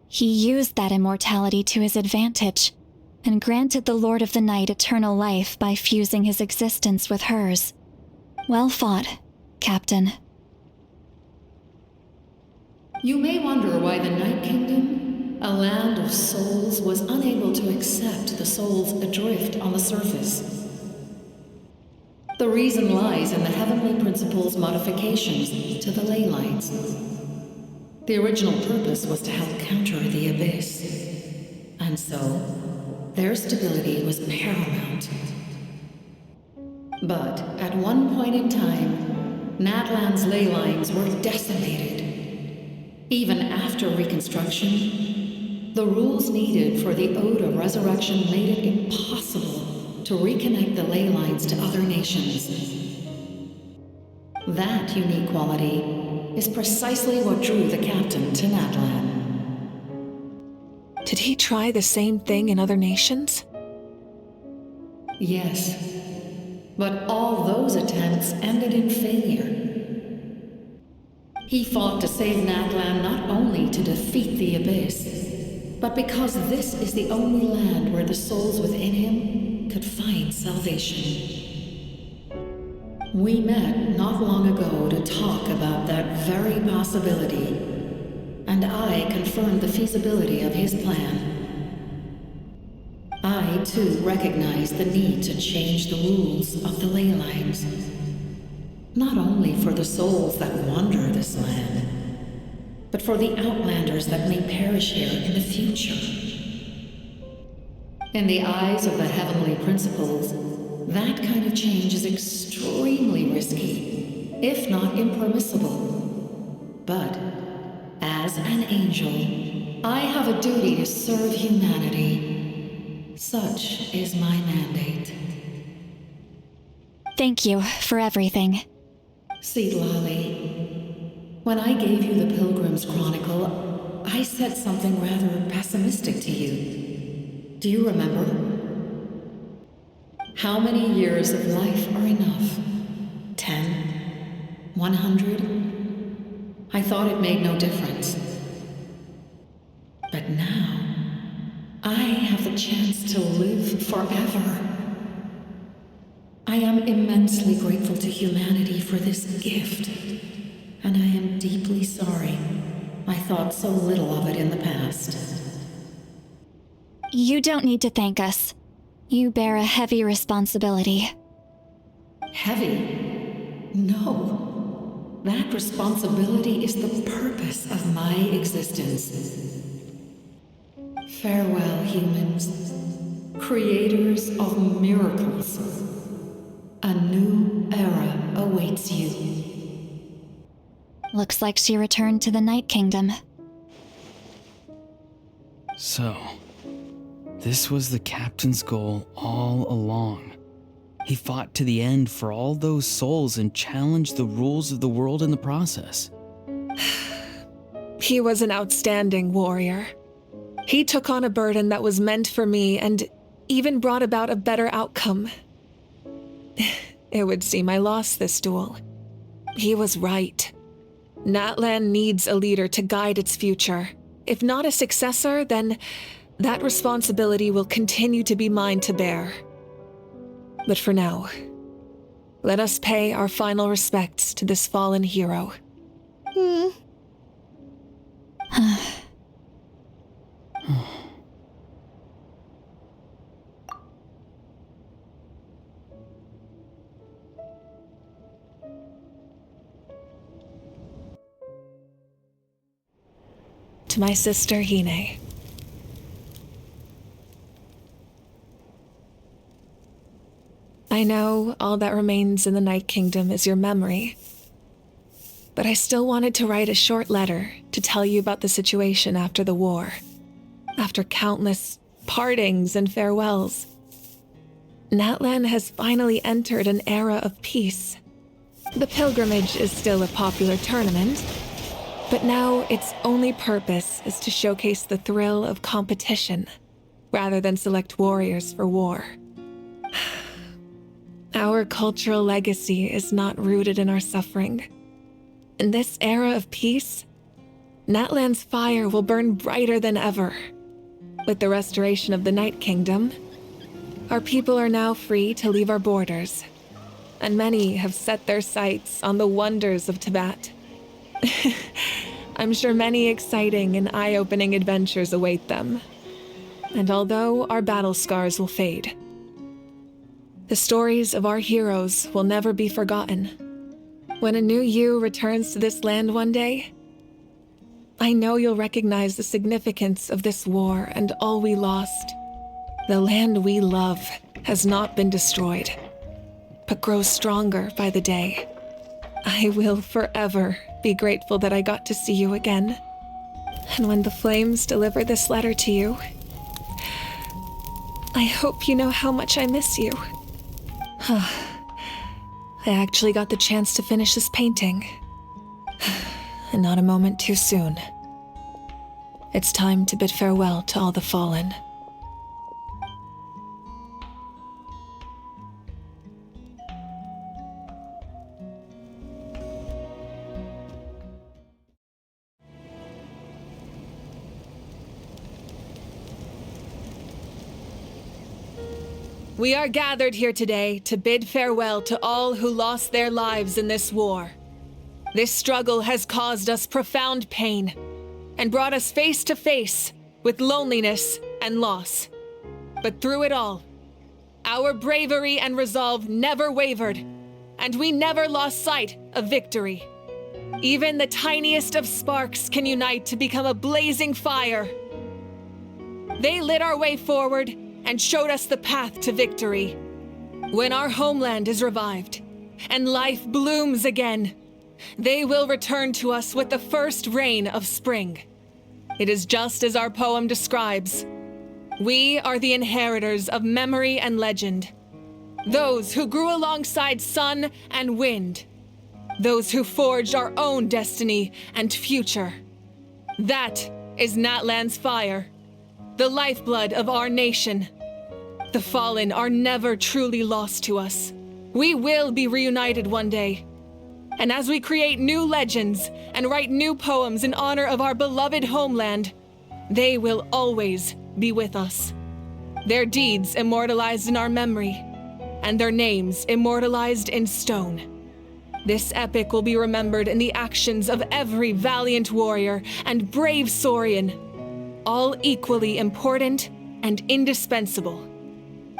he used that immortality to his advantage, and granted the Lord of the Night eternal life by fusing his existence with hers. Well fought, Captain. You may wonder why the Night Kingdom, a land of souls, was unable to accept the souls adrift on the surface. The reason lies in the Heavenly Principle's modifications to the ley lines. The original purpose was to help counter the abyss, and so their stability was paramount. But at one point in time, Natlan's ley lines were decimated. Even after reconstruction, the rules needed for the Ode of Resurrection made it impossible to reconnect the ley lines to other nations. That unique quality is precisely what drew the captain to Natlan. Did he try the same thing in other nations? Yes, but all those attempts ended in failure. He fought to save Natlan not only to defeat the Abyss, but because this is the only land where the souls within him could find salvation. We met not long ago to talk about that very possibility, and I confirmed the feasibility of his plan. I, too, recognize the need to change the rules of the ley lines. Not only for the souls that wander this land, but for the outlanders that may perish here in the future. In the eyes of the Heavenly Principles, that kind of change is extremely risky, if not impermissible. But, as an angel, I have a duty to serve humanity. Such is my mandate. Thank you for everything. Seedlolly, when I gave you the Pilgrim's Chronicle, I said something rather pessimistic to you. Do you remember? How many years of life are enough? 10? 100? I thought it made no difference. But now, I have the chance to live forever. I am immensely grateful to humanity for this gift, and I am deeply sorry I thought so little of it in the past. You don't need to thank us. You bear a heavy responsibility. Heavy? No. That responsibility is the purpose of my existence. Farewell, humans. Creators of miracles, a new era awaits you. Looks like she returned to the Night Kingdom. So, this was the captain's goal all along. He fought to the end for all those souls and challenged the rules of the world in the process. He was an outstanding warrior. He took on a burden that was meant for me and even brought about a better outcome. It would seem I lost this duel. He was right. Natlan needs a leader to guide its future. If not a successor, then that responsibility will continue to be mine to bear. But for now, let us pay our final respects to this fallen hero. To my sister Hine. I know all that remains in the Night Kingdom is your memory, but I still wanted to write a short letter to tell you about the situation after the war, after countless partings and farewells. Natlan has finally entered an era of peace. The pilgrimage is still a popular tournament, but now its only purpose is to showcase the thrill of competition, rather than select warriors for war. Our cultural legacy is not rooted in our suffering. In this era of peace, Natlan's fire will burn brighter than ever. With the restoration of the Night Kingdom, our people are now free to leave our borders, and many have set their sights on the wonders of Tibet. I'm sure many exciting and eye-opening adventures await them. And although our battle scars will fade, the stories of our heroes will never be forgotten. When a new you returns to this land one day, I know you'll recognize the significance of this war and all we lost. The land we love has not been destroyed, but grows stronger by the day. I will forever be grateful that I got to see you again. And when the flames deliver this letter to you, I hope you know how much I miss you. I actually got the chance to finish this painting. And not a moment too soon. It's time to bid farewell to all the fallen. We are gathered here today to bid farewell to all who lost their lives in this war. This struggle has caused us profound pain and brought us face to face with loneliness and loss. But through it all, our bravery and resolve never wavered, and we never lost sight of victory. Even the tiniest of sparks can unite to become a blazing fire. They lit our way forward and showed us the path to victory. When our homeland is revived and life blooms again, they will return to us with the first rain of spring. It is just as our poem describes. We are the inheritors of memory and legend. Those who grew alongside sun and wind. Those who forged our own destiny and future. That is Natlan's fire, the lifeblood of our nation. The fallen are never truly lost to us. We will be reunited one day. And as we create new legends and write new poems in honor of our beloved homeland, they will always be with us. Their deeds immortalized in our memory, and their names immortalized in stone. This epic will be remembered in the actions of every valiant warrior and brave Saurian, all equally important and indispensable.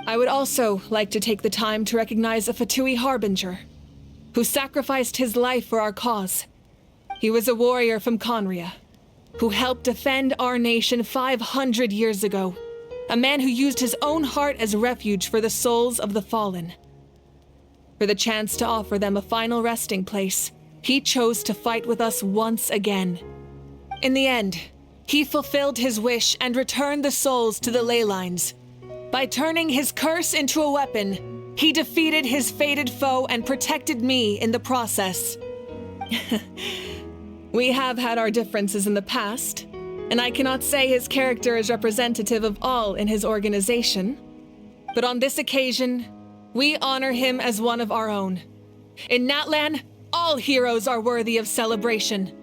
I would also like to take the time to recognize a Fatui Harbinger, who sacrificed his life for our cause. He was a warrior from Conria, who helped defend our nation 500 years ago. a man who used his own heart as refuge for the souls of the fallen. For the chance to offer them a final resting place, he chose to fight with us once again. In the end, he fulfilled his wish and returned the souls to the ley lines. By turning his curse into a weapon, he defeated his fated foe and protected me in the process. We have had our differences in the past, and I cannot say his character is representative of all in his organization. But on this occasion, we honor him as one of our own. In Natlan, all heroes are worthy of celebration.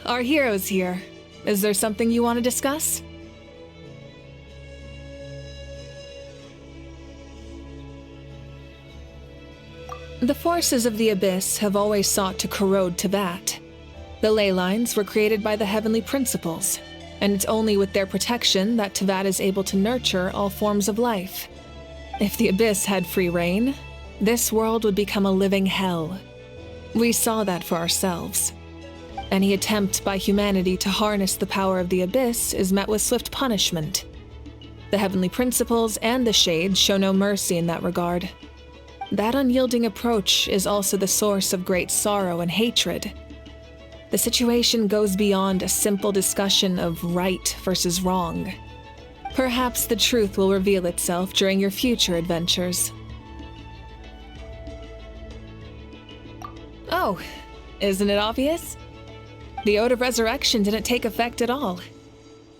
Our hero's here. Is there something you want to discuss? The forces of the Abyss have always sought to corrode Teyvat. The ley lines were created by the heavenly principles, and it's only with their protection that Teyvat is able to nurture all forms of life. If the Abyss had free reign, this world would become a living hell. We saw that for ourselves. Any attempt by humanity to harness the power of the Abyss is met with swift punishment. The heavenly principles and the Shades show no mercy in that regard. That unyielding approach is also the source of great sorrow and hatred. The situation goes beyond a simple discussion of right versus wrong. Perhaps the truth will reveal itself during your future adventures. Oh, isn't it obvious? The Ode of Resurrection didn't take effect at all.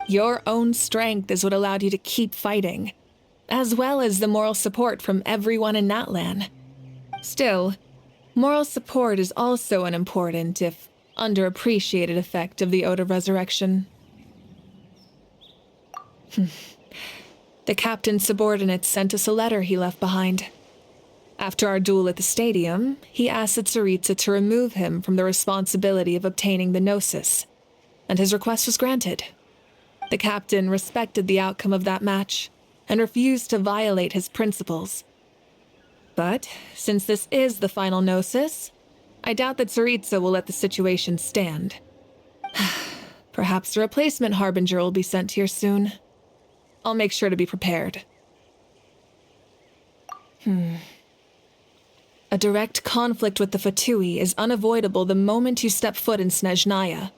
Your own strength is what allowed you to keep fighting, as well as the moral support from everyone in Natlan. Still, moral support is also an important, if underappreciated, effect of the Ode of Resurrection. The captain's subordinates sent us a letter he left behind. After our duel at the stadium, he asked Tsaritsa to remove him from the responsibility of obtaining the Gnosis, and his request was granted. The captain respected the outcome of that match and refused to violate his principles. But, since this is the final Gnosis, I doubt that Tsaritsa will let the situation stand. Perhaps a replacement Harbinger will be sent here soon. I'll make sure to be prepared. A direct conflict with the Fatui is unavoidable the moment you step foot in Snezhnaya.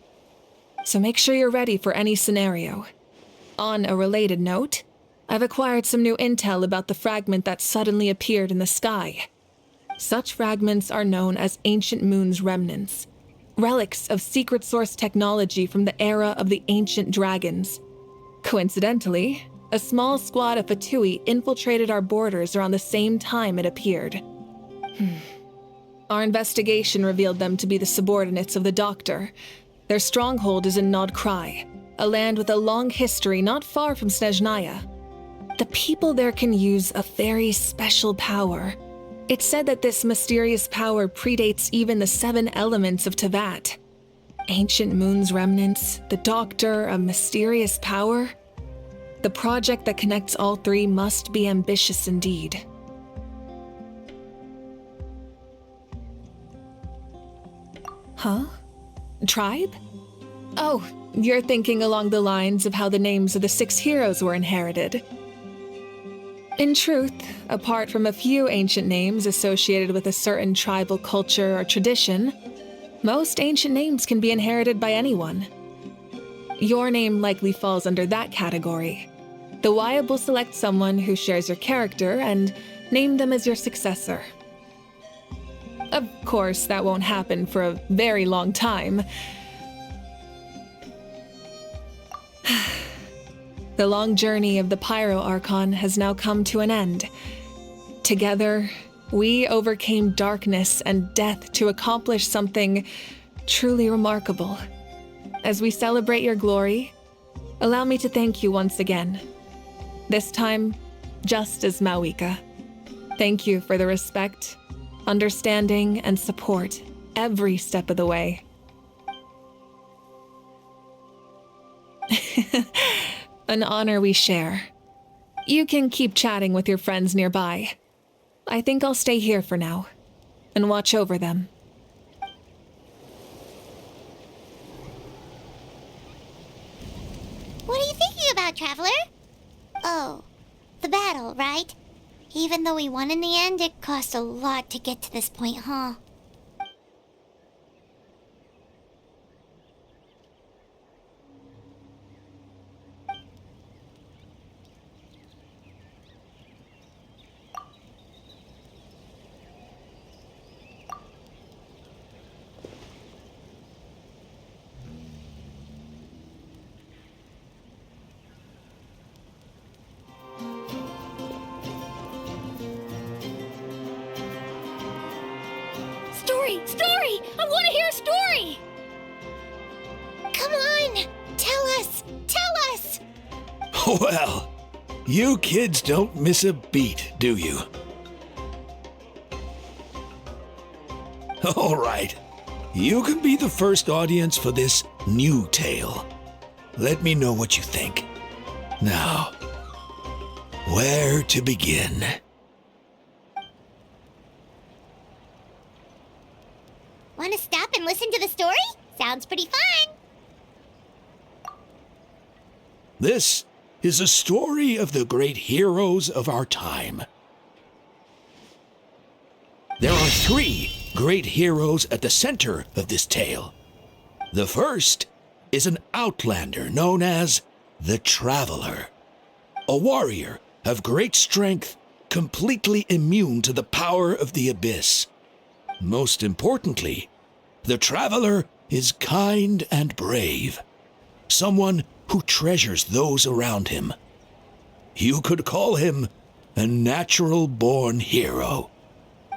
So make sure you're ready for any scenario. On a related note, I've acquired some new intel about the fragment that suddenly appeared in the sky. Such fragments are known as Ancient Moon's remnants, relics of secret source technology from the era of the ancient dragons. Coincidentally, a small squad of Fatui infiltrated our borders around the same time it appeared. Our investigation revealed them to be the subordinates of the Doctor. Their stronghold is in Nod Krai, a land with a long history not far from Snezhnaya. The people there can use a very special power. It's said that this mysterious power predates even the 7 elements of Teyvat. Ancient Moon's remnants, the Doctor, a mysterious power. The project that connects all 3 must be ambitious indeed. Huh? Tribe? Oh, you're thinking along the lines of how the names of the 6 heroes were inherited. In truth, apart from a few ancient names associated with a certain tribal culture or tradition, most ancient names can be inherited by anyone. Your name likely falls under that category. The Wyab will select someone who shares your character and name them as your successor. Of course, that won't happen for a very long time. The long journey of the Pyro Archon has now come to an end. Together, we overcame darkness and death to accomplish something truly remarkable. As we celebrate your glory, allow me to thank you once again. This time, just as Mawika. Thank you for the respect understanding, and support every step of the way. An honor we share. You can keep chatting with your friends nearby. I think I'll stay here for now and watch over them. What are you thinking about, Traveler? Oh, the battle, right? Even though we won in the end, it cost a lot to get to this point, huh? Story! I want to hear a story! Come on! Tell us! Tell us! Well, you kids don't miss a beat, do you? All right. You can be the first audience for this new tale. Let me know what you think. Now, where to begin? Want to stop and listen to the story? Sounds pretty fun! This is a story of the great heroes of our time. There are 3 great heroes at the center of this tale. The first is an outlander known as the Traveler, a warrior of great strength, completely immune to the power of the abyss. Most importantly, the Traveler is kind and brave, someone who treasures those around him. You could call him a natural-born hero.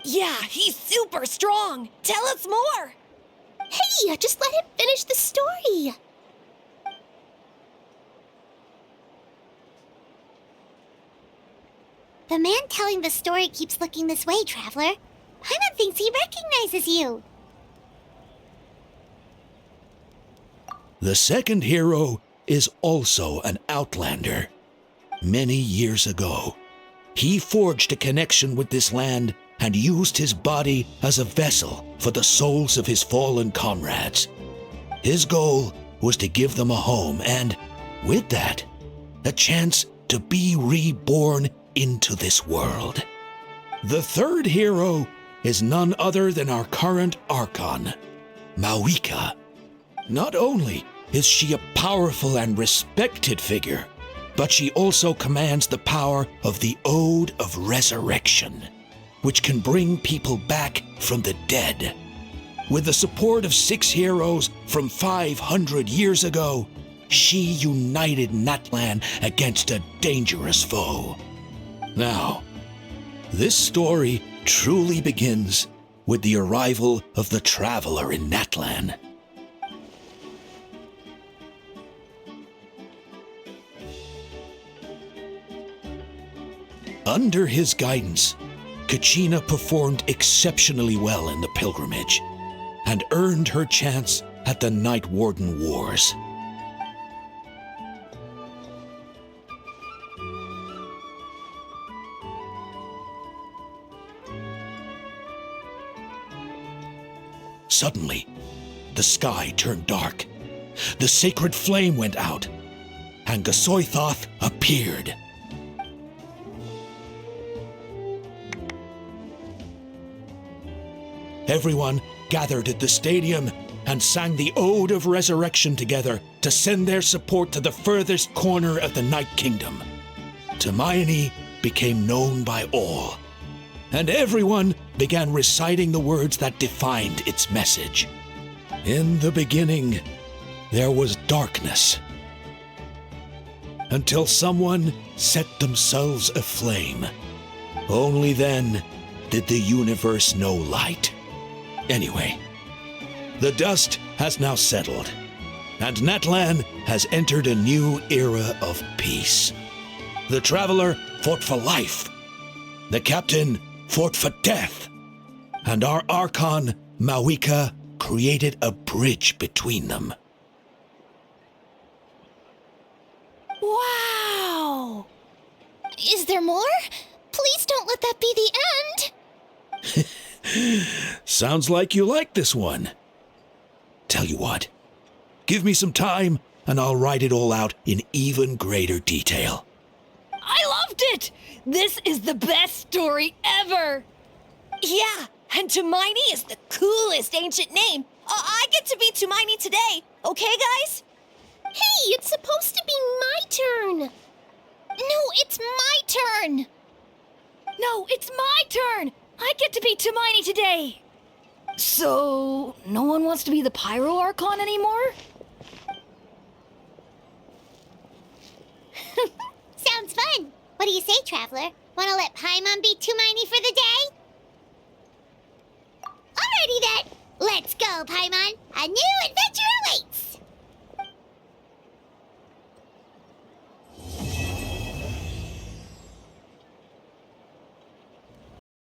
Yeah, he's super strong! Tell us more! Hey, just let him finish the story! The man telling the story keeps looking this way, Traveler. Paimon thinks he recognizes you. The second hero is also an outlander. Many years ago, he forged a connection with this land and used his body as a vessel for the souls of his fallen comrades. His goal was to give them a home and, with that, a chance to be reborn into this world. The third hero is none other than our current Archon, Mawika. Not only is she a powerful and respected figure, but she also commands the power of the Ode of Resurrection, which can bring people back from the dead. With the support of 6 heroes from 500 years ago, she united Natlan against a dangerous foe. Now, this story truly begins with the arrival of the Traveler in Natlan. Under his guidance, Kachina performed exceptionally well in the pilgrimage and earned her chance at the Night Warden Wars. Suddenly, the sky turned dark, the sacred flame went out, and Gasoithoth appeared. Everyone gathered at the stadium and sang the Ode of Resurrection together to send their support to the furthest corner of the Night Kingdom. Hermione became known by all, and everyone began reciting the words that defined its message. In the beginning, there was darkness, until someone set themselves aflame. Only then did the universe know light. Anyway, the dust has now settled, and Natlan has entered a new era of peace. The Traveler fought for life. The Captain fought for death. and our Archon, Mawika, created a bridge between them. Wow! Is there more? Please don't let that be the end! Sounds like you like this one. Tell you what, give me some time and I'll write it all out in even greater detail. I loved it! This is the best story ever! Yeah, and Tumaini is the coolest ancient name. I get to be Tumaini today, okay, guys? Hey, it's supposed to be my turn. No, it's my turn. No, it's my turn! I get to be Tumaini today! So, no one wants to be the Pyro Archon anymore? Sounds fun. What do you say, Traveler? Wanna let Paimon be Tumaini for the day? Alrighty then. Let's go, Paimon. A new adventure!